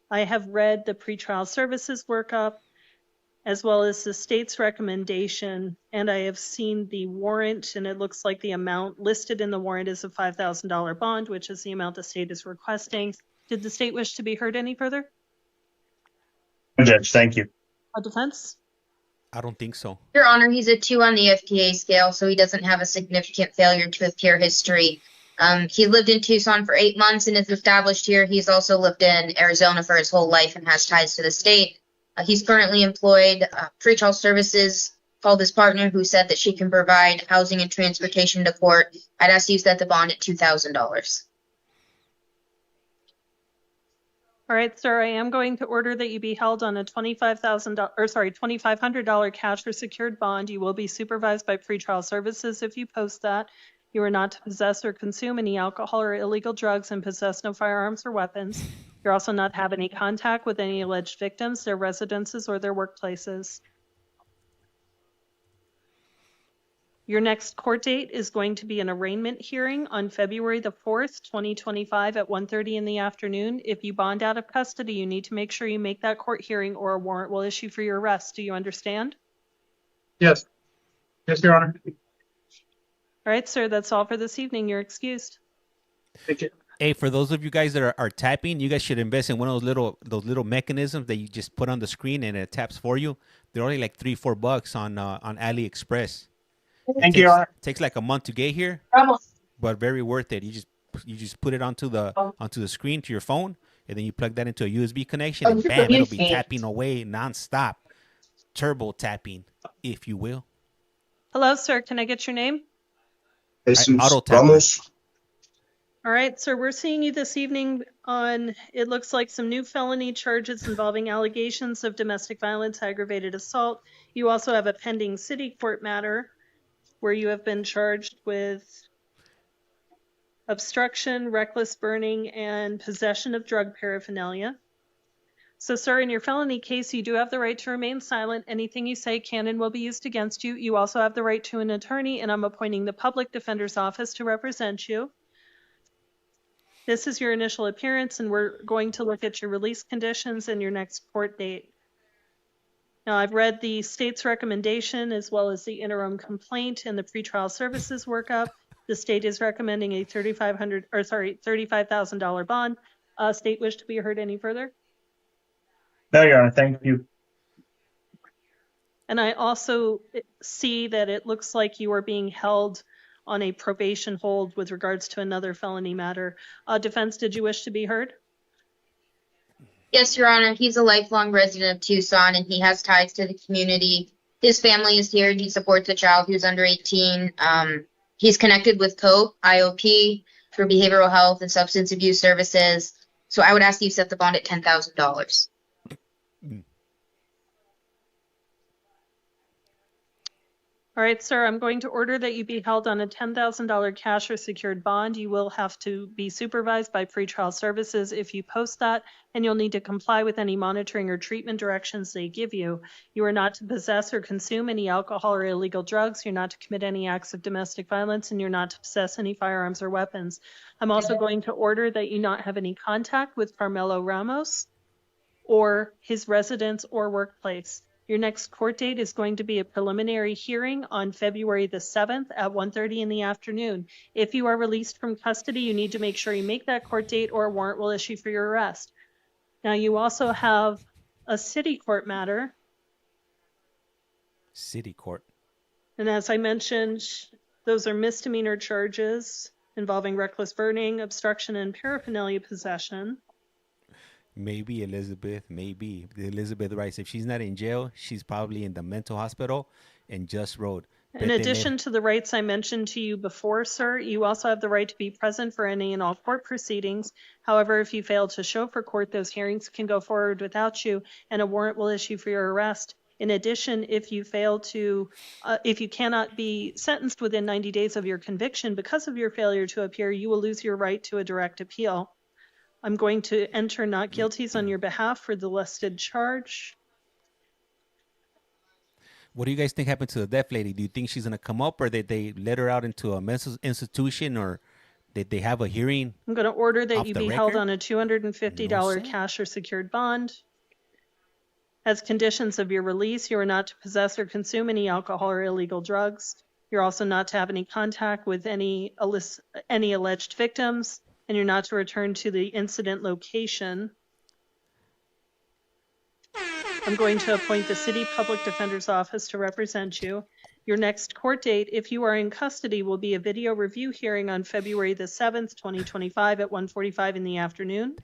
I have read the pretrial services workup, as well as the state's recommendation, and I have seen the warrant, and it looks like the amount listed in the warrant is a $5,000 bond, which is the amount the state is requesting. Did the state wish to be heard any further? Judge, thank you. A defense? I don't think so. Your Honor, he's a 2 on the FTA scale, so he doesn't have a significant failure to appear history. He lived in Tucson for 8 months and is established here. He's also lived in Arizona for his whole life and has ties to the state. He's currently employed. Pretrial services called his partner, who said that she can provide housing and transportation to court. I'd ask you to set the bond at $2,000. All right, sir, I am going to order that you be held on a $2,500 cash or secured bond. You will be supervised by pretrial services if you post that. You are not to possess or consume any alcohol or illegal drugs and possess no firearms or weapons. You're also not to have any contact with any alleged victims, their residences, or their workplaces. Your next court date is going to be an arraignment hearing on February the 4th, 2025 at 1:30 in the afternoon. If you bond out of custody, you need to make sure you make that court hearing or a warrant will issue for your arrest. Do you understand? Yes. Yes, Your Honor. All right, sir, that's all for this evening. You're excused. Thank you. Hey, for those of you guys that are tapping, you guys should invest in one of those little mechanisms that you just put on the screen and it taps for you. They're only like $3-4 on AliExpress. Thank you, Your Honor. Takes like a month to get here, but very worth it. You just put it onto the screen to your phone, and then you plug that into a USB connection, and bam, it'll be tapping away nonstop, turbo tapping, if you will. Hello, sir. Can I get your name? Auto Ramos. All right, sir, we're seeing you this evening on, it looks like, some new felony charges involving allegations of domestic violence, aggravated assault. You also have a pending city court matter where you have been charged with obstruction, reckless burning, and possession of drug paraphernalia. So, sir, in your felony case, you do have the right to remain silent. Anything you say can and will be used against you. You also have the right to an attorney, and I'm appointing the public defender's office to represent you. This is your initial appearance, and we're going to look at your release conditions and your next court date. Now, I've read the state's recommendation as well as the interim complaint and the pretrial services workup. The state is recommending a $35,000 bond. State wish to be heard any further? No, Your Honor, thank you. And I also see that it looks like you are being held on a probation hold with regards to another felony matter. Defense, did you wish to be heard? Yes, Your Honor. He's a lifelong resident of Tucson, and he has ties to the community. His family is here. He supports a child who's under 18. He's connected with COPE, IOP, for behavioral health and substance abuse services. So I would ask you to set the bond at $10,000. All right, sir, I'm going to order that you be held on a $10,000 cash or secured bond. You will have to be supervised by pretrial services if you post that, and you'll need to comply with any monitoring or treatment directions they give you. You are not to possess or consume any alcohol or illegal drugs. You're not to commit any acts of domestic violence, and you're not to possess any firearms or weapons. I'm also going to order that you not have any contact with Carmelo Ramos or his residence or workplace. Your next court date is going to be a preliminary hearing on February the 7th at 1:30 in the afternoon. If you are released from custody, you need to make sure you make that court date or a warrant will issue for your arrest. Now, you also have a city court matter. City court. And as I mentioned, those are misdemeanor charges involving reckless burning, obstruction, and paraphernalia possession. Maybe Elizabeth, maybe. Elizabeth writes, if she's not in jail, she's probably in the mental hospital and just wrote. In addition to the rights I mentioned to you before, sir, you also have the right to be present for any and all court proceedings. However, if you fail to show for court, those hearings can go forward without you, and a warrant will issue for your arrest. In addition, if you cannot be sentenced within 90 days of your conviction because of your failure to appear, you will lose your right to a direct appeal. I'm going to enter not guilties on your behalf for the listed charge. What do you guys think happened to the deaf lady? Do you think she's going to come up, or did they let her out into a mental institution, or did they have a hearing? I'm going to order that you be held record? on a $250 cash or secured bond. As conditions of your release, you are not to possess or consume any alcohol or illegal drugs. You're also not to have any contact with any alleged victims, and you're not to return to the incident location. I'm going to appoint the City Public Defender's Office to represent you. Your next court date, if you are in custody, will be a video review hearing on February the 7th, 2025 at 1:45 in the afternoon.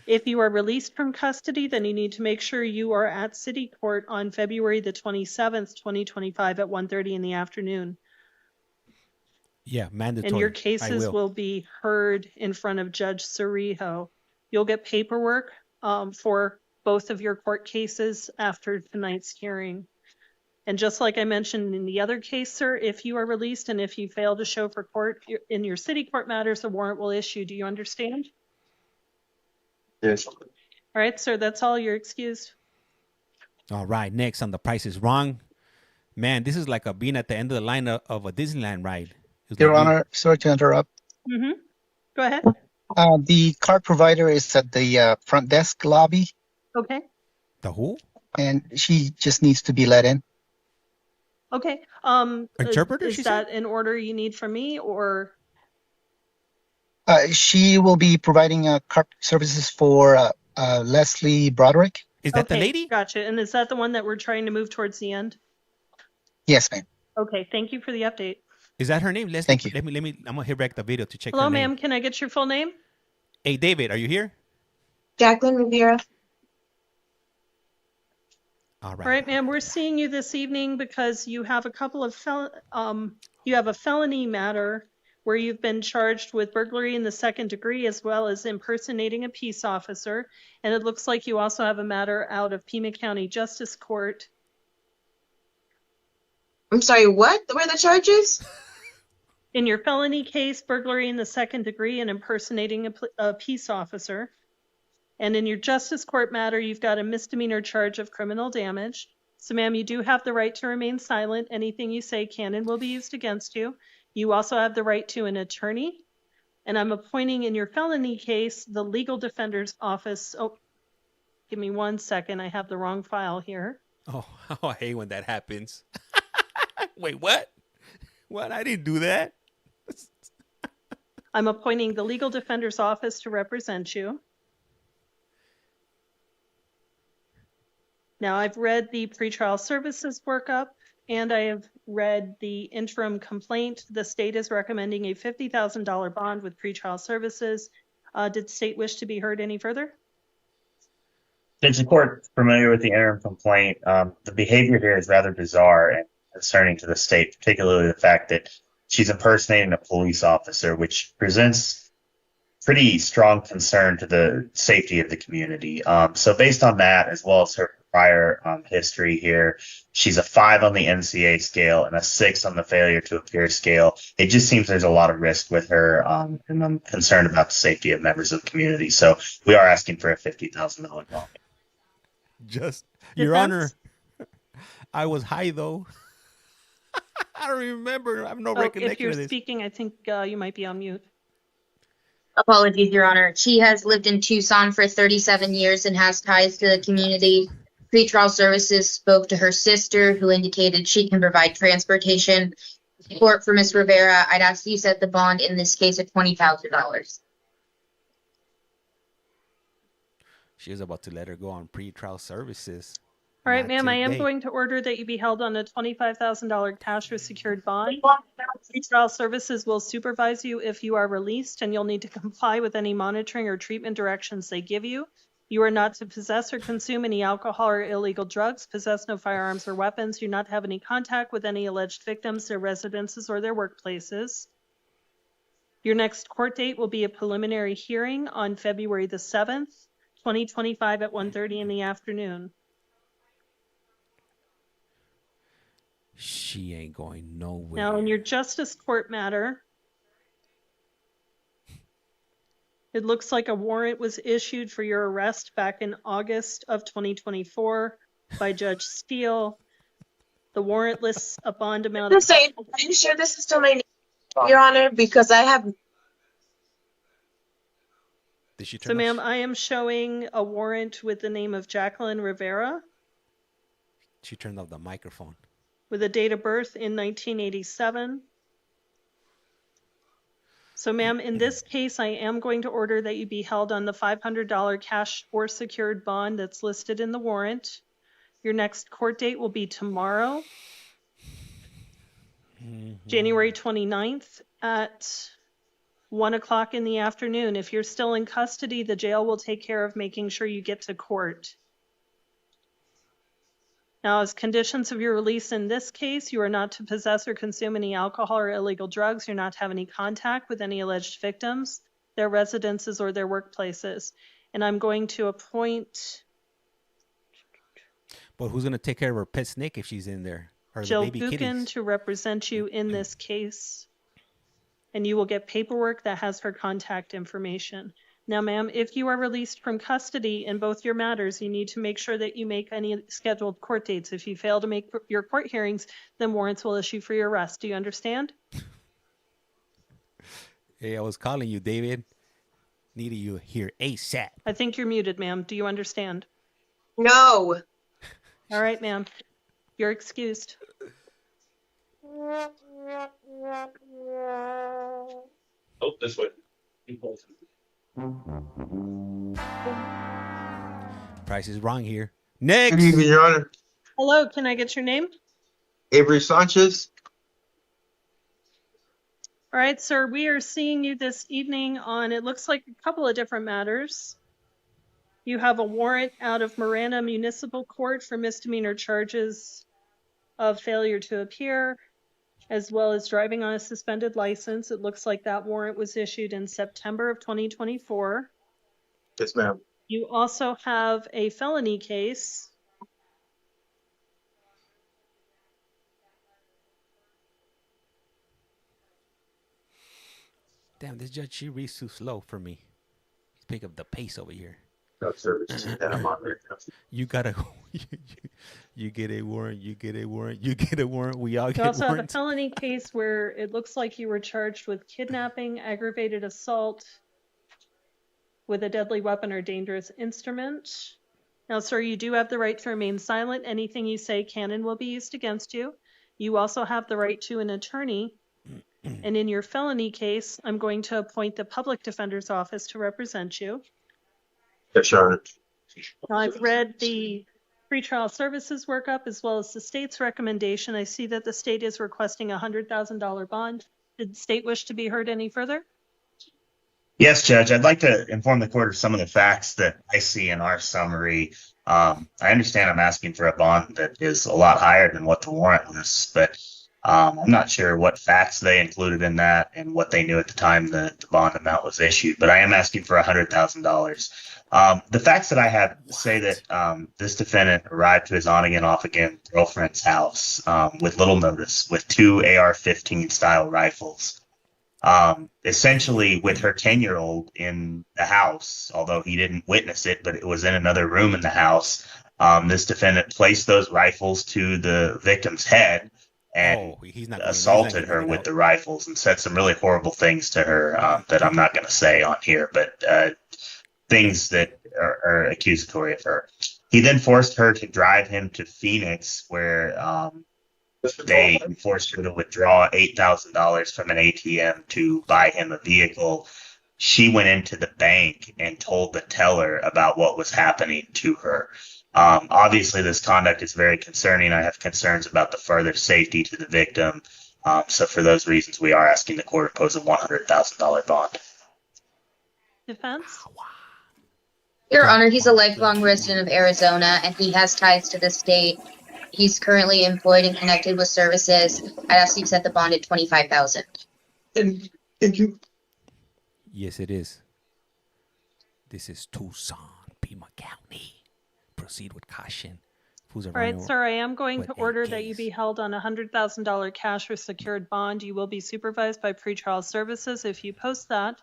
If you are released from custody, then you need to make sure you are at City Court on February the 27th, 2025 at 1:30 in the afternoon. Yeah, mandatory. And your cases will be heard in front of Judge Cerrijo. You'll get paperwork for both of your court cases after tonight's hearing. And just like I mentioned in the other case, sir, if you are released and if you fail to show for court in your city court matters, a warrant will issue. Do you understand? Yes. All right, sir, that's all. You're excused. All right, next on The Price is Wrong. Man, this is like being at the end of the line of a Disneyland ride. Your Honor, sorry to interrupt. Mm-hmm. Go ahead. The card provider is at the front desk lobby. Okay. The who? And she just needs to be let in. Okay. Interpreter, is that an order you need from me, or? She will be providing card services for Leslie Broderick. Is that the lady? Gotcha. And is that the one that we're trying to move towards the end? Yes, ma'am. Okay. Thank you for the update. Is that her name? Leslie? Thank you. Let me. I'm gonna hit back the video to check. Hello, her name. ma'am. Can I get your full name? Hey, David, are you here? Jacqueline Rivera. All right. All right, ma'am. We're seeing you this evening because you have a couple of you have a felony matter where you've been charged with burglary in the second degree as well as impersonating a peace officer, and it looks like you also have a matter out of Pima County Justice Court. I'm sorry, what were the charges? In your felony case, burglary in the second degree and impersonating a peace officer. And in your justice court matter, you've got a misdemeanor charge of criminal damage. So, ma'am, you do have the right to remain silent. Anything you say can and will be used against you. You also have the right to an attorney. And I'm appointing in your felony case the legal defender's office. Oh, give me 1 second. I have the wrong file here. Oh, I hate when that happens. Wait, what? What? I didn't do that. I'm appointing the legal defender's office to represent you. Now, I've read the pretrial services workup, and I have read the interim complaint. The state is recommending a $50,000 bond with pretrial services. Did the state wish to be heard any further? Is the court familiar with the interim complaint? The behavior here is rather bizarre and concerning to the state, particularly the fact that she's impersonating a police officer, which presents pretty strong concern to the safety of the community. So based on that, as well as her prior history here, she's a 5 on the NCA scale and a 6 on the failure to appear scale. It just seems there's a lot of risk with her, and I'm concerned about the safety of members of the community. So we are asking for a $50,000 bond. Just, Your Honor, I was high though. I don't remember. I have no recollection if you're of this. speaking, I think you might be on mute. Apologies, Your Honor. She has lived in Tucson for 37 years and has ties to the community. Pretrial services spoke to her sister, who indicated she can provide transportation support for Ms. Rivera. I'd ask that you set the bond in this case at $20,000. She was about to let her go on pre-trial services. All right, Not ma'am, I am today. going to order that you be held on a $25,000 cash or secured bond. Pretrial services will supervise you if you are released, and you'll need to comply with any monitoring or treatment directions they give you. You are not to possess or consume any alcohol or illegal drugs, possess no firearms or weapons, do not have any contact with any alleged victims, their residences, or their workplaces. Your next court date will be a preliminary hearing on February the 7th, 2025 at 1:30 in the afternoon. She ain't going nowhere. Now, in your justice court matter, it looks like a warrant was issued for your arrest back in August of 2024 by Judge Steele. The warrant lists a bond amount of... Are you sure this is still my name, Your Honor? Because I have... Did she So, ma'am, I am showing a warrant with the name of Jacqueline Rivera She turned off the microphone. with a date of birth in 1987. So, ma'am, in this case, I am going to order that you be held on the $500 cash or secured bond that's listed in the warrant. Your next court date will be tomorrow, January 29th at 1 o'clock in the afternoon. If you're still in custody, the jail will take care of making sure you get to court. Now, as conditions of your release in this case, you are not to possess or consume any alcohol or illegal drugs. You're not to have any contact with any alleged victims, their residences, or their workplaces. And I'm going to appoint But who's going to take care of her pet snake if she's in there? Or Jill the baby Buchan kitties? to represent you in this case. And you will get paperwork that has her contact information. Now, ma'am, if you are released from custody in both your matters, you need to make sure that you make any scheduled court dates. If you fail to make your court hearings, then warrants will issue for your arrest. Do you understand? Hey, I was calling you, David. Needed you here ASAP. I think you're muted, ma'am. Do you understand? No. All right, ma'am. You're excused. Oh, this way. Price is wrong here. Next. Good evening, Your Honor. Hello, can I get your name? Avery Sanchez. All right, sir, we are seeing you this evening on, it looks like a couple of different matters. You have a warrant out of Marana Municipal Court for misdemeanor charges of failure to appear, as well as driving on a suspended license. It looks like that warrant was issued in September of 2024. Yes, ma'am. You also have a felony case. Damn, this judge, she reads too slow for me. He's picking up the pace over here. You gotta go. You get a warrant. You get a warrant. You get a warrant. We all You get also have a warrants. felony case where it looks like you were charged with kidnapping, aggravated assault with a deadly weapon or dangerous instrument. Now, sir, you do have the right to remain silent. Anything you say can and will be used against you. You also have the right to an attorney. And in your felony case, I'm going to appoint the public defender's office to represent you. Yes, Your Honor. Now, I've read the pretrial services workup as well as the state's recommendation. I see that the state is requesting a $100,000 bond. Did the state wish to be heard any further? Yes, Judge. I'd like to inform the court of some of the facts that I see in our summary. I understand I'm asking for a bond that is a lot higher than what the warrant lists, but I'm not sure what facts they included in that and what they knew at the time the bond amount was issued, but I am asking for $100,000. The facts that I have say that this defendant arrived to his on-again, off-again girlfriend's house with little notice with two AR-15 style rifles. Essentially with her 10-year-old in the house, although he didn't witness it, but it was in another room in the house. This defendant placed those rifles to the victim's head and assaulted her with the rifles and said some really horrible things to her that I'm not going to say on here, but things that are accusatory of her. He then forced her to drive him to Phoenix, where they forced her to withdraw $8,000 from an ATM to buy him a vehicle. She went into the bank and told the teller about what was happening to her. Obviously, this conduct is very concerning. I have concerns about the further safety to the victim. So for those reasons, we are asking the court to impose a $100,000 bond. Defense? Your Honor, he's a lifelong resident of Arizona, and he has ties to the state. He's currently employed and connected with services. I'd ask you to set the bond at $25,000. Thank you. Yes, it is. This is Tucson, Pima County. Proceed with caution. All right, sir, I am going to order that you be held on a $100,000 cash or secured bond. You will be supervised by pretrial services. If you post that,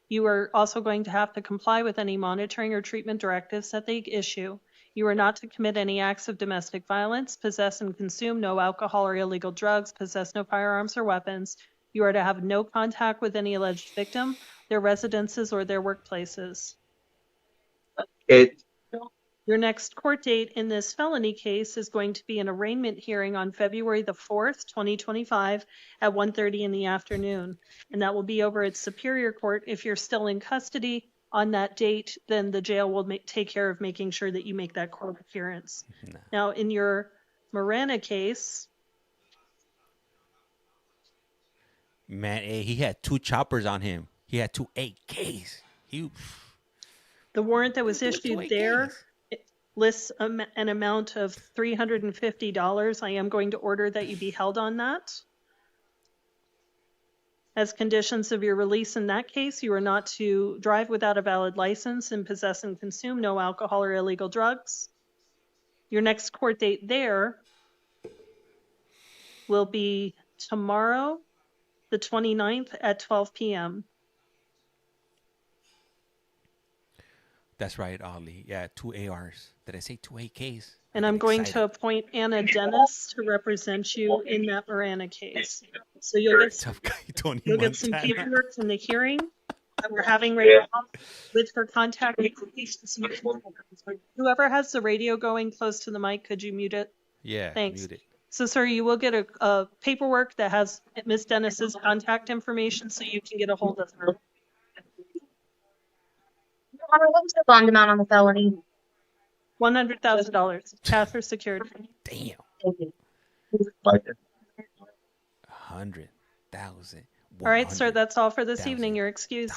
you are also going to have to comply with any monitoring or treatment directives that they issue. You are not to commit any acts of domestic violence, possess and consume no alcohol or illegal drugs, possess no firearms or weapons. You are to have no contact with any alleged victim, their residences, or their workplaces. Your next court date in this felony case is going to be an arraignment hearing on February the 4th, 2025 at 1:30 in the afternoon. And that will be over at Superior Court. If you're still in custody on that date, then the jail will take care of making sure that you make that court appearance. Now, in your Marana case... Man, he had 2 choppers on him. He had 2 AKs. The warrant that was issued there lists an amount of $350. I am going to order that you be held on that. As conditions of your release in that case, you are not to drive without a valid license and possess and consume no alcohol or illegal drugs. Your next court date there will be tomorrow, the 29th at 12 p.m. That's right, Ollie. Yeah, 2 ARs. Did I say 2 AKs? And I'm going to appoint Anna Dennis to represent you in that Marana case. So you'll get some paperwork from the hearing that we're having right now with her contact information. Whoever has the radio going close to the mic, could you mute it? Yeah, thanks. mute it. So, sir, you will get a paperwork that has Miss Dennis's contact information so you can get a hold of her. What was the bond amount on the felony? $100,000, cash or secured. Damn. Thank you. 100,000. All right, sir, that's all for this evening. You're excused.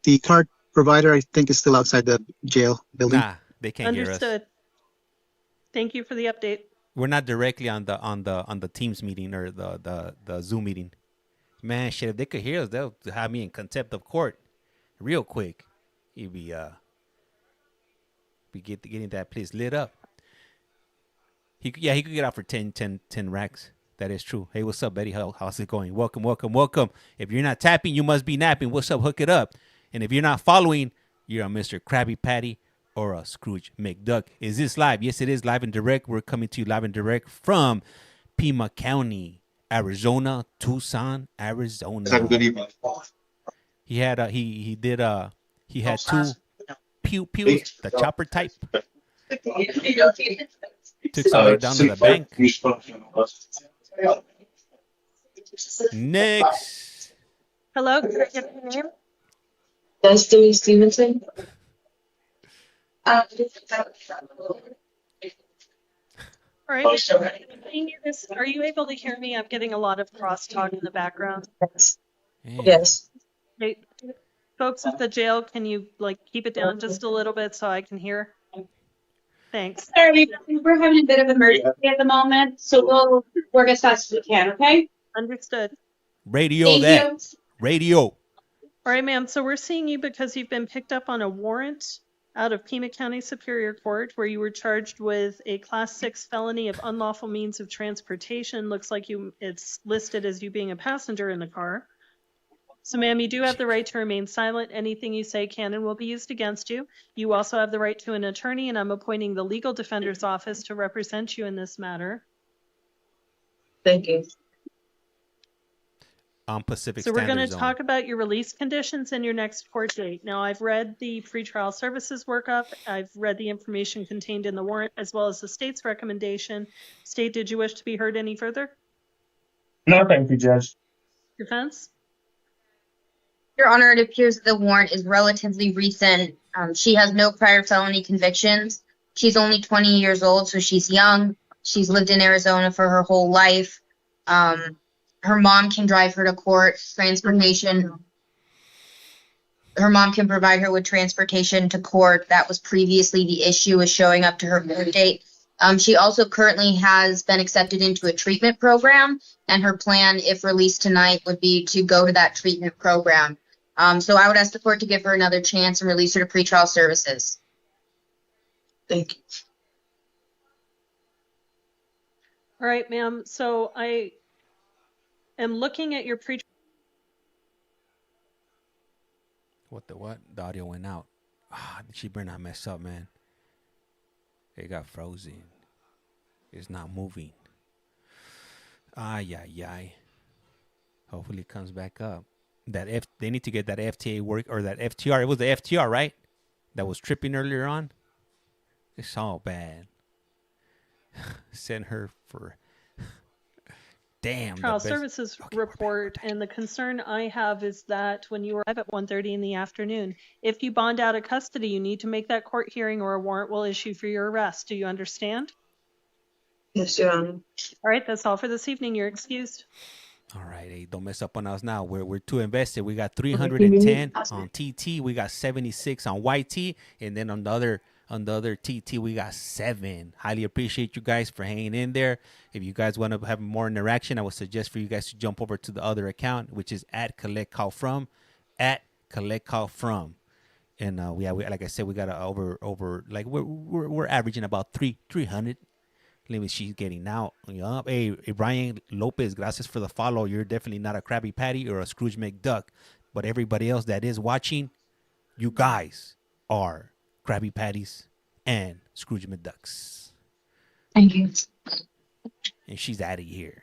The card provider, I think, is still outside the jail building. Nah, they can't hear us. Understood. Thank you for the update. We're not directly on the Teams meeting or the Zoom meeting. Man, shit, if they could hear us, they'll have me in contempt of court real quick. You'd be getting that place lit up. He could get out for 10 racks. That is true. Hey, what's up, Betty? How's it going? Welcome. If you're not tapping, you must be napping. What's up? Hook it up. And if you're not following, you're a Mr. Krabby Patty or a Scrooge McDuck. Is this live? Yes, it is live and direct. We're coming to you live and direct from Pima County, Arizona, Tucson, Arizona. Good evening. He had he had 2 pews, the chopper type. Took somebody down to the bank. Next. Hello, can I get your name? Destiny Stevenson. All right. Are you able to hear me? I'm getting a lot of crosstalk in the background. Yes. Hey, folks at the jail, can you keep it down just a little bit so I can hear? Thanks. Sorry, we're having a bit of emergency at the moment, so we'll work as fast as we can, okay? Understood. Radio that. Radio. All right, ma'am. So we're seeing you because you've been picked up on a warrant out of Pima County Superior Court where you were charged with a Class 6 felony of unlawful means of transportation. Looks like it's listed as you being a passenger in the car. So, ma'am, you do have the right to remain silent. Anything you say can and will be used against you. You also have the right to an attorney, and I'm appointing the Legal Defender's Office to represent you in this matter. Thank you. On Pacific So we're Standard going to Zone. talk about your release conditions and your next court date. Now, I've read the pretrial services workup. I've read the information contained in the warrant, as well as the state's recommendation. State, did you wish to be heard any further? No, thank you, Judge. Defense? Your Honor, it appears that the warrant is relatively recent. She has no prior felony convictions. She's only 20 years old, so she's young. She's lived in Arizona for her whole life. Her mom can drive her to court, transportation. Her mom can provide her with transportation to court. That was previously the issue, is showing up to her court date. She also currently has been accepted into a treatment program, and her plan, if released tonight, would be to go to that treatment program. So I would ask the court to give her another chance and release her to pretrial services. Thank you. All right, ma'am. So I am looking at your pretrial. What? The audio went out. She better not mess up, man. It got frozen. It's not moving. Ay. Hopefully it comes back up. They need to get that FTA work, or that FTR. It was the FTR, right? That was tripping earlier on. It's all bad. Send her for damn. Trial services report, and the concern I have is that when you arrive at 1:30 in the afternoon, if you bond out of custody, you need to make that court hearing or a warrant will issue for your arrest. Do you understand? Yes, Your Honor. All right, that's all for this evening. You're excused. All right, hey, don't mess up on us now. We're too invested. We got 310 on TT. We got 76 on YT, and then on the other TT, we got 7. Highly appreciate you guys for hanging in there. If you guys want to have more interaction, I would suggest for you guys to jump over to the other account, which is at CollectCallFrom, at CollectCallFrom. And we like I said, we got over like we're averaging about 300. Let me, she's getting out. Hey, Brian Lopez, gracias for the follow. You're definitely not a Krabby Patty or a Scrooge McDuck, but everybody else that is watching, you guys are Krabby Patties and Scrooge McDucks. Thank you. And she's out of here.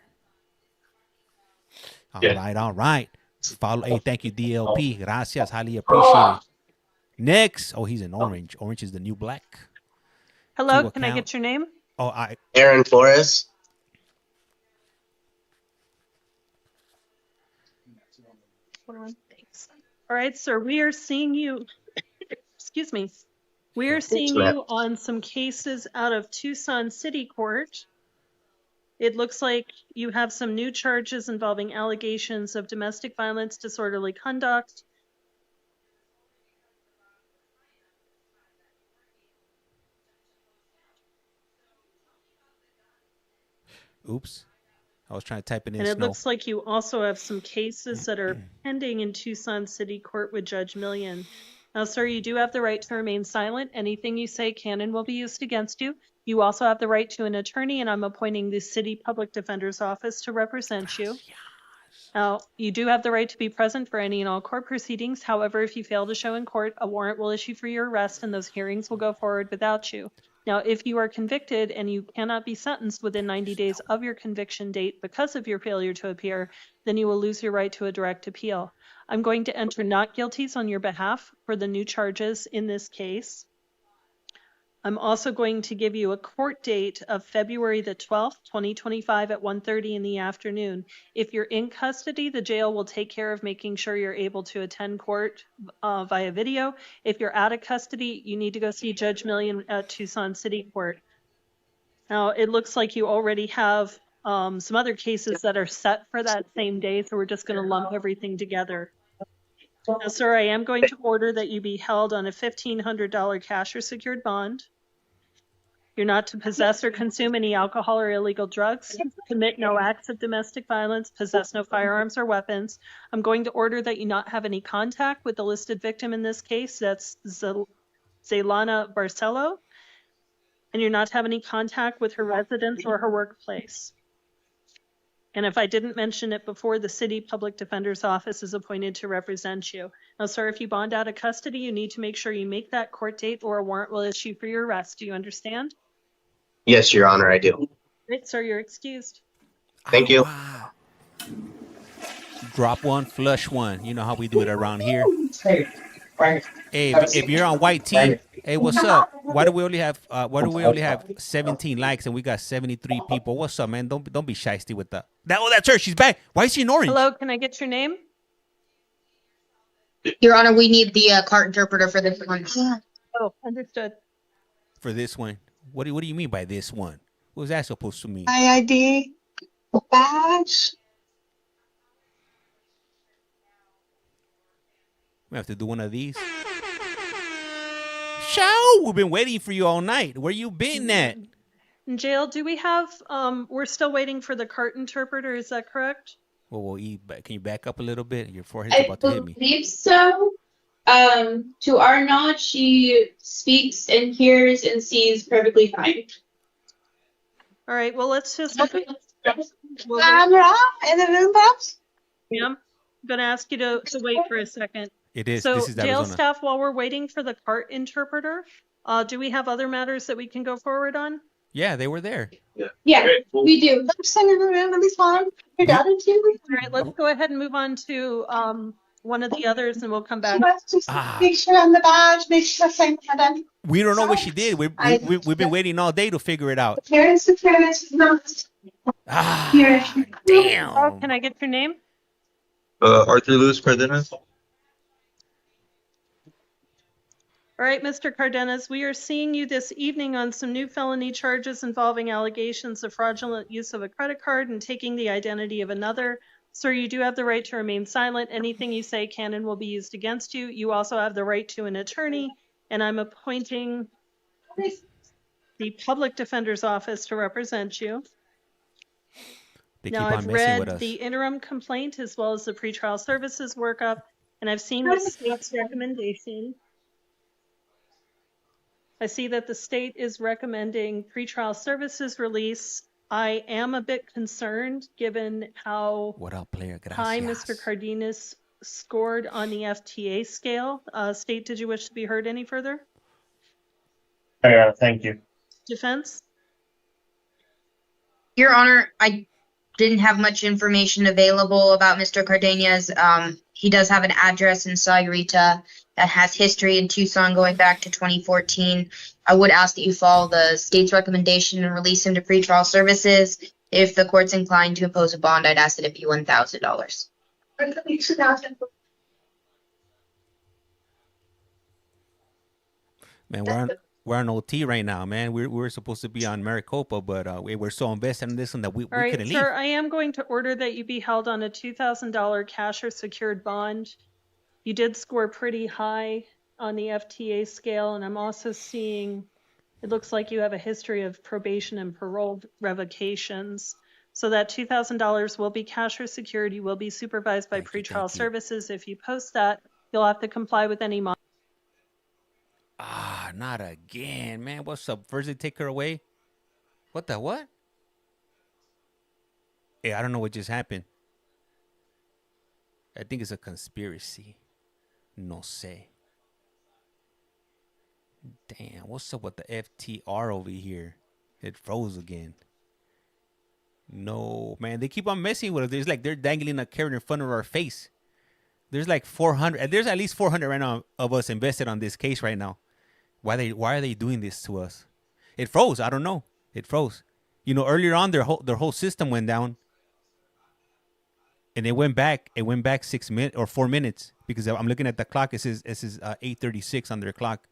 All right. Follow. Hey, thank you, DLP. Gracias. Highly appreciate it. Next. Oh, he's in orange. Orange is the new black. Hello, can I get your name? Aaron Flores. Thanks. All right, sir. We are seeing you. Excuse me. We are seeing ma'am. you on some cases out of Tucson City Court. It looks like you have some new charges involving allegations of domestic violence, disorderly conduct. Oops. I was trying to type it in. And it looks like you also have some cases that are pending in Tucson City Court with Judge Million. Now, sir, you do have the right to remain silent. Anything you say can and will be used against you. You also have the right to an attorney, and I'm appointing the City Public Defender's Office to represent you. Now, you do have the right to be present for any and all court proceedings. However, if you fail to show in court, a warrant will issue for your arrest, and those hearings will go forward without you. Now, if you are convicted and you cannot be sentenced within 90 days of your conviction date because of your failure to appear, then you will lose your right to a direct appeal. I'm going to enter not guilties on your behalf for the new charges in this case. I'm also going to give you a court date of February the 12th, 2025 at 1:30 in the afternoon. If you're in custody, the jail will take care of making sure you're able to attend court via video. If you're out of custody, you need to go see Judge Million at Tucson City Court. Now, it looks like you already have some other cases that are set for that same day, so we're just going to lump everything together. Now, sir, I am going to order that you be held on a $1,500 cash or secured bond. You're not to possess or consume any alcohol or illegal drugs, commit no acts of domestic violence, possess no firearms or weapons. I'm going to order that you not have any contact with the listed victim in this case. That's Zaylana Barcelo. And you're not to have any contact with her residence or her workplace. And if I didn't mention it before, the City Public Defender's Office is appointed to represent you. Now, sir, if you bond out of custody, you need to make sure you make that court date or a warrant will issue for your arrest. Do you understand? Yes, Your Honor, I do. Right, sir, you're excused. Thank you. Wow. Drop one, flush one. You know how we do it around here. Hey, if you're on white tee, hey, what's up? Why do we only have 17 likes and we got 73 people? What's up, man? Don't be shysty with that. That's her. She's back. Why is she in orange? Hello, can I get your name? Your Honor, we need the cart interpreter for this one. Oh, understood. For this one, what do you mean by this one? What was that supposed to mean? ID, badge. We have to do one of these. Show! We've been waiting for you all night. Where you been at? In jail, do we have, we're still waiting for the cart interpreter, is that correct? Well, can you back up a little bit? Your forehead's about to hit me. I believe so. To our knowledge, she speaks and hears and sees perfectly fine. All right, well, let's just... Camera in the room, perhaps? Yeah, I'm going to ask you to wait for a second. It is. So, This is jail Arizona. staff, while we're waiting for the cart interpreter, do we have other matters that we can go forward on? Yeah, they were there. Yeah, we do. All right, let's go ahead and move on to one of the others, and we'll come back. Make sure on the badge, make sure sign for them. We don't know what she did. We've been waiting all day to figure it out. Parents to parents, not. Damn. Oh, can I get your name? Arthur Luis Cardenas. All right, Mr. Cardenas, we are seeing you this evening on some new felony charges involving allegations of fraudulent use of a credit card and taking the identity of another. Sir, you do have the right to remain silent. Anything you say can and will be used against you. You also have the right to an attorney, and I'm appointing the public defender's office to represent you. Now, I've read the interim complaint as well as the pretrial services workup, and I've seen the state's recommendation. I see that the state is recommending pretrial services release. I am a bit concerned given how high Mr. Cardenas scored on the FTA scale. State, did you wish to be heard any further? Thank you. Defense? Your Honor, I didn't have much information available about Mr. Cardenas. He does have an address in Sayurita that has history in Tucson going back to 2014. I would ask that you follow the state's recommendation and release him to pretrial services. If the court's inclined to impose a bond, I'd ask that it be $1,000. Man, we're on OT right now, man. We're supposed to be on Maricopa, but we're so invested in this one that we couldn't leave. Sir, I am going to order that you be held on a $2,000 cash or secured bond. You did score pretty high on the FTA scale, and I'm also seeing it looks like you have a history of probation and parole revocations. So that $2,000 will be cash or secured. You will be supervised by pretrial services. If you post that, you'll have to comply with any Not again, man. What's up? First they take her away. What the what? Hey, I don't know what just happened. I think it's a conspiracy. No sé. Damn, what's up with the FTR over here? It froze again. No, man, they keep on messing with us. There's like they're dangling a carrot in front of our face. There's like 400. There's at least 400 right now of us invested on this case right now. Why are they doing this to us? It froze. I don't know. It froze. You know, earlier on their whole system went down. And it went back 6 minutes or 4 minutes because I'm looking at the clock. It says 8:36 on their clock.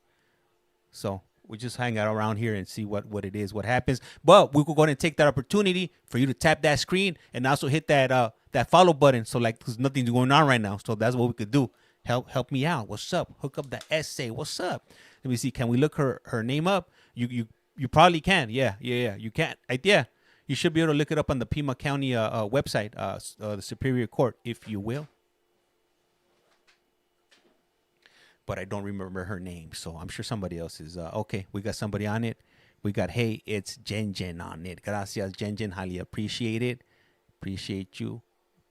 So we just hang out around here and see what it is, what happens. But we could go ahead and take that opportunity for you to tap that screen and also hit that follow button. So like, because nothing's going on right now. So that's what we could do. Help me out. What's up? Hook up the essay. What's up? Let me see. Can we look her name up? You probably can. Yeah. You can. Yeah. You should be able to look it up on the Pima County website, the Superior Court, if you will. But I don't remember her name, so I'm sure somebody else is. Okay, we got somebody on it. We got, hey, it's Jen on it. Gracias, Jen. Highly appreciate it. Appreciate you.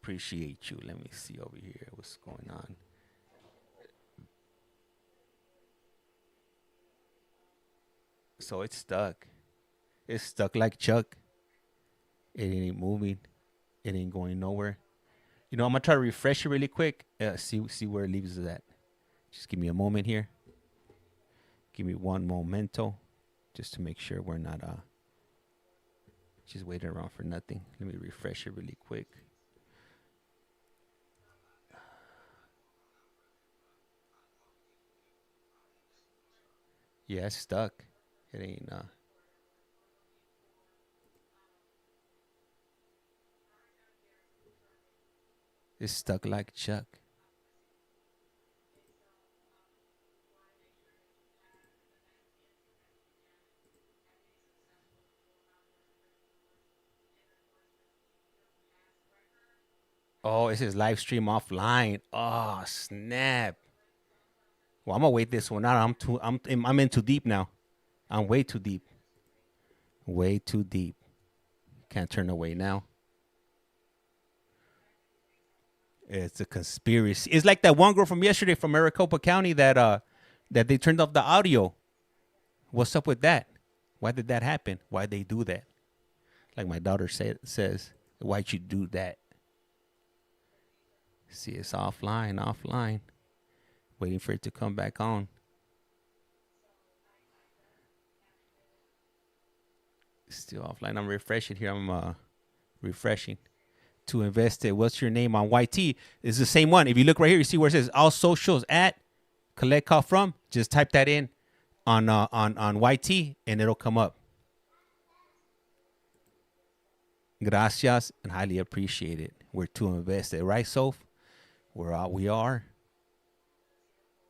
Let me see over here what's going on. So it's stuck. It's stuck like Chuck. It ain't moving. It ain't going nowhere. You know, I'm gonna try to refresh it really quick. See where it leaves us at. Just give me a moment here. Give me one momento, just to make sure we're not just waiting around for nothing. Let me refresh it really quick. Yeah, it's stuck. It ain't it's stuck like Chuck. Oh, it says live stream offline. Oh, snap. Well, I'm gonna wait this one out. I'm in too deep now. I'm way too deep. Way too deep. Can't turn away now. It's a conspiracy. It's like that one girl from yesterday from Maricopa County that they turned off the audio. What's up with that? Why did that happen? Why'd they do that? Like my daughter says, why'd you do that? See, it's offline. Waiting for it to come back on. Still offline. I'm refreshing here. I'm refreshing. To invest it. What's your name on YT? It's the same one. If you look right here, you see where it says all socials at CollectCallFrom. Just type that in on YT and it'll come up. Gracias and highly appreciate it. We're to invest it, right, Soph? We are.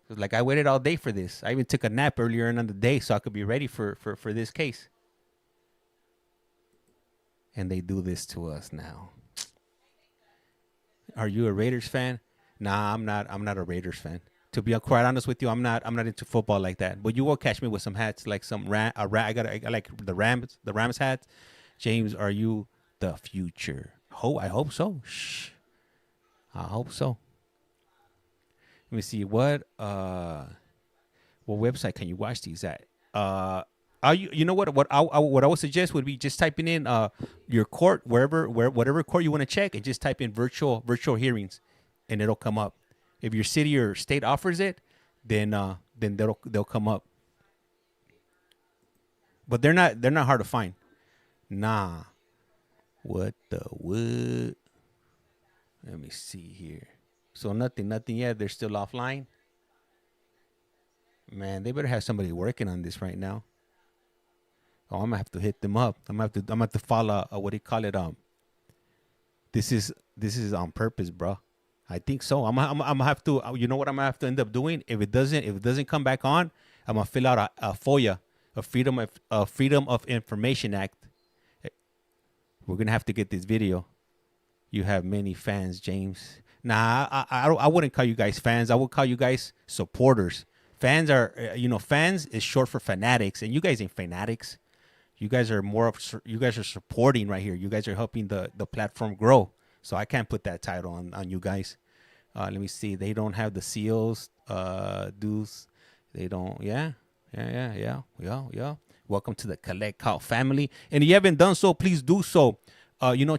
Like I waited all day for this. I even took a nap earlier in the day so I could be ready for this case. And they do this to us now. Are you a Raiders fan? Nah, I'm not a Raiders fan. To be quite honest with you, I'm not into football like that. But you will catch me with some hats, like some I like the Rams hats. James, are you the future? I hope so. Shh. I hope so. Let me see what website can you watch these at? You know what I would suggest would be just typing in your court whatever court you want to check and just type in virtual hearings and it'll come up. If your city or state offers it, then they'll come up. But they're not hard to find. Nah. What? Let me see here. So nothing yet. They're still offline. Man, they better have somebody working on this right now. Oh, I'm gonna have to hit them up. I'm gonna have to follow what do you call it? This is on purpose, bro. I think so. I'm gonna have to. You know what I'm gonna have to end up doing if it doesn't come back on. I'm gonna fill out a FOIA, a Freedom of Information Act. We're gonna have to get this video. You have many fans, James. Nah, I wouldn't call you guys fans. I would call you guys supporters. Fans are, fans is short for fanatics, and you guys ain't fanatics. You guys are you guys are supporting right here. You guys are helping the platform grow. So I can't put that title on you guys. Let me see. They don't have the seals, dues. They don't. Yeah. Welcome to the Collect Call family. And if you haven't done so, please do so.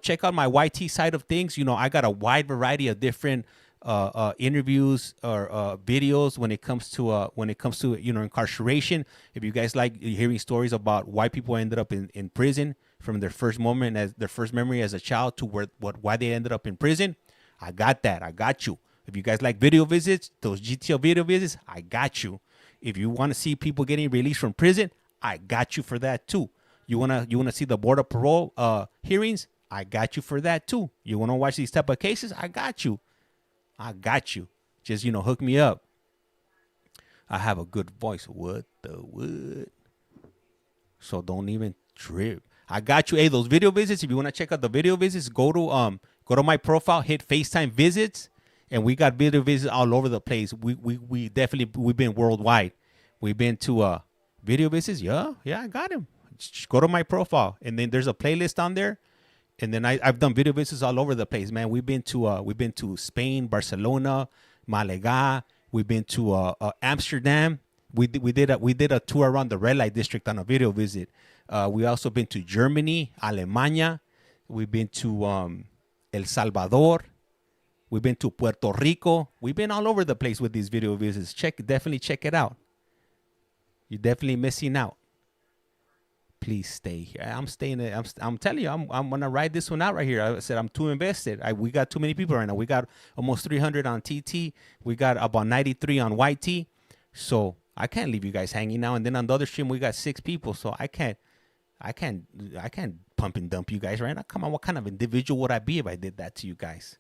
Check out my YT side of things. I got a wide variety of different interviews or videos when it comes to incarceration. If you guys like hearing stories about why people ended up in prison from their first memory as a child to why they ended up in prison, I got that. I got you. If you guys like video visits, those GTL video visits, I got you. If you want to see people getting released from prison, I got you for that too. You wanna see the Board of Parole hearings? I got you for that too. You wanna watch these type of cases? I got you. Just hook me up. I have a good voice. What? So don't even trip. I got you. Hey, those video visits. If you wanna check out the video visits, go to my profile, hit FaceTime visits, and we got video visits all over the place. We've been worldwide. We've been to video visits. Yeah, I got him. Just go to my profile, and then there's a playlist on there. And then I've done video visits all over the place, man. We've been to Spain, Barcelona, Malaga. We've been to Amsterdam. We did a tour around the red light district on a video visit. We also been to Germany, Alemania. We've been to El Salvador. We've been to Puerto Rico. We've been all over the place with these video visits. Definitely check it out. You're definitely missing out. Please stay here. I'm staying. I'm telling you, I'm gonna ride this one out right here. I said I'm too invested. We got too many people right now. We got almost 300 on TT. We got about 93 on YT. So I can't leave you guys hanging now. And then on the other stream, we got 6 people. So I can't pump and dump you guys right now. Come on, what kind of individual would I be if I did that to you guys?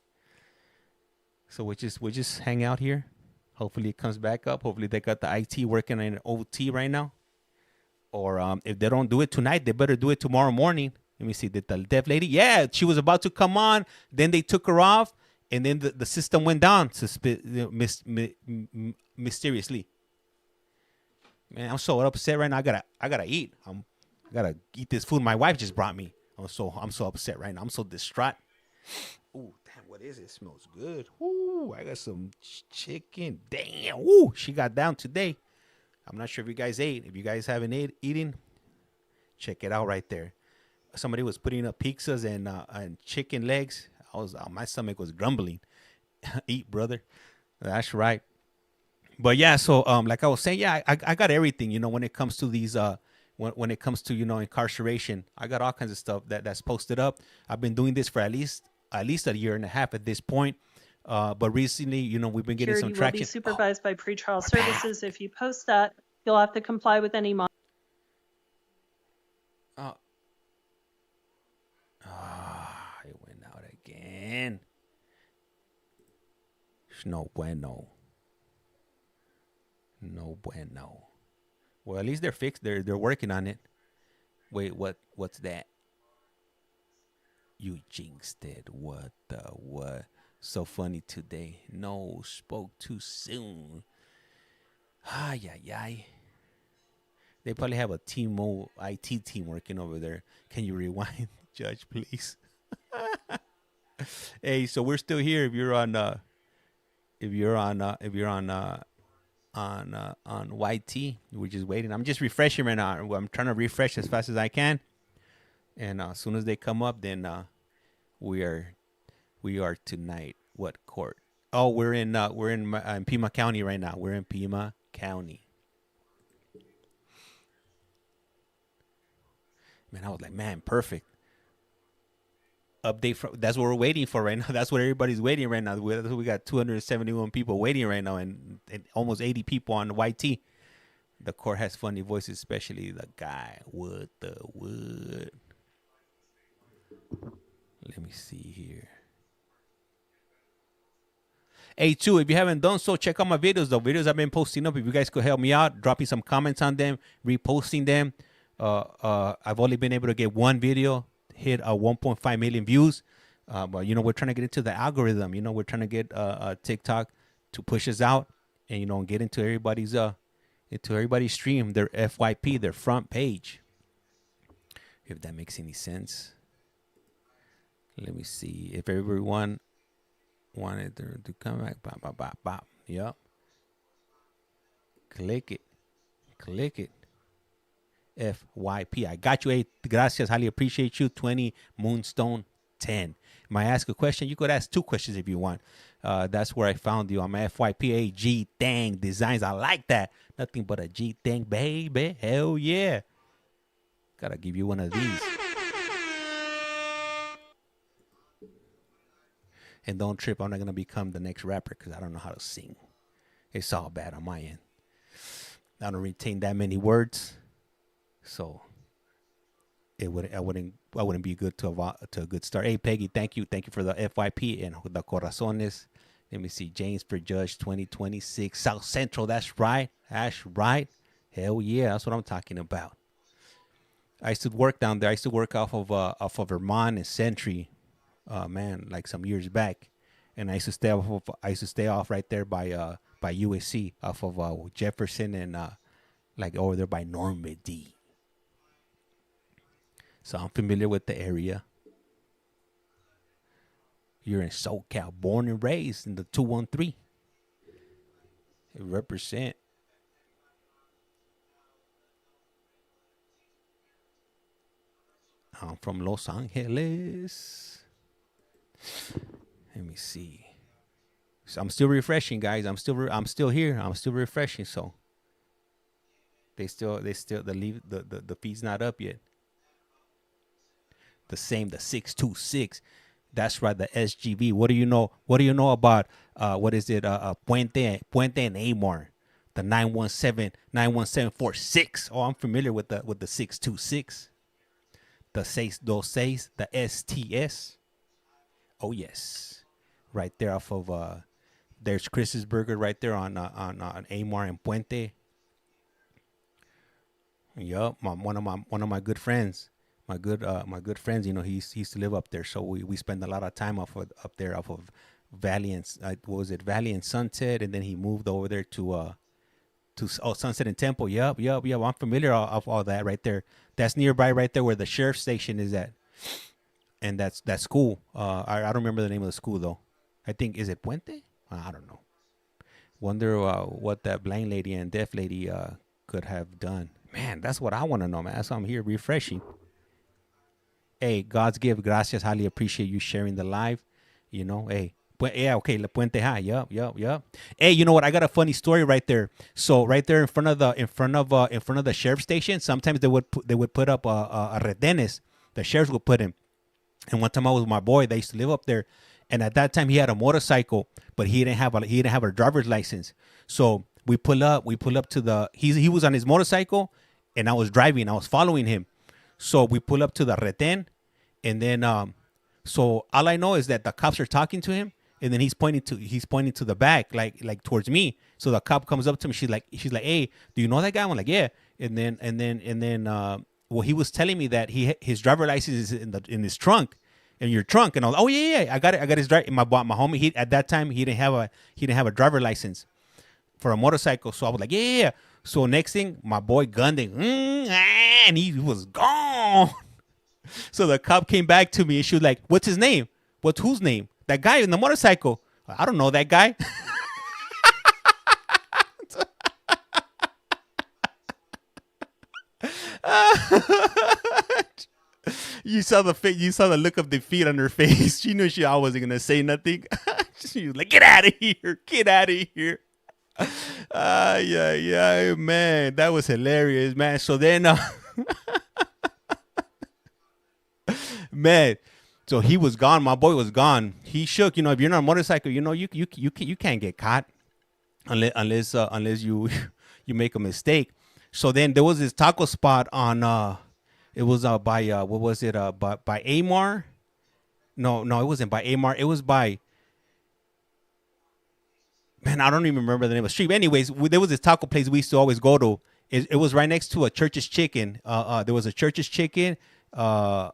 So we just hang out here. Hopefully it comes back up. Hopefully they got the IT working in OT right now. Or if they don't do it tonight, they better do it tomorrow morning. Let me see. Did the deaf lady? Yeah, she was about to come on. Then they took her off. And then the system went down mysteriously. Man, I'm so upset right now. I gotta eat. I gotta eat this food my wife just brought me. I'm so upset right now. I'm so distraught. Ooh, damn, what is it? It smells good. Ooh, I got some chicken. Damn. Ooh, she got down today. I'm not sure if you guys ate. If you guys haven't eaten, check it out right there. Somebody was putting up pizzas and chicken legs. My stomach was grumbling. Eat, brother. That's right. But yeah, so like I was saying, yeah, I got everything. When it comes to these, when it comes to incarceration, I got all kinds of stuff that's posted up. I've been doing this for at least a year and a half at this point. But recently, we've been getting some traction. Will be supervised by pretrial services. If you post that, you'll have to comply with any. It went out again. No bueno. No bueno. Well, at least they're fixed. They're working on it. Wait, what's that? You jinxed it. What? So funny today. No, spoke too soon. Ay, ay, ay. They probably have a IT team working over there. Can you rewind, Judge, please? Hey, so we're still here. If you're on YT, we're just waiting. I'm just refreshing right now. I'm trying to refresh as fast as I can. And as soon as they come up, then we are tonight. What court? Oh, we're in Pima County right now. We're in Pima County. Man, I was like, man, perfect. Update from that's what we're waiting for right now. That's what everybody's waiting right now. We got 271 people waiting right now, and almost 80 people on YT. The court has funny voices, especially the guy. What the wood? Let me see here. Hey, too, if you haven't done so, check out my videos. The videos I've been posting up. If you guys could help me out, dropping some comments on them, reposting them. I've only been able to get one video hit 1.5 million views. But we're trying to get into the algorithm. We're trying to get TikTok to push us out, and get into everybody's stream, their FYP, their front page. If that makes any sense. Let me see if everyone wanted to come back. Bop, bop, bop, bop. Yep. Click it. FYP. I got you. Hey, gracias. Highly appreciate you. 20 Moonstone 10. Might ask a question. You could ask 2 questions if you want. That's where I found you. I'm FYP. G Dang Designs. I like that. Nothing but a G Dang, baby. Hell yeah. Gotta give you one of these. And don't trip. I'm not gonna become the next rapper because I don't know how to sing. It's all bad on my end. I don't retain that many words. So I wouldn't be good to a good start. Hey Peggy, thank you for the FYP and the corazones. Let me see, James for Judge 2026 South Central. That's right. Hell yeah, that's what I'm talking about. I used to work down there. I used to work off of Vermont and Century, like some years back, and I used to stay off right there by USC off of Jefferson and like over there by Normandy. So I'm familiar with the area. You're in SoCal, born and raised in the 213. Represent. I'm from Los Angeles. Let me see. So I'm still refreshing, guys. I'm still here. I'm still refreshing. So the feed's not up yet. The 626. That's right, the SGV. What do you know? What do you know about what is it? Puente and Amor, the 91746. Oh, I'm familiar with the 626. The 626, the STS. Oh yes, right there off of there's Chris's Burger right there on Amor and Puente. Yup, one of my good friends. My good friends, you know, he used to live up there, so we spend a lot of time up there off of Valiant. What was it, Valiant Sunset, and then he moved over there to Sunset and Temple. Yup. I'm familiar of all that right there. That's nearby, right there where the sheriff's station is at, and that's school. I don't remember the name of the school though. I think is it Puente? I don't know. Wonder what that blind lady and deaf lady could have done. Man, that's what I want to know, man. That's why I'm here refreshing. Hey, God's gift, gracias. Highly appreciate you sharing the live. You know, hey, yeah, okay, La Puente High. Yup. Hey, you know what? I got a funny story right there. So right there in front of the sheriff's station, sometimes they would put up a retenes. The sheriffs would put him. And one time I was with my boy. They used to live up there, and at that time he had a motorcycle, but he didn't have a driver's license. So we pull up to the he was on his motorcycle, and I was driving. I was following him. So we pull up to the reten, and then so all I know is that the cops are talking to him, and then he's pointing to the back, like towards me. So the cop comes up to me. She's like, hey, do you know that guy? I'm like, yeah. And then well, he was telling me that his driver license is in his trunk, in your trunk, and I was, oh yeah, I got his driver. My homie, at that time he didn't have a driver license for a motorcycle. So I was like, yeah. So next thing, my boy gunned him, and he was gone. So the cop came back to me, and she was like, what's his name? Whose name? That guy in the motorcycle. I don't know that guy. You saw the look of defeat on her face. She knew I wasn't gonna say nothing. She was like, get out of here. Yeah, man, that was hilarious, man. So then, man, so he was gone. My boy was gone. He shook. You know, if you're on a motorcycle, you know, you can't get caught unless you make a mistake. So then there was this taco spot on it was by what was it by Amar? No, it wasn't by Amar. It was by, man, I don't even remember the name of the street. Anyways, there was this taco place we used to always go to. It was right next to a Church's Chicken. There was a Church's Chicken and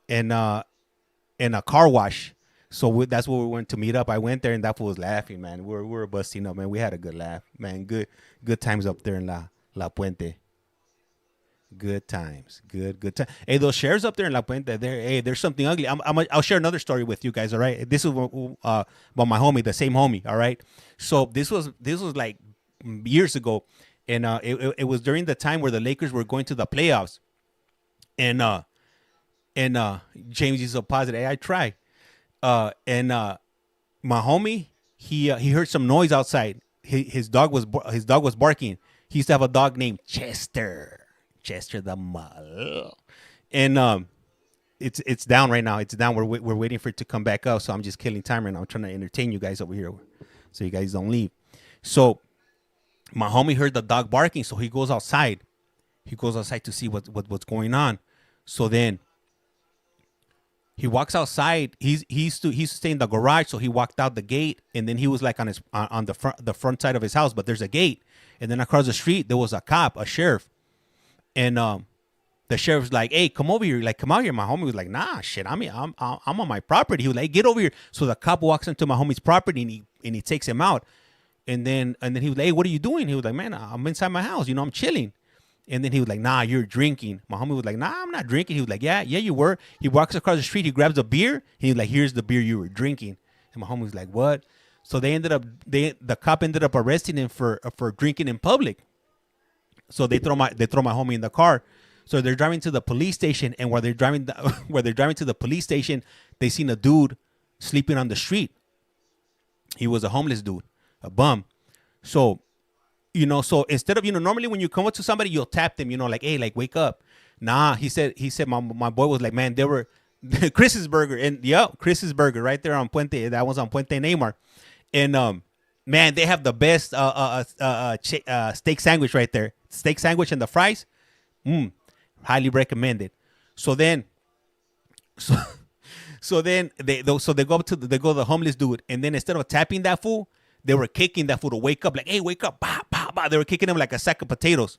a car wash. So that's where we went to meet up. I went there, and that fool was laughing, man. We were busting up, man. We had a good laugh, man. Good times up there in La Puente. Good times, good time. Hey, those shares up there in La Puente, there's something ugly. I'll share another story with you guys. All right, this is about my homie, the same homie. All right, so this was like years ago, and it was during the time where the Lakers were going to the playoffs, and James is so positive. Hey, I try, and my homie he heard some noise outside. His dog was barking. He used to have a dog named Chester the Mall, and it's down right now. It's down. We're waiting for it to come back up. So I'm just killing time right now. I'm trying to entertain you guys over here, so you guys don't leave. So my homie heard the dog barking, so he goes outside. He goes outside to see what's going on. So then he walks outside. He used to stay in the garage, so he walked out the gate, and then he was like on the front side of his house. But there's a gate, and then across the street there was a sheriff. And the sheriff's like, hey, come over here. Like, come out here. My homie was like, nah, shit. I'm on my property. He was like, get over here. So the cop walks into my homie's property, and he takes him out. And then he was like, hey, what are you doing? He was like, man, I'm inside my house. You know, I'm chilling. And then he was like, nah, you're drinking. My homie was like, nah, I'm not drinking. He was like, yeah, you were. He walks across the street. He grabs a beer. And he was like, here's the beer you were drinking. And my homie was like, what? So the cop ended up arresting him for drinking in public. So they throw my homie in the car. So they're driving to the police station, and while they're driving to the police station, they seen a dude sleeping on the street. He was a homeless dude, a bum. So, so instead of, normally when you come up to somebody, you'll tap them, like, hey, like, wake up. Nah, he said my boy was like, man, they were Chris's Burger, and Chris's Burger right there on Puente. That was on Puente Neymar, and man, they have the best steak sandwich right there. Steak sandwich and the fries, highly recommended. So then they go up to the homeless dude, and then instead of tapping that fool, they were kicking that fool to wake up, like, hey, wake up, bah, bah, bah. They were kicking him like a sack of potatoes,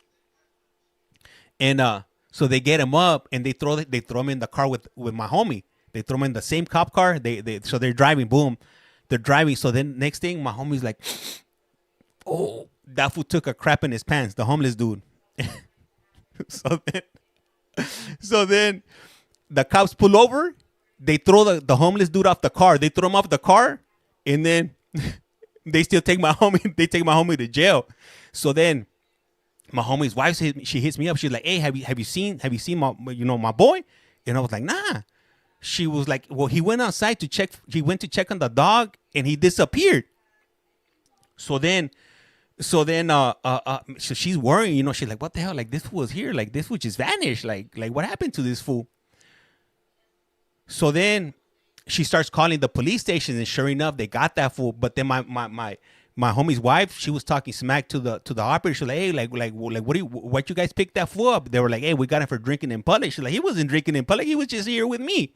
and so they get him up and they throw him in the car with my homie. They throw him in the same cop car. So they're driving. Boom, they're driving. So then next thing, my homie's like, oh, that fool took a crap in his pants. The homeless dude. So then the cops pull over. They throw the homeless dude off the car. They throw him off the car, and then they still take my homie. They take my homie to jail. So then my homie's wife, she hits me up. She's like, hey, have you seen my boy? And I was like, nah. She was like, well, he went outside to check. He went to check on the dog, and he disappeared. So she's worrying, she's like, what the hell? Like, this fool was here. Like, this fool just vanished. Like what happened to this fool? So then she starts calling the police station, and sure enough, they got that fool. But then my homie's wife, she was talking smack to the operator. She's like, hey, like what you guys picked that fool up? They were like, hey, we got him for drinking in public. She's like, he wasn't drinking in public. He was just here with me.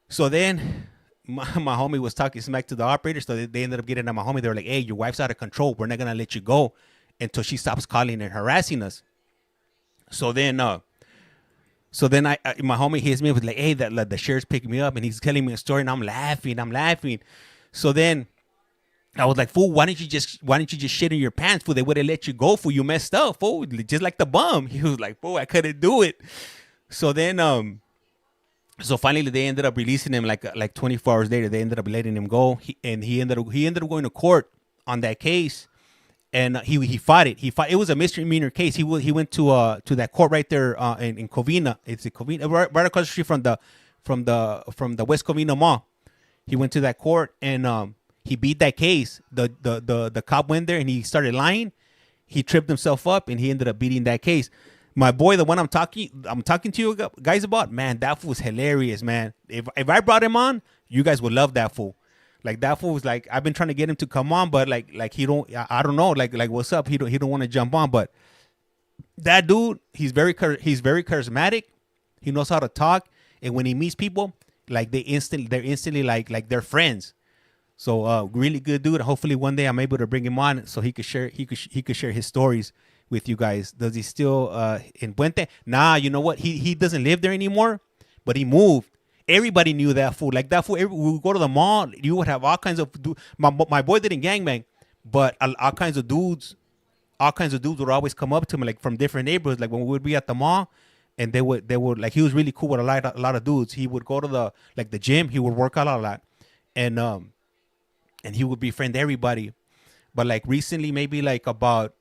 So then my homie was talking smack to the operator. So they ended up getting at my homie. They were like, hey, your wife's out of control. We're not going to let you go until she stops calling and harassing us. So then my homie hits me with like, hey, the sheriff's picking me up, and he's telling me a story, and I'm laughing. So then I was like, fool, why didn't you just shit in your pants, fool? They would have let you go, fool. You messed up, fool. Just like the bum. He was like, fool, I couldn't do it. So then so finally they ended up releasing him like 24 hours later. They ended up letting him go. He ended up going to court on that case, and he fought it. It was a misdemeanor case. He went to that court right there in Covina. It's in Covina, right across the street from the West Covina Mall. He went to that court, and he beat that case. The cop went there and he started lying. He tripped himself up, and he ended up beating that case. My boy, the one I'm talking to you guys about, man, that fool was hilarious, man. If I brought him on, you guys would love that fool. Like, that fool was like, I've been trying to get him to come on, but like he don't. I don't know, like what's up? He don't want to jump on, but that dude, he's very charismatic. He knows how to talk, and when he meets people, like they're instantly like they're friends. So really good dude. Hopefully one day I'm able to bring him on so he could share his stories with you guys. Does he still in Puente? Nah, you know what? He doesn't live there anymore, but he moved. Everybody knew that fool. Like, that fool, we would go to the mall, you would have all kinds of my boy didn't gangbang, but all kinds of dudes would always come up to me, like, from different neighborhoods. Like, when we would be at the mall, and they would like, he was really cool with a lot of dudes. He would go to the gym. He would work out a lot, and he would befriend everybody. But like recently, maybe like 2-3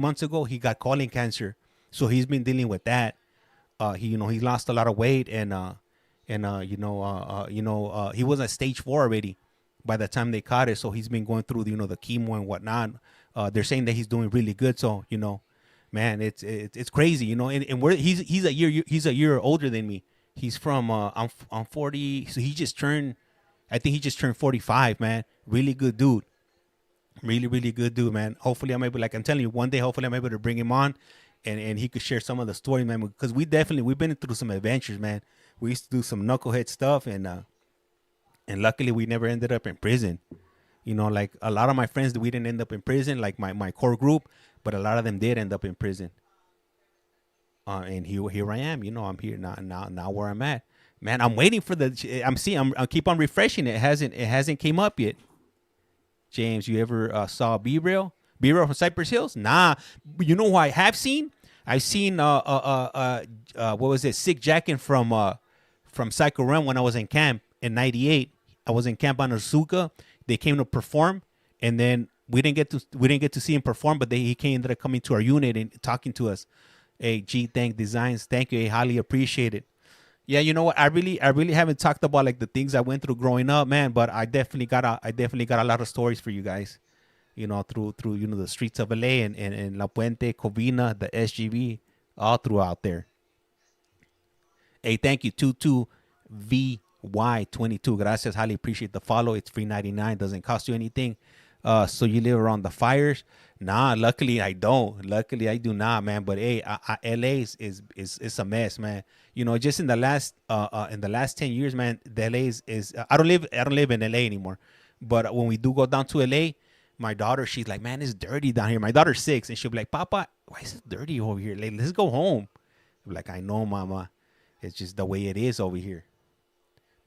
months ago, he got colon cancer, so he's been dealing with that. He lost a lot of weight, and he was at stage 4 already by the time they caught it. So he's been going through the chemo and whatnot. They're saying that he's doing really good. So man, it's crazy, and he's a year older than me. He's from I'm 40, so I think he just turned 45, man. Really good dude. Really, really good dude, man. Hopefully I'm able, like I'm telling you, one day hopefully I'm able to bring him on and he could share some of the story, man, because we've been through some adventures, man. We used to do some knucklehead stuff, and luckily we never ended up in prison. Like a lot of my friends, we didn't end up in prison, like my core group, but a lot of them did end up in prison. And here I am, I'm here now where I'm at. Man, I'm waiting for I keep on refreshing it. It hasn't came up yet. James, you ever saw B-Rail? B-Rail from Cypress Hills? Nah. You know who I have seen? I've seen what was it? Sick Jackin from Psycho Realm when I was in camp in '98. I was in camp on Azuka. They came to perform, and then we didn't get to see him perform, but he ended up coming to our unit and talking to us. Hey, G Thank Designs, thank you. Hey, highly appreciate it. Yeah, you know what? I really haven't talked about like the things I went through growing up, man. But I definitely got a lot of stories for you guys. You know, through the streets of LA and La Puente, Covina, the SGV, all throughout there. Hey, thank you, 22VY22. Gracias, highly appreciate the follow. It's free 99, doesn't cost you anything. So you live around the fires? Nah, luckily I don't. Luckily I do not, man. But hey, LA is a mess, man. You know, just in the last 10 years, man, the LA is I don't live in LA anymore. But when we do go down to LA, my daughter, she's like, man, it's dirty down here. My daughter's 6, and she'll be like, Papa, why is it dirty over here? Like, let's go home. I'm like, I know, Mama. It's just the way it is over here.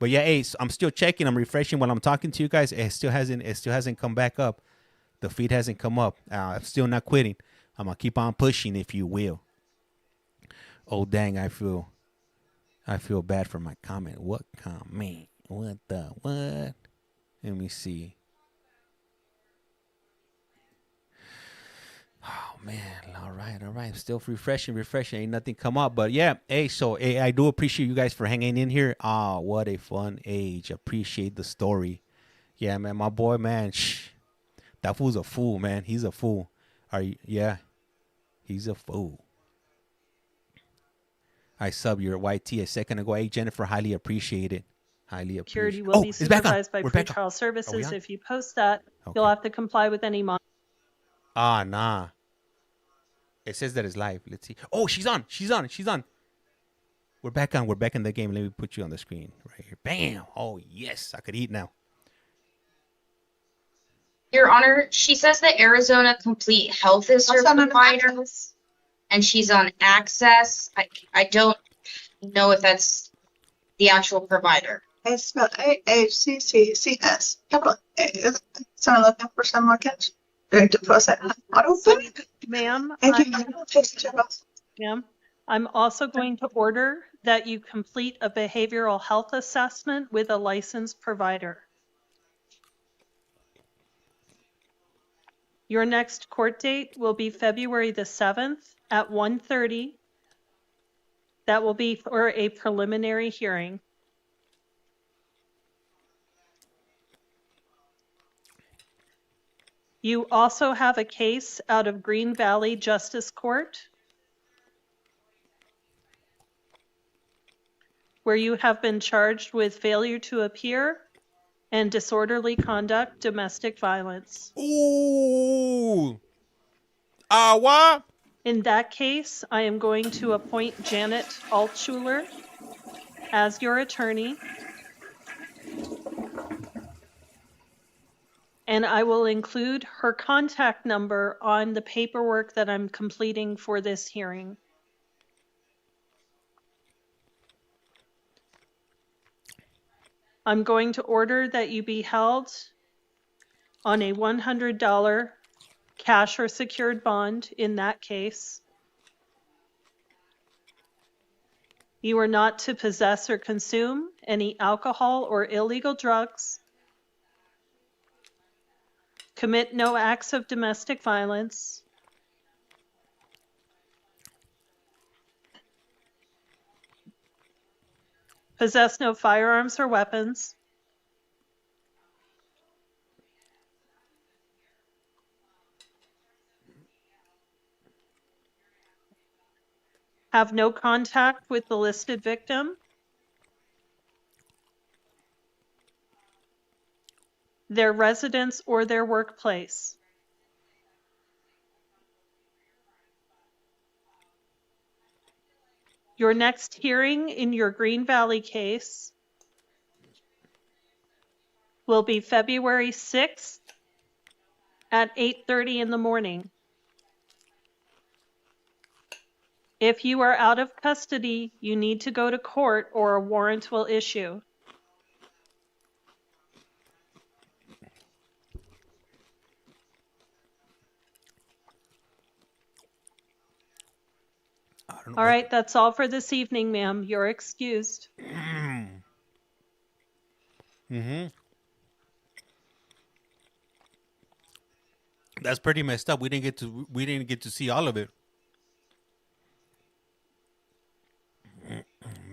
But yeah, hey, so I'm still checking. I'm refreshing while I'm talking to you guys. It still hasn't come back up. The feed hasn't come up. I'm still not quitting. I'm gonna keep on pushing, if you will. Oh dang, I feel bad for my comment. What comment? What the what? Let me see. Oh man, all right. Still refreshing. Ain't nothing come up, but yeah. Hey, so hey, I do appreciate you guys for hanging in here. What a fun age. Appreciate the story. Yeah, man, my boy, man. That fool's a fool, man. He's a fool. Yeah, he's a fool. I sub your YT a second ago. Hey, Jennifer, highly appreciate it. Highly appreciate it. Security will be supervised by pretrial services. If you post that, you'll have to comply with any nah. It says that it's live. Let's see. Oh, she's on. We're back on. We're back in the game. Let me put you on the screen right here. Bam. Oh, yes. I could eat now. Your Honor, she says that Arizona Complete Health is her provider, and she's on Access. I don't know if that's the actual provider. It's spelled AHCCCS. Capital A. So I'm looking for some more catch. Ma'am, I'm also going to order that you complete a behavioral health assessment with a licensed provider. Your next court date will be February the 7th at 1:30. That will be for a preliminary hearing. You also have a case out of Green Valley Justice Court where you have been charged with failure to appear and disorderly conduct, domestic violence. Ooh. What? In that case, I am going to appoint Janet Altschuler as your attorney. And I will include her contact number on the paperwork that I'm completing for this hearing. I'm going to order that you be held on a $100 cash or secured bond in that case. You are not to possess or consume any alcohol or illegal drugs, commit no acts of domestic violence, possess no firearms or weapons, have no contact with the listed victim, their residence or their workplace. Your next hearing in your Green Valley case will be February 6th at 8:30 in the morning. If you are out of custody, you need to go to court or a warrant will issue. All right, that's all for this evening, ma'am. You're excused. That's pretty messed up. We didn't get to see all of it.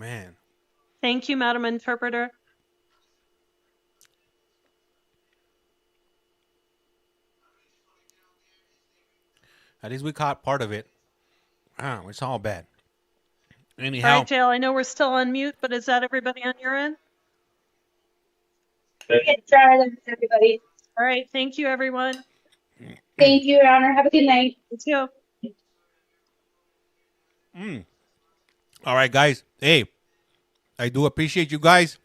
man. Thank you, Madam Interpreter. At least we caught part of it. It's all bad. All Anyhow. right, Jail, I know we're still on mute, but is that everybody on your end? Everybody. All right, thank you, everyone. Thank you, Your Honor. Have a good night. You too. All right, guys. Hey, I do appreciate you guys.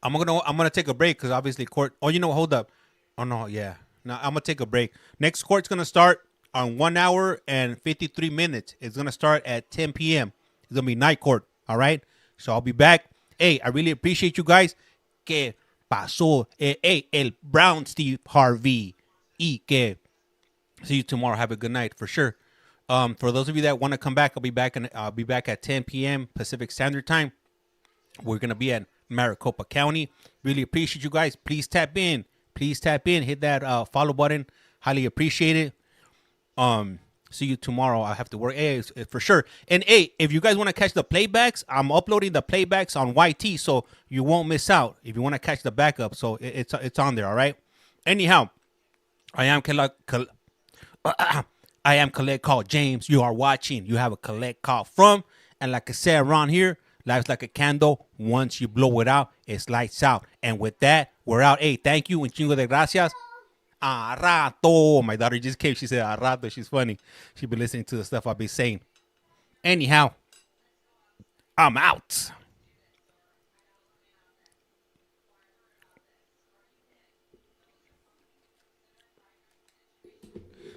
I'm gonna take a break because obviously court. Oh, you know, hold up. Oh no, yeah. No, I'm gonna take a break. Next court's gonna start on 1 hour and 53 minutes. It's gonna start at 10 p.m. It's gonna be night court. All right. So I'll be back. Hey, I really appreciate you guys. Que pasó? Hey, el Brown Steve Harvey. Y que. See you tomorrow. Have a good night for sure. For those of you that want to come back, I'll be back at 10 p.m. Pacific Standard Time. We're gonna be at Maricopa County. Really appreciate you guys. Please tap in. Hit that follow button. Highly appreciate it. See you tomorrow. I have to work. Hey, for sure. And hey, if you guys want to catch the playbacks, I'm uploading the playbacks on YT, so you won't miss out. If you want to catch the backup, so it's on there. All right. Anyhow, I am Collect Call James. You are watching. You have a Collect Call From, and like I said around here, life's like a candle. Once you blow it out, it's lights out. And with that, we're out. Hey, thank you. Un chingo de gracias. A rato. My daughter just came. She said a rato. She's funny. She been listening to the stuff I've been saying. Anyhow, I'm out.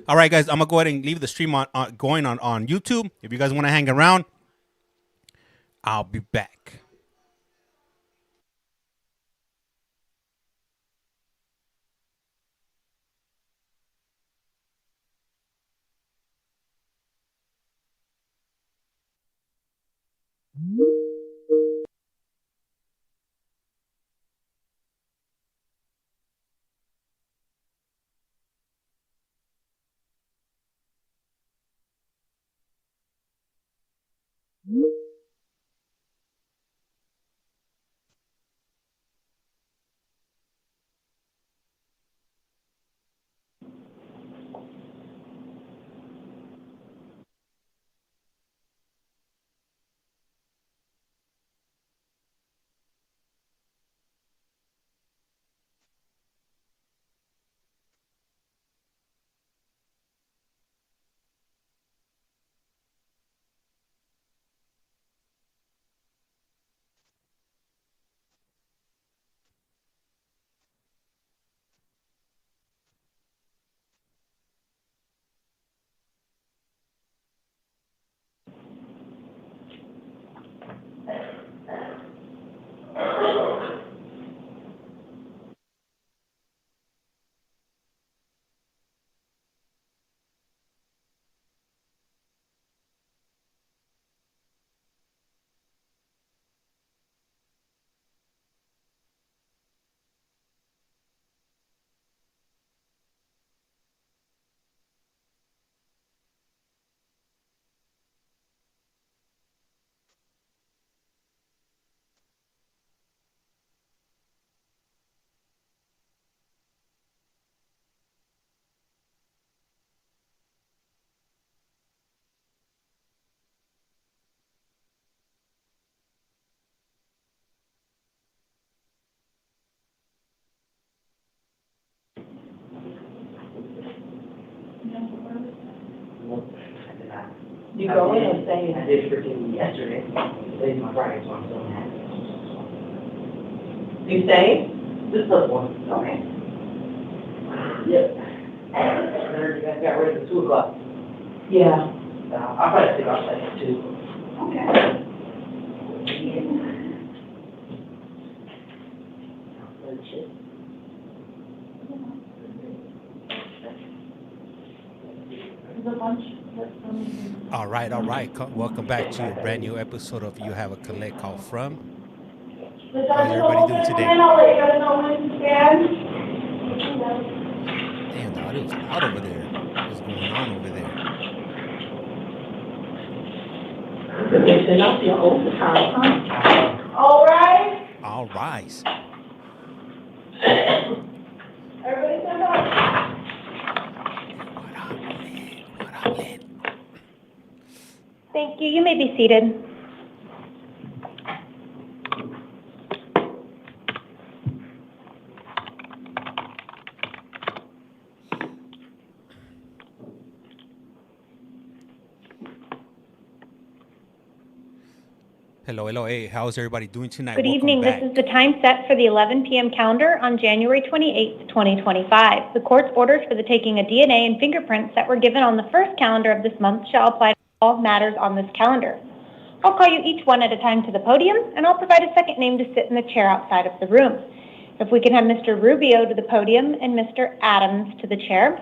All right, guys. I'm going to go ahead and leave the stream going on YouTube. If you guys want to hang around, I'll be back. You go in and say, I did freaking yesterday. Today's my Friday, so I'm so happy. You say? This first one. Okay. Yep. You guys got ready for 2 o'clock. Yeah. I'll probably stick off at 2. Okay. All right. Welcome back to a brand new episode of You Have a Collect Call From. How's everybody doing today? Damn, the audio's loud over there. What's going on over there? All right. All rise. Everybody stand up. Thank you. You may be seated. Hello, hello. Hey, how's everybody doing tonight? Good Welcome evening. back. This is the time set for the 11 p.m. calendar on January 28th, 2025. The court's orders for the taking of DNA and fingerprints that were given on the first calendar of this month shall apply to all matters on this calendar. I'll call you each one at a time to the podium, and I'll provide a second name to sit in the chair outside of the room. If we can have Mr. Rubio to the podium and Mr. Adams to the chair.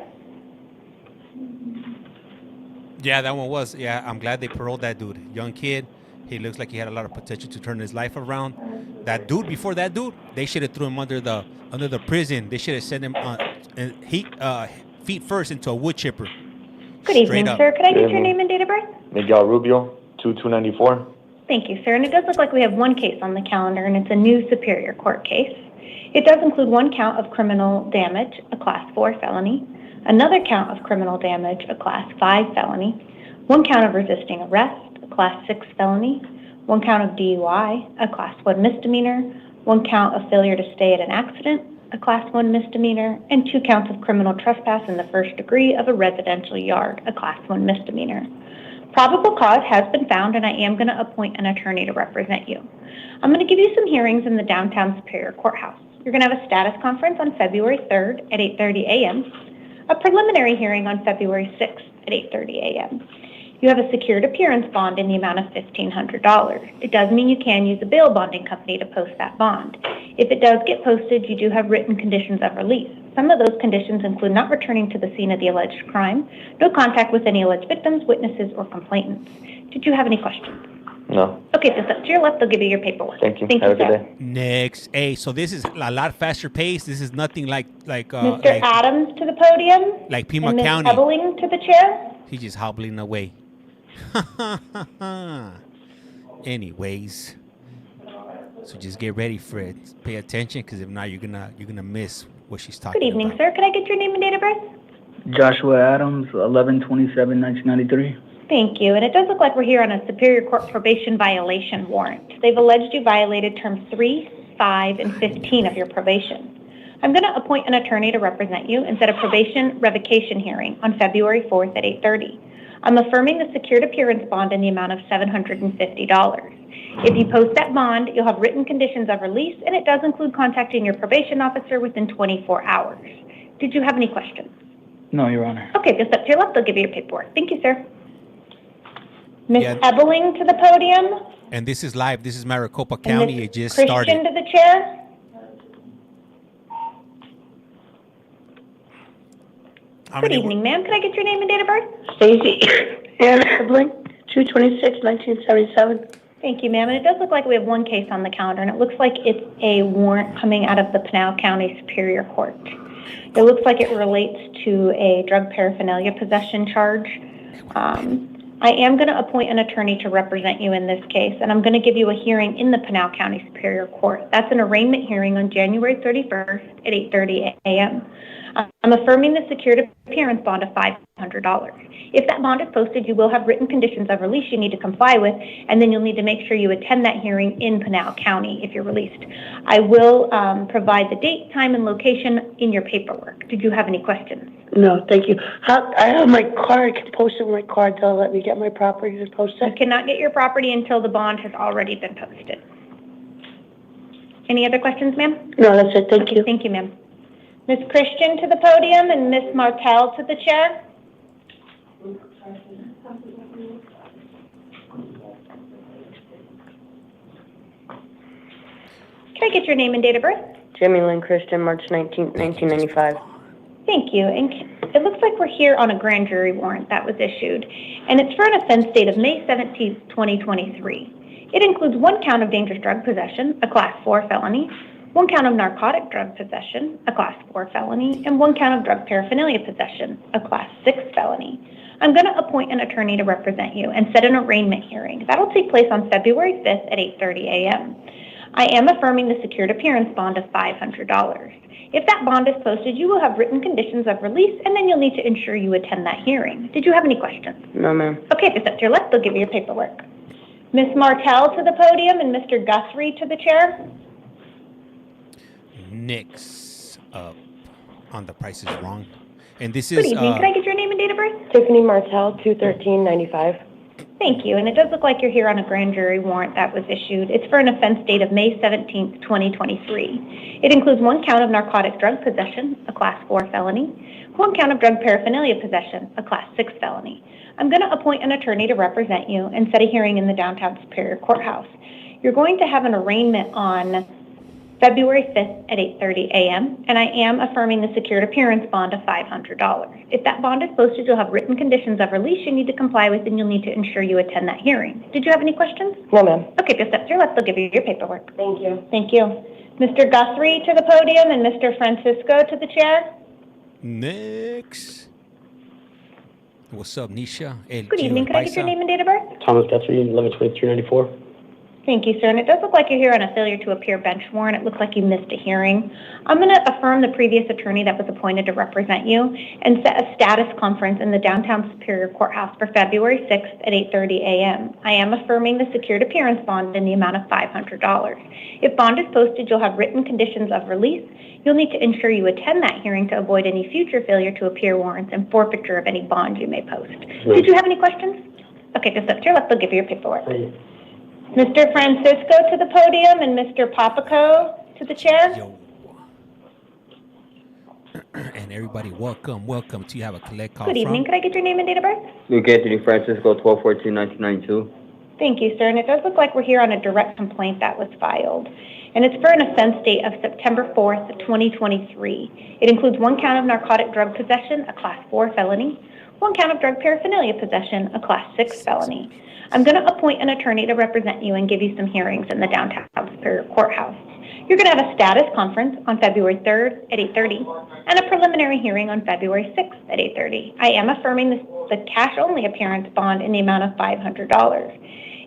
Yeah, that one was. Yeah, I'm glad they paroled that dude. Young kid. He looks like he had a lot of potential to turn his life around. That dude, before that dude, they should have threw him under the prison. They should have sent him feet first into a wood chipper. Good evening, sir. Could I get your name and date of birth? Miguel Rubio, 2294. Thank you, sir. And it does look like we have one case on the calendar, and it's a new Superior Court case. It does include one count of criminal damage, a Class 4 felony, another count of criminal damage, a Class 5 felony, one count of resisting arrest, Class 6 felony, one count of DUI, a Class 1 misdemeanor, one count of failure to stay at an accident, a Class 1 misdemeanor, and 2 counts of criminal trespass in the first degree of a residential yard, a Class 1 misdemeanor. Probable cause has been found, and I am going to appoint an attorney to represent you. I'm going to give you some hearings in the downtown Superior Courthouse. You're going to have a status conference on February 3rd at 8:30 a.m., a preliminary hearing on February 6th at 8:30 a.m., You have a secured appearance bond in the amount of $1,500. It does mean you can use a bail bonding company to post that bond. If it does get posted, you do have written conditions of release. Some of those conditions include not returning to the scene of the alleged crime, no contact with any alleged victims, witnesses, or complainants. Did you have any questions? No. Okay, just up to your left, they'll give you your paperwork. Thank you. Thank Have you, a good sir. day. Next. Hey, so this is a lot faster pace. This is nothing like Mr. like Adams to the podium. like Pima and Ms. County. Ebeling to the chair. He's just hobbling away. Anyways, so just get ready for it. Pay attention, because if not, you're gonna miss what she's talking Good evening, about. sir. Could I get your name and date of birth? Joshua Adams, 11/27/1993. Thank you. And it does look like we're here on a Superior Court probation violation warrant. They've alleged you violated terms 3, 5, and 15 of your probation. I'm going to appoint an attorney to represent you and set a probation revocation hearing on February 4th at 8:30. I'm affirming the secured appearance bond in the amount of $750. If you post that bond, you'll have written conditions of release, and it does include contacting your probation officer within 24 hours. Did you have any questions? No, Your Honor. Okay, just up to your left, they'll give you your paperwork. Thank you, sir. Ms. Ebeling to the podium. And this is live. This is Maricopa And County. Ms. It just Christian started. to the chair. Good evening, ma'am. Could I get your name and date of birth? Stacy Ann Ebeling, 2/26/1977. Thank you, ma'am. And it does look like we have one case on the calendar, and it looks like it's a warrant coming out of the Pinal County Superior Court. It looks like it relates to a drug paraphernalia possession charge. I am going to appoint an attorney to represent you in this case, and I'm going to give you a hearing in the Pinal County Superior Court. That's an arraignment hearing on January 31st at 8:30 a.m. I'm affirming the secured appearance bond of $500. If that bond is posted, you will have written conditions of release you need to comply with, and then you'll need to make sure you attend that hearing in Pinal County if you're released. I will provide the date, time, and location in your paperwork. Did you have any questions? No, thank you. I have my card. I can post it with my card. They'll let me get my property to post You it. cannot get your property until the bond has already been posted. Any other questions, ma'am? No, that's it. Thank you. Thank you, ma'am. Ms. Christian to the podium and Ms. Martel to the chair. Can I get your name and date of birth? Jamie Lynn Christian, March 19th, 1995. Thank you. And it looks like we're here on a grand jury warrant that was issued, and it's for an offense date of May 17th, 2023. It includes one count of dangerous drug possession, a Class 4 felony, one count of narcotic drug possession, a Class 4 felony, and one count of drug paraphernalia possession, a Class 6 felony. I'm going to appoint an attorney to represent you and set an arraignment hearing. That'll take place on February 5th at 8:30 a.m. I am affirming the secured appearance bond of $500. If that bond is posted, you will have written conditions of release, and then you'll need to ensure you attend that hearing. Did you have any questions? No, ma'am. Okay, if you step to your left, they'll give you your paperwork. Ms. Martell to the podium and Mr. Guthrie to the chair. Next up on The Price is Wrong. And this Good is... evening. Can I get your name and date of birth? Tiffany Martell, 21395. Thank you. And it does look like you're here on a grand jury warrant that was issued. It's for an offense date of May 17th, 2023. It includes 1 count of narcotic drug possession, a Class 4 felony, 1 count of drug paraphernalia possession, a Class 6 felony. I'm going to appoint an attorney to represent you and set a hearing in the downtown Superior Courthouse. You're going to have an arraignment on February 5th at 8:30 a.m., and I am affirming the secured appearance bond of $500. If that bond is posted, you'll have written conditions of release you need to comply with, and you'll need to ensure you attend that hearing. Did you have any questions? No, ma'am. Okay, just step to your left. They'll give you your paperwork. Thank you. Thank you. Mr. Guthrie to the podium and Mr. Francisco to the chair. Next. What's up, Nisha? Good evening. Could I get your name and date of birth? Thomas Guthrie, 112394. Thank you, sir. And it does look like you're here on a failure to appear bench warrant. It looks like you missed a hearing. I'm going to affirm the previous attorney that was appointed to represent you and set a status conference in the downtown Superior Courthouse for February 6th at 8:30 a.m. I am affirming the secured appearance bond in the amount of $500. If bond is posted, you'll have written conditions of release. You'll need to ensure you attend that hearing to avoid any future failure to appear warrants and forfeiture of any bond you may post. Did you have any questions? Okay, just up to your left, they'll give you your paperwork. Mr. Francisco to the podium and Mr. Papaco to the chair. And everybody, welcome to You Have a Collect Call Good evening. Could I get your name and date of birth? Luke Anthony Francisco, 12/14/1992. Thank you, sir. And it does look like we're here on a direct complaint that was filed. And it's for an offense date of September 4th, 2023. It includes 1 count of narcotic drug possession, a Class 4 felony, 1 count of drug paraphernalia possession, a Class 6 felony. I'm going to appoint an attorney to represent you and give you some hearings in the downtown Superior Courthouse. You're going to have a status conference on February 3rd at 8:30 and a preliminary hearing on February 6th at 8:30. I am affirming the cash-only appearance bond in the amount of $500.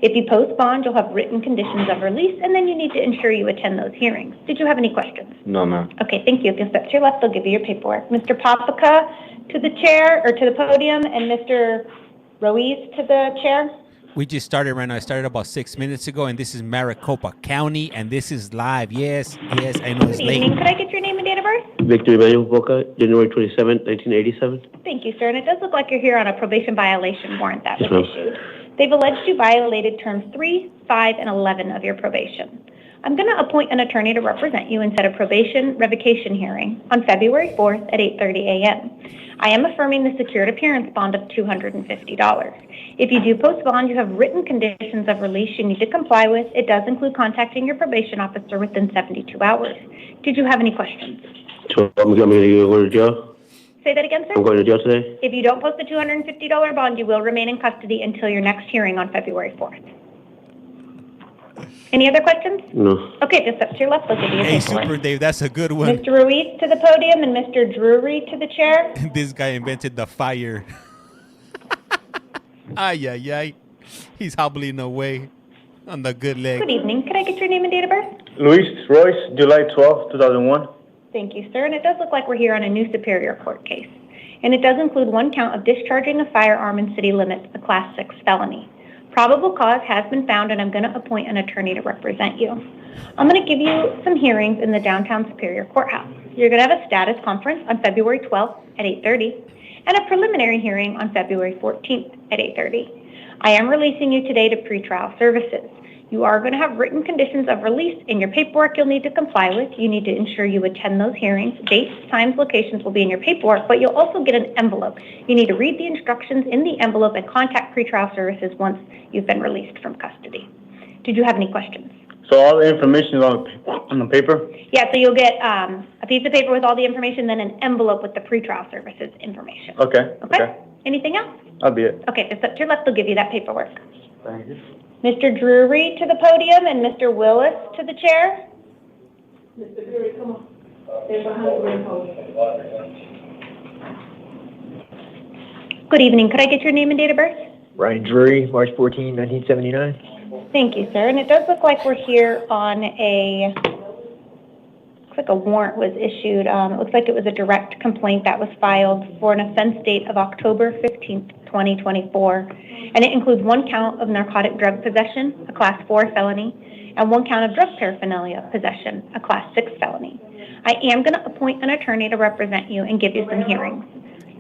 If you post bond, you'll have written conditions of release, and then you need to ensure you attend those hearings. Did you have any questions? No, ma'am. Okay, thank you. If you'll step to your left, they'll give you your paperwork. Mr. Papaca to the chair, or to the podium, and Mr. Ruiz to the chair. We just started right now. I started about 6 minutes ago, and this is Maricopa County, and this is live. Yes, I know it's Good late. evening. Could I get your name and date of birth? Victor Emmanuel Boca, January 27, 1987. Thank you, sir. And it does look like you're here on a probation violation warrant that was Yes, ma'am. issued. They've alleged you violated terms 3, 5, and 11 of your probation. I'm going to appoint an attorney to represent you and set a probation revocation hearing on February 4th at 8:30 a.m. I am affirming the secured appearance bond of $250. If you do post bond, you have written conditions of release you need to comply with. It does include contacting your probation officer within 72 hours. Did you have any questions? So I'm going to go to jail? Say that again, sir? I'm going to jail today? If you don't post a $250 bond, you will remain in custody until your next hearing on February 4th. Any other questions? No. Okay, just up to your left, they'll give you your Hey, paperwork. Super Dave, that's a good one. Mr. Ruiz to the podium and Mr. Drury to the chair. This guy invented the fire. Ay, ay, ay. He's hobbling away on the good leg. Good evening. Could I get your name and date of birth? Luis Royce, July 12, 2001. Thank you, sir. And it does look like we're here on a new Superior Court case. And it does include 1 count of discharging a firearm in city limits, a Class 6 felony. Probable cause has been found, and I'm going to appoint an attorney to represent you. I'm going to give you some hearings in the downtown Superior Courthouse. You're going to have a status conference on February 12th at 8:30 and a preliminary hearing on February 14th at 8:30. I am releasing you today to pretrial services. You are going to have written conditions of release in your paperwork you'll need to comply with. You need to ensure you attend those hearings. Dates, times, locations will be in your paperwork, but you'll also get an envelope. You need to read the instructions in the envelope and contact pretrial services once you've been released from custody. Did you have any questions? So all the information is on the paper? Yeah, so you'll get a piece of paper with all the information, then an envelope with the pretrial services information. Okay. Anything else? That'll be it. Okay, just up to your left, they'll give you that paperwork. Thank you. Mr. Drury to the podium and Mr. Willis to the chair. Mr. Drury, come on. Stay behind the ring post. Good evening. Could I get your name and date of birth? Ryan Drury, March 14, 1979. Thank you, sir. And it does look like we're here on a, looks like a warrant was issued. It looks like it was a direct complaint that was filed for an offense date of October 15th, 2024. And it includes 1 count of narcotic drug possession, a Class 4 felony, and 1 count of drug paraphernalia possession, a Class 6 felony. I am going to appoint an attorney to represent you and give you some hearings.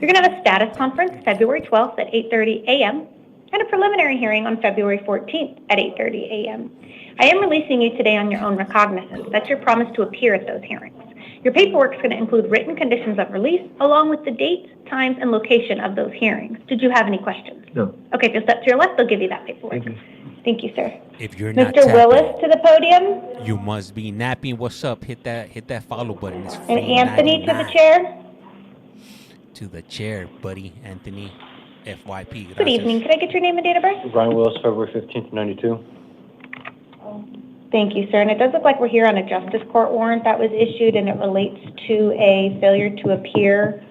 You're going to have a status conference February 12th at 8:30 a.m. and a preliminary hearing on February 14th at 8:30 a.m. I am releasing you today on your own recognizance. That's your promise to appear at those hearings. Your paperwork is going to include written conditions of release along with the dates, times, and location of those hearings. Did you have any questions? No. Okay, if you'll step to your left, they'll give you that paperwork. Thank you. Thank you, sir. If you're not Mr. Willis to the podium. you must be napping. What's up? Hit that follow button. It's And free Anthony to the 99. chair. To the chair, buddy. Anthony, FYP. Good Gracias. evening. Could I get your name and date of birth? Ryan Willis, February 15th, 92. Thank you, sir. And it does look like we're here on a justice court warrant that was issued, and it relates to a failure to appear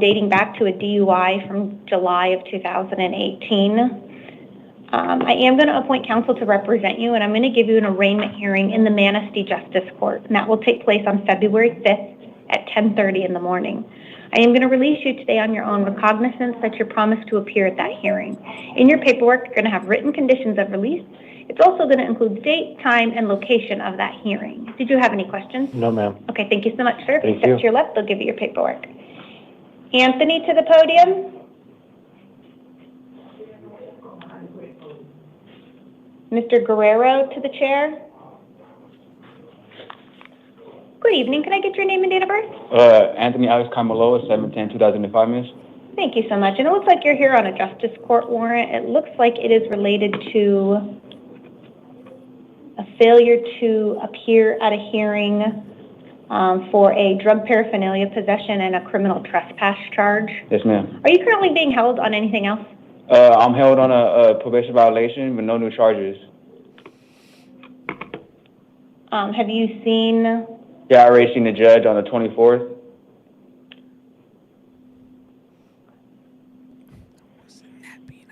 dating back to a DUI from July of 2018. I am going to appoint counsel to represent you, and I'm going to give you an arraignment hearing in the Manistee Justice Court, and that will take place on February 5th at 10:30 in the morning. I am going to release you today on your own recognizance that you promised to appear at that hearing. In your paperwork, you're going to have written conditions of release. It's also going to include date, time, and location of that hearing. Did you have any questions? No, ma'am. Okay, thank you so much, sir. If you Thank step you. to your left, they'll give you your paperwork. Anthony to the podium. Mr. Guerrero to the chair. Good evening. Can I get your name and date of birth? Anthony Alex Carmelo, 7/10/2005, miss. Thank you so much. And it looks like you're here on a justice court warrant. It looks like it is related to a failure to appear at a hearing for a drug paraphernalia possession and a criminal trespass charge. Yes, ma'am. Are you currently being held on anything else? I'm held on a probation violation, but no new charges. Have you seen? Yeah, I already seen the judge on the 24th.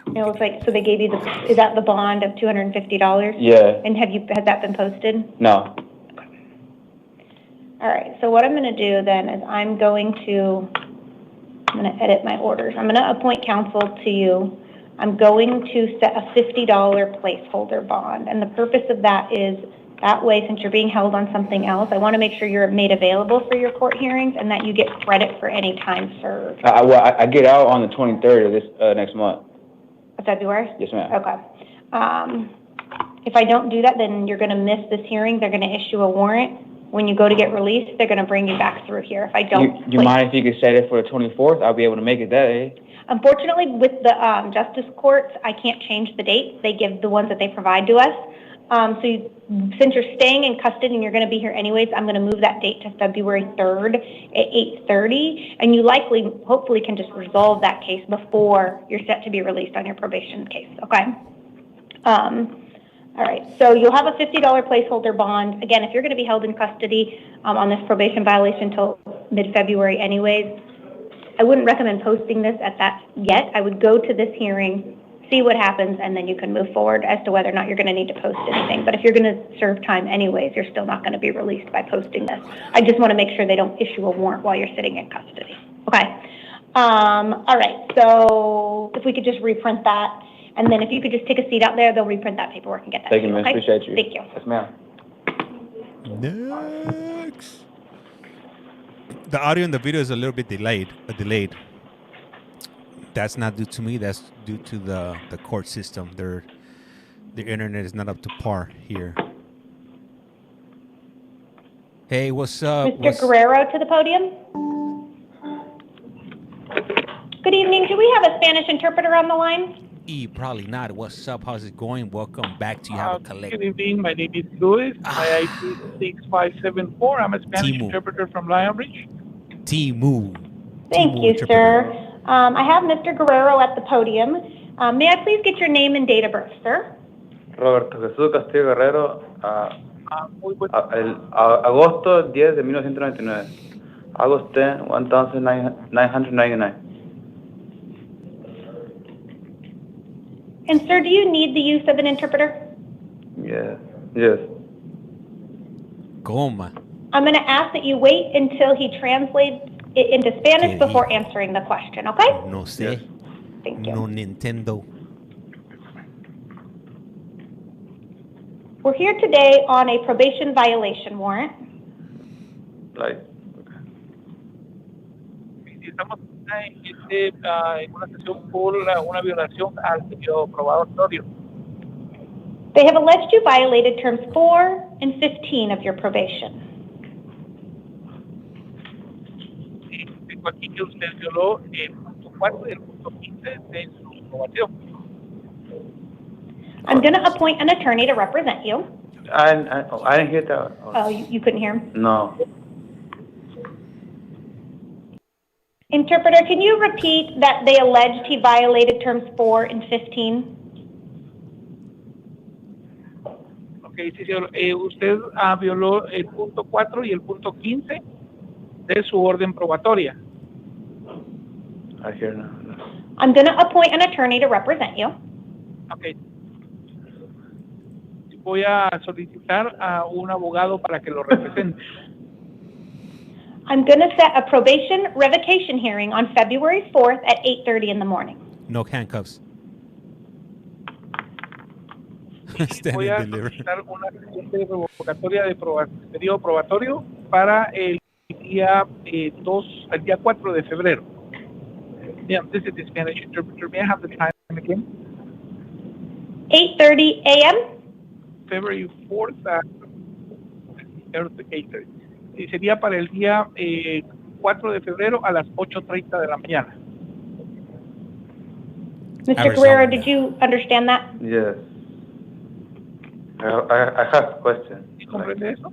It looks like, so they gave you the, is that the bond of $250? Yeah. And has that been posted? No. All right, so what I'm going to do then is I'm going to edit my orders. I'm going to appoint counsel to you. I'm going to set a $50 placeholder bond. And the purpose of that is that way, since you're being held on something else, I want to make sure you're made available for your court hearings and that you get credit for any time served. I get out on the 23rd of this next month. February? Yes, ma'am. Okay. If I don't do that, then you're going to miss this hearing. They're going to issue a warrant. When you go to get released, they're going to bring you back through here. If I don't... You mind if you could set it for the 24th? I'll be able to make it that day. Unfortunately, with the justice courts, I can't change the dates. They give the ones that they provide to us. Since you're staying in custody and you're going to be here anyways, I'm going to move that date to February 3rd at 8:30, and you hopefully can just resolve that case before you're set to be released on your probation case, okay? All right, so you'll have a $50 placeholder bond. Again, if you're going to be held in custody on this probation violation until mid-February anyways, I wouldn't recommend posting this at that yet. I would go to this hearing, see what happens, and then you can move forward as to whether or not you're going to need to post anything. But if you're going to serve time anyways, you're still not going to be released by posting this. I just want to make sure they don't issue a warrant while you're sitting in custody. Okay. All right, so if we could just reprint that, and then if you could just take a seat out there, they'll reprint that paperwork and get that. Thank you, miss. Okay? Appreciate you. Thank you. Yes, ma'am. Next. The audio and the video is a little bit delayed. That's not due to me. That's due to the court system. The internet is not up to par here. Hey, what's up? Mr. Guerrero to the podium. Good evening. Do we have a Spanish interpreter on the line? Probably not. What's up? How's it going? Welcome back to You Have a Collect. Good evening. My name is Luis. My ID is 6574. I'm a Spanish interpreter from Lionbridge. Timu. Thank you, sir. I have Mr. Guerrero at the podium. May I please get your name and date of birth, sir? Roberto Jesús Castillo Guerrero, agosto 10 de 1999. August 10, 1999. And sir, do you need the use of an interpreter? Yes. Yes. Coma. I'm going to ask that you wait until he translates it into Spanish before answering the question, okay? No sé. Thank you. No Nintendo. We're here today on a probation violation warrant. Like. Estamos en una sesión por una violación al periodo probatorio. They have alleged you violated terms 4 and 15 of your probation. Tengo aquí que usted violó el punto 4 y el punto 15 de su probación. I'm going to appoint an attorney to represent you. I didn't hear that. Oh, you couldn't hear him? No. Interpreter, can you repeat that they alleged he violated terms 4 and 15? Okay, sí, señor. Usted violó el punto 4 y el punto 15 de su orden probatoria. I hear now. I'm going to appoint an attorney to represent you. Okay. Voy a solicitar a un abogado para que lo represente. I'm going to set a probation revocation hearing on February 4th at 8:30 in the morning. No handcuffs. Voy a solicitar una revocatoria de periodo probatorio para el día 4 de febrero. Yeah, this is the Spanish interpreter. May I have the time again? 8:30 a.m. February 4th, 8:30. Y sería para el día 4 de febrero a las 8:30 de la mañana. Mr. Guerrero, did you understand that? Yes. I have a question. ¿Sí comprende eso?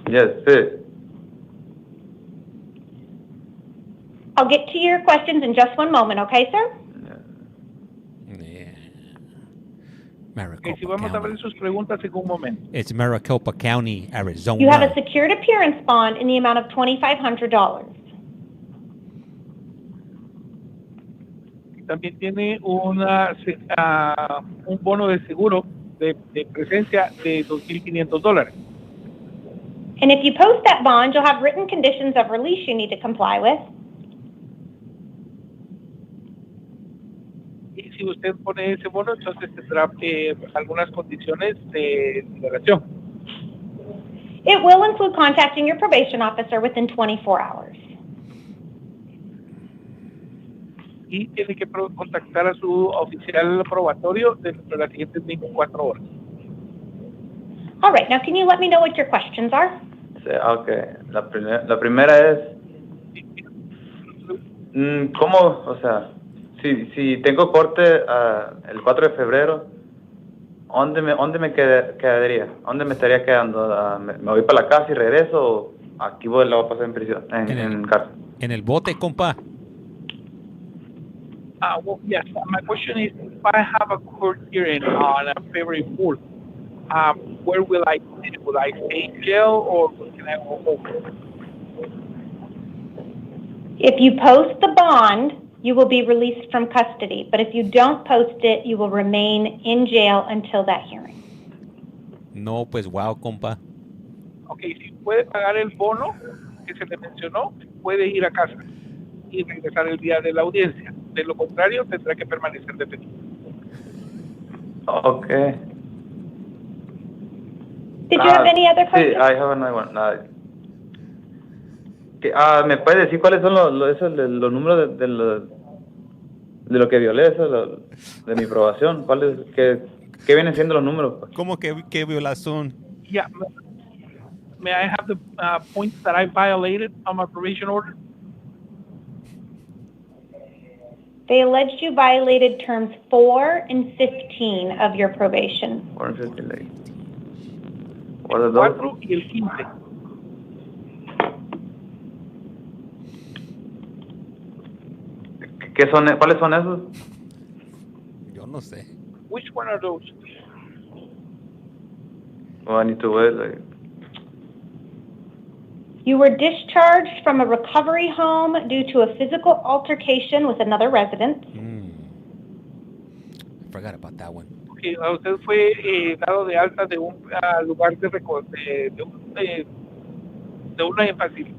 Yes, sí. I'll get to your questions in just one moment, okay, sir? Maricopa si vamos County. a ver sus preguntas en un momento. It's Maricopa County, Arizona. You have a secured appearance bond in the amount of $2,500. También tiene un bono de seguro de presencia de $2,500. And if you post that bond, you'll have written conditions of release you need to comply with. Y si usted pone ese bono, entonces tendrá algunas condiciones de liberación. It will include contacting your probation officer within 24 hours. Y tiene que contactar a su oficial probatorio dentro de las siguientes 24 horas. All right, now can you let me know what your questions are? Okay. La primera es, ¿cómo, o sea, si tengo corte el 4 de febrero, ¿dónde me quedaría? ¿Dónde me estaría quedando? ¿Me voy para la casa y regreso o aquí la voy a pasar en prisión, en cárcel? En el bote, compa. Well, yes, my question is, if I have a court hearing on February 4th, where will I sit? Will I stay in jail or can I go home? If you post the bond, you will be released from custody. But if you don't post it, you will remain in jail until that hearing. No, pues wow, compa. Okay, si puede pagar el bono que se le mencionó, puede ir a casa y regresar el día de la audiencia. De lo contrario, tendrá que permanecer detenido. Okay. Did you have any other questions? Sí, I have another one. ¿Me puede decir cuáles son los números de lo que violé, de mi probación? ¿Qué vienen siendo los números? ¿Cómo que violación? Yeah. May I have the points that I violated on my probation order? They alleged you violated terms 4 and 15 of your probation. 4 and 15, like. What are those? 4 y el 15. ¿Cuáles son esos? Yo no sé. Which one are those? Oh, I need to wait, like. You were discharged from a recovery home due to a physical altercation with another resident. forgot about that one. Okay, usted fue dado de alta de un lugar de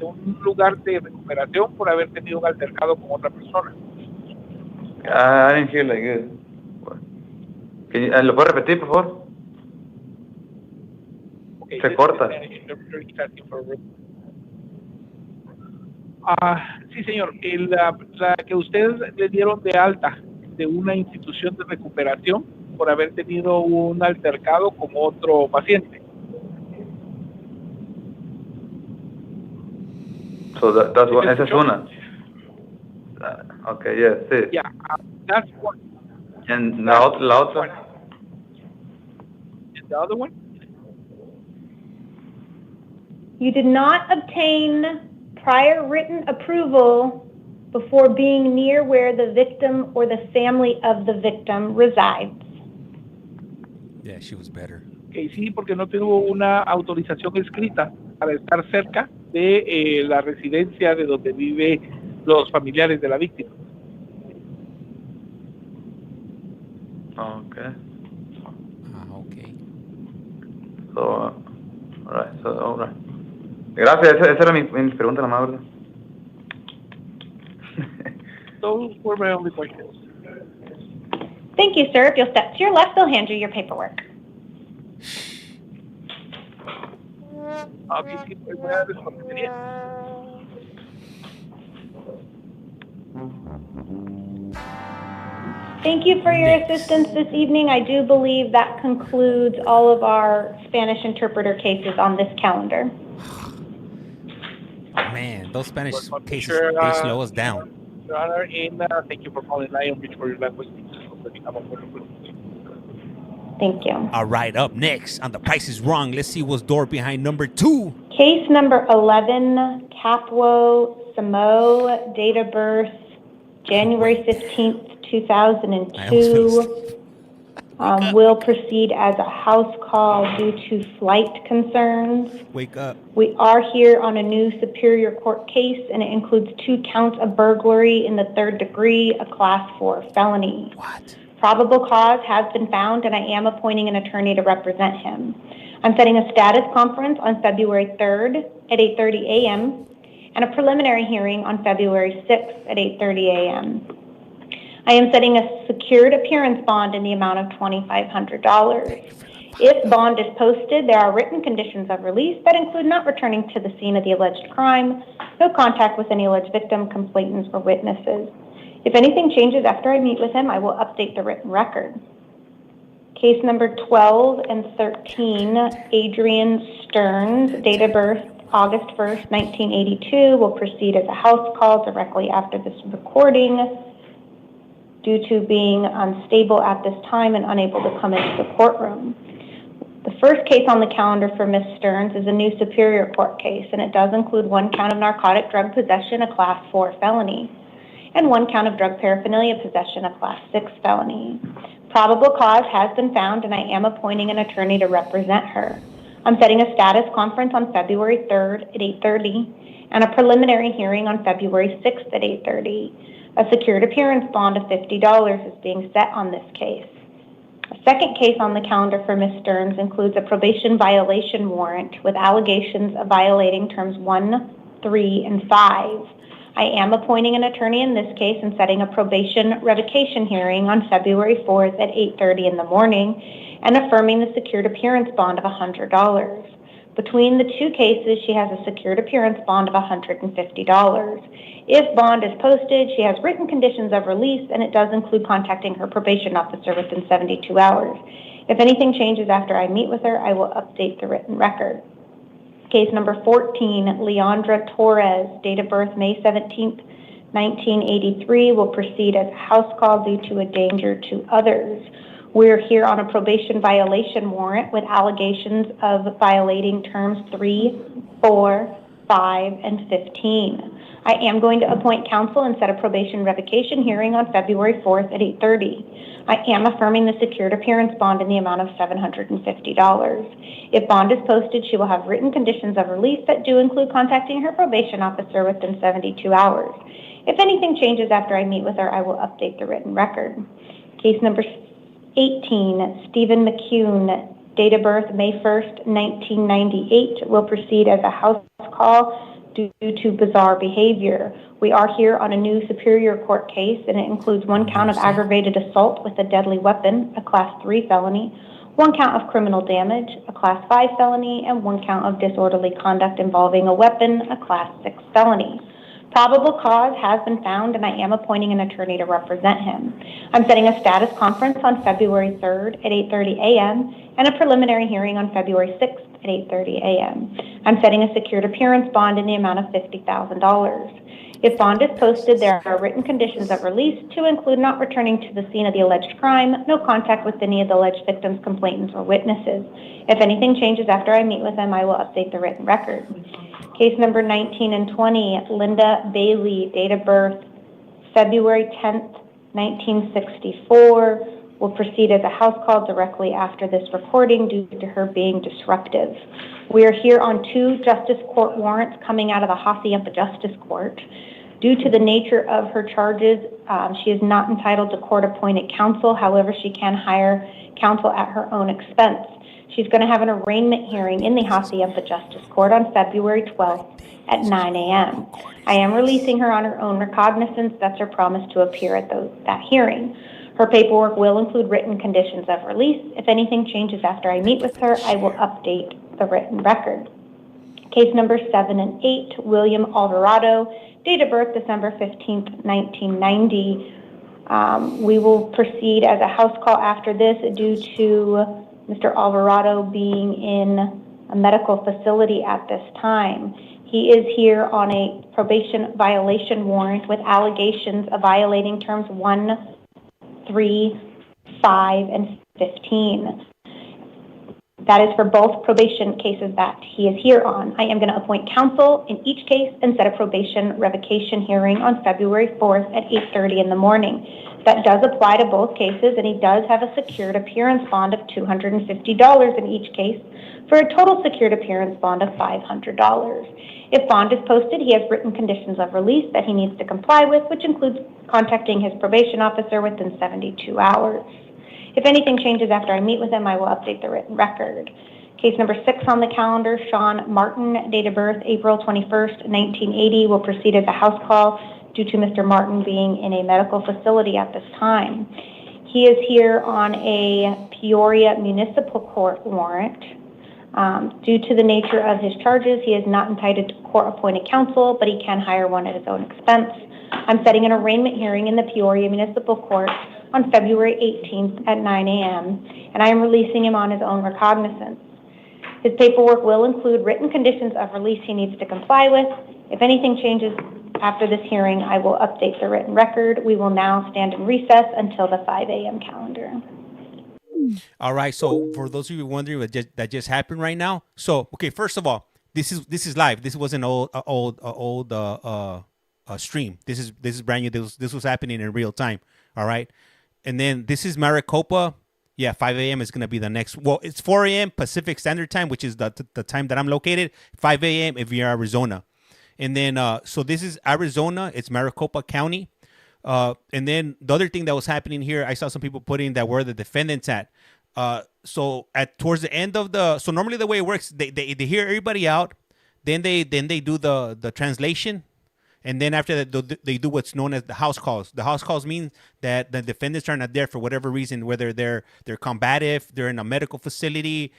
un lugar de recuperación por haber tenido un altercado con otra persona. I didn't hear like good. ¿Lo puede repetir, por favor? Okay, se corta. Sí, señor. La que ustedes le dieron de alta de una institución de recuperación por haber tenido un altercado con otro paciente. So that's one. Esa es una. Okay, yes, sí. Yeah, that's one. And la otra. And the other one? You did not obtain prior written approval before being near where the victim or the family of the victim resides. Yeah, she was better. Okay, sí, porque no tuvo una autorización escrita para estar cerca de la residencia de donde vive los familiares de la víctima. Okay. Okay. So, all right. Gracias, esa era mi pregunta, la más, ¿verdad? Those were my only questions. Thank you, sir. If you'll step to your left, they'll hand you your paperwork. Okay, sí, pues voy a responder. Thank you for your assistance this evening. I do believe that concludes all of our Spanish interpreter cases on this calendar. Man, those Spanish cases, they slow us down. Your Honor, and thank you for calling Lion Beach for your language. Thank you. All right, up next on The Price is Wrong, let's see what's door behind number 2. Case number 11, Capwo Samo, date of birth, January 15th, 2002. Will proceed as a house call due to flight concerns. Wake up. We are here on a new Superior Court case, and it includes 2 counts of burglary in the 3rd degree, a Class 4 felony. What? Probable cause has been found, and I am appointing an attorney to represent him. I'm setting a status conference on February 3rd at 8:30 a.m. and a preliminary hearing on February 6th at 8:30 a.m. I am setting a secured appearance bond in the amount of $2,500. If bond is posted, there are written conditions of release that include not returning to the scene of the alleged crime, no contact with any alleged victim, complainants, or witnesses. If anything changes after I meet with him, I will update the written record. Case number 12 and 13, Adrian Stearns, date of birth August 1st, 1982, will proceed as a house call directly after this recording due to being unstable at this time and unable to come into the courtroom. The first case on the calendar for Ms. Stearns is a new Superior Court case, and it does include 1 count of narcotic drug possession, a Class 4 felony, and 1 count of drug paraphernalia possession, a Class 6 felony. Probable cause has been found, and I am appointing an attorney to represent her. I'm setting a status conference on February 3rd at 8:30 and a preliminary hearing on February 6th at 8:30. A secured appearance bond of $50 is being set on this case. A second case on the calendar for Ms. Stearns includes a probation violation warrant with allegations of violating terms 1, 3, and 5. I am appointing an attorney in this case and setting a probation revocation hearing on February 4th at 8:30 in the morning and affirming the secured appearance bond of $100. Between the 2 cases, she has a secured appearance bond of $150. If bond is posted, she has written conditions of release, and it does include contacting her probation officer within 72 hours. If anything changes after I meet with her, I will update the written record. Case number 14, Leandra Torres, date of birth May 17th, 1983, will proceed as a house call due to a danger to others. We're here on a probation violation warrant with allegations of violating terms 3, 4, 5, and 15. I am going to appoint counsel and set a probation revocation hearing on February 4th at 8:30. I am affirming the secured appearance bond in the amount of $750. If bond is posted, she will have written conditions of release that do include contacting her probation officer within 72 hours. If anything changes after I meet with her, I will update the written record. Case number 18, Stephen McCune, date of birth May 1st, 1998, will proceed as a house call due to bizarre behavior. We are here on a new Superior Court case, and it includes one count of aggravated assault with a deadly weapon, a Class 3 felony, one count of criminal damage, a Class 5 felony, and one count of disorderly conduct involving a weapon, a Class 6 felony. Probable cause has been found, and I am appointing an attorney to represent him. I'm setting a status conference on February 3rd at 8:30 a.m. and a preliminary hearing on February 6th at 8:30 a.m. I'm setting a secured appearance bond in the amount of $50,000. If bond is posted, there are written conditions of release to include not returning to the scene of the alleged crime, no contact with any of the alleged victims, complainants, or witnesses. If anything changes after I meet with them, I will update the written record. Case number 19 and 20, Linda Bailey, date of birth February 10th, 1964, will proceed as a house call directly after this recording due to her being disruptive. We are here on 2 Justice Court warrants coming out of the Hacienda Justice Court. Due to the nature of her charges, she is not entitled to court-appointed counsel. However, she can hire counsel at her own expense. She's going to have an arraignment hearing in the Hacienda Justice Court on February 12th at 9 a.m. I am releasing her on her own recognizance. That's her promise to appear at that hearing. Her paperwork will include written conditions of release. If anything changes after I meet with her, I will update the written record. Case number 7 and 8, William Alvarado, date of birth December 15th, 1990. We will proceed as a house call after this due to Mr. Alvarado being in a medical facility at this time. He is here on a probation violation warrant with allegations of violating terms 1, 3, 5, and 15. That is for both probation cases that he is here on. I am going to appoint counsel in each case and set a probation revocation hearing on February 4th at 8:30 in the morning. That does apply to both cases, and he does have a secured appearance bond of $250 in each case for a total secured appearance bond of $500. If bond is posted, he has written conditions of release that he needs to comply with, which includes contacting his probation officer within 72 hours. If anything changes after I meet with him, I will update the written record. Case number 6 on the calendar, Sean Martin, date of birth April 21st, 1980, will proceed as a house call due to Mr. Martin being in a medical facility at this time. He is here on a Peoria Municipal Court warrant. Due to the nature of his charges, he is not entitled to court-appointed counsel, but he can hire one at his own expense. I'm setting an arraignment hearing in the Peoria Municipal Court on February 18th at 9 a.m., and I am releasing him on his own recognizance. His paperwork will include written conditions of release he needs to comply with. If anything changes after this hearing, I will update the written record. We will now stand in recess until the 5 a.m. calendar. All right. So for those of you wondering what that just happened right now. So, okay, first of all, this is live. This wasn't old stream. This is brand new. This was happening in real time. All right. And then this is Maricopa. Yeah, 5 a.m. is going to be the next. Well, it's 4 a.m. Pacific Standard Time, which is the time that I'm located. 5 a.m. if you're Arizona. And then, so this is Arizona. It's Maricopa County. And then the other thing that was happening here, I saw some people putting that where the defendants at. So towards the end of so normally the way it works, they hear everybody out. Then they do the translation. And then after that, they do what's known as the house calls. The house calls mean that the defendants are not there for whatever reason, whether they're combative, they're in a medical facility,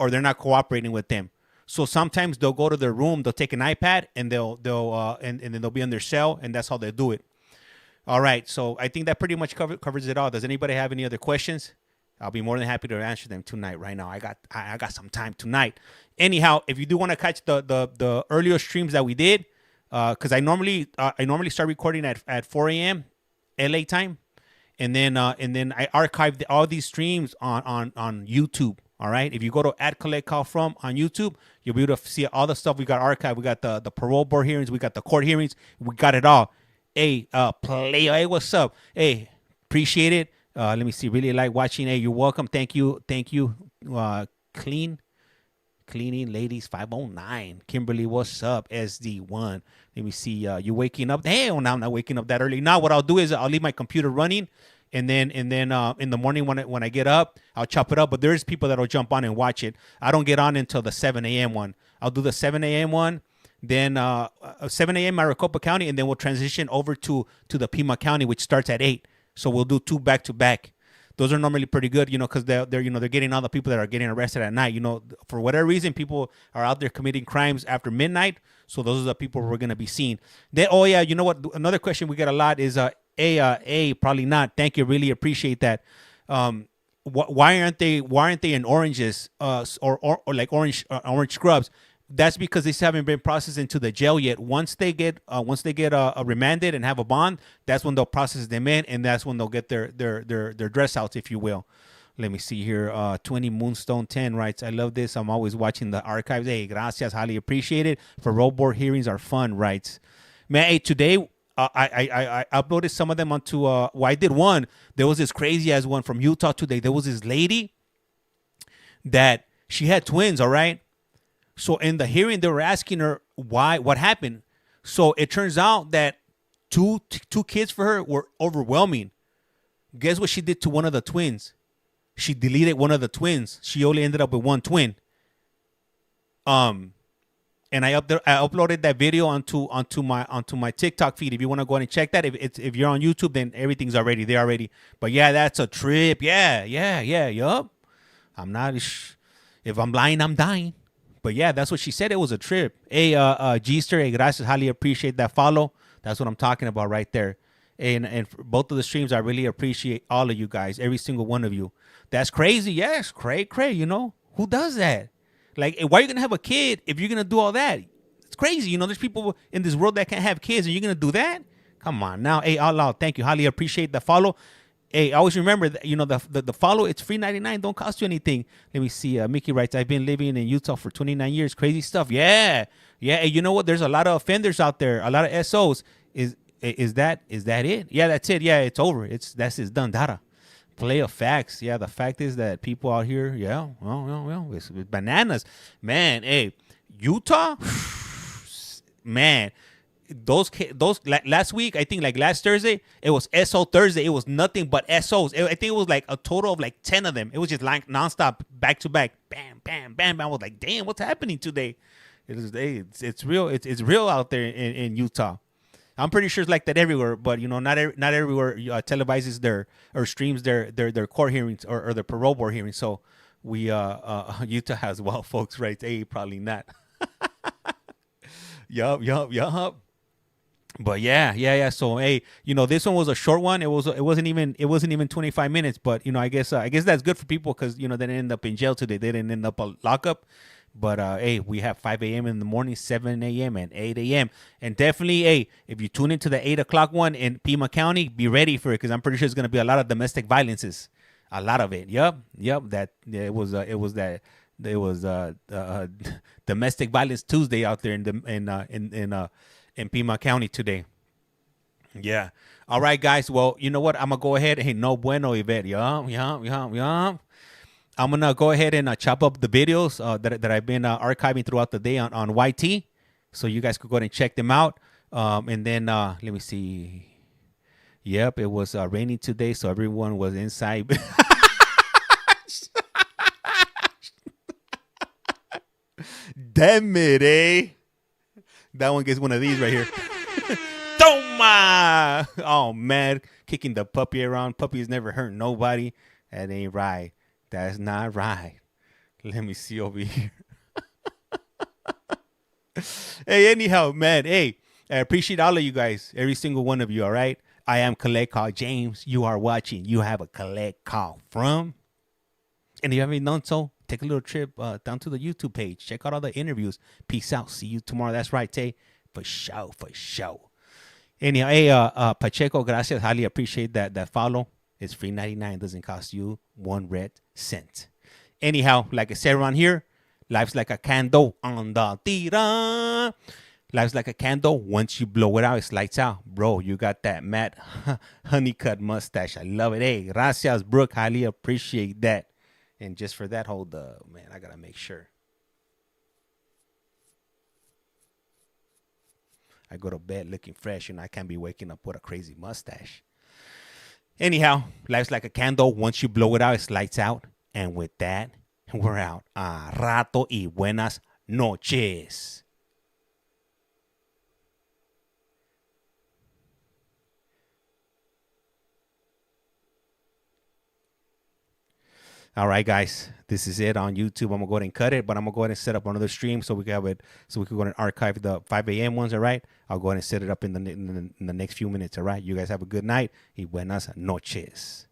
or they're not cooperating with them. So sometimes they'll go to their room, they'll take an iPad, and and then they'll be on their cell, and that's how they do it. All right, so I think that pretty much covers it all. Does anybody have any other questions? I'll be more than happy to answer them tonight. Right now, I got some time tonight. Anyhow, if you do want to catch the earlier streams that we did. Because I normally start recording at 4 a.m. LA time, and then I archive all these streams on YouTube. All right, if you go to @CollectCallFrom on YouTube, you'll be able to see all the stuff we got archived. We got the parole board hearings, we got the court hearings, we got it all. Hey, hey, what's up? Hey, appreciate it. Let me see. Really like watching. Hey, you're welcome. Thank you. Cleaning Ladies 509. Kimberly, what's up? SD1. Let me see. You waking up? Hell, no, I'm not waking up that early. Now, what I'll do is I'll leave my computer running, And then in the morning when I get up, I'll chop it up. But there's people that'll jump on and watch it. I don't get on until the 7 a.m. one. I'll do the 7 a.m. one, then 7 a.m. Maricopa County, and then we'll transition over to the Pima County, which starts at 8. So we'll do 2 back to back. Those are normally pretty good, because they're getting all the people that are getting arrested at night. For whatever reason, people are out there committing crimes after midnight. So those are the people we're gonna be seeing. Then, oh yeah, you know what? Another question we get a lot is probably not. Thank you, really appreciate that. Why aren't they in oranges or like orange scrubs? That's because they haven't been processed into the jail yet. Once they get remanded and have a bond, that's when they'll process them in, and that's when they'll get their dress outs, if you will. Let me see here. 20 Moonstone 10 writes, I love this. I'm always watching the archives. Hey, gracias, highly appreciate it. For road board hearings are fun, writes. Man, hey, today I uploaded some of them onto. I did one. There was this crazy ass one from Utah today. There was this lady that she had twins. All right. So in the hearing, they were asking her what happened. So it turns out that two kids for her were overwhelming. Guess what she did to one of the twins? She deleted one of the twins. She only ended up with one twin. And I uploaded that video onto my TikTok feed. If you want to go ahead and check that, if you're on YouTube, then everything's already there already. But yeah, that's a trip. Yeah, yup. I'm not. If I'm lying, I'm dying. But yeah, that's what she said. It was a trip. Hey, G-Ster, hey, gracias. Highly appreciate that follow. That's what I'm talking about right there. And for both of the streams, I really appreciate all of you guys, every single one of you. That's crazy. Yes, cray. Who does that? Like, why are you going to have a kid if you're going to do all that? It's crazy. There's people in this world that can't have kids, and you're going to do that? Come on now. Hey, all out. Thank you. Highly appreciate the follow. Hey, always remember that, the follow, it's free 99. Don't cost you anything. Let me see. Mickey writes, I've been living in Utah for 29 years. Crazy stuff. Yeah. Hey, you know what? There's a lot of offenders out there. A lot of SOs. Is that it? Yeah, that's it. Yeah, it's over. It's done. Data. Play of facts. Yeah, the fact is that people out here, it's bananas. Man, hey, Utah, man. Those last week, I think like last Thursday, it was SO Thursday. It was nothing but SOs. I think it was like a total of like 10 of them. It was just like nonstop, back to back, bam, bam, bam. I was like, damn, what's happening today? It's real. It's real out there in Utah. I'm pretty sure it's like that everywhere, but not everywhere televises or streams their court hearings or their parole board hearings. So we Utah has well, folks, right? Hey, probably not. Yup. But yeah. So hey, this one was a short one. It wasn't even 25 minutes. But I guess that's good for people because they didn't end up in jail today. They didn't end up a lockup. But hey, we have 5 a.m. in the morning, 7 a.m. and 8 a.m. And definitely, hey, if you tune into the 8 o'clock one in Pima County, be ready for it because I'm pretty sure it's gonna be a lot of domestic violences. A lot of it. Yep. It was Domestic Violence Tuesday out there in Pima County today. Yeah. All right, guys. Well, you know what? I'm gonna go ahead. Hey, no bueno, Yvette. Yup. I'm gonna go ahead and chop up the videos that I've been archiving throughout the day on YT, so you guys could go ahead and check them out. And then let me see. Yep, it was raining today, so everyone was inside. Damn it, eh? That one gets one of these right here. Toma! Oh, man. Kicking the puppy around. Puppies never hurt nobody. That ain't right. That's not right. Let me see over here. Hey, anyhow, man. Hey, I appreciate all of you guys. Every single one of you, all right? I am Collect Call James. You are watching. You have a Collect Call From. And if you haven't done so, take a little trip down to the YouTube page. Check out all the interviews. Peace out. See you tomorrow. That's right, Tay. For sure. Anyhow, hey, Pacheco, gracias. Highly appreciate that follow. It's free 99. Doesn't cost you 1 red cent. Anyhow, like I said around here, life's like a candle on the tira. Life's like a candle. Once you blow it out, it's lights out. Bro, you got that matte honeycut mustache. I love it. Hey, gracias, Brooke. Highly appreciate that. And just for that, hold up, man, I got to make sure. I go to bed looking fresh, and I can't be waking up with a crazy mustache. Anyhow, life's like a candle. Once you blow it out, it's lights out. And with that, we're out. Rato y buenas noches. All right, guys, this is it on YouTube. I'm gonna go ahead and cut it, but I'm gonna go ahead and set up another stream so we can have it, so we can go ahead and archive the 5 a.m. ones. All right, I'll go ahead and set it up in the next few minutes. All right, you guys have a good night y buenas noches.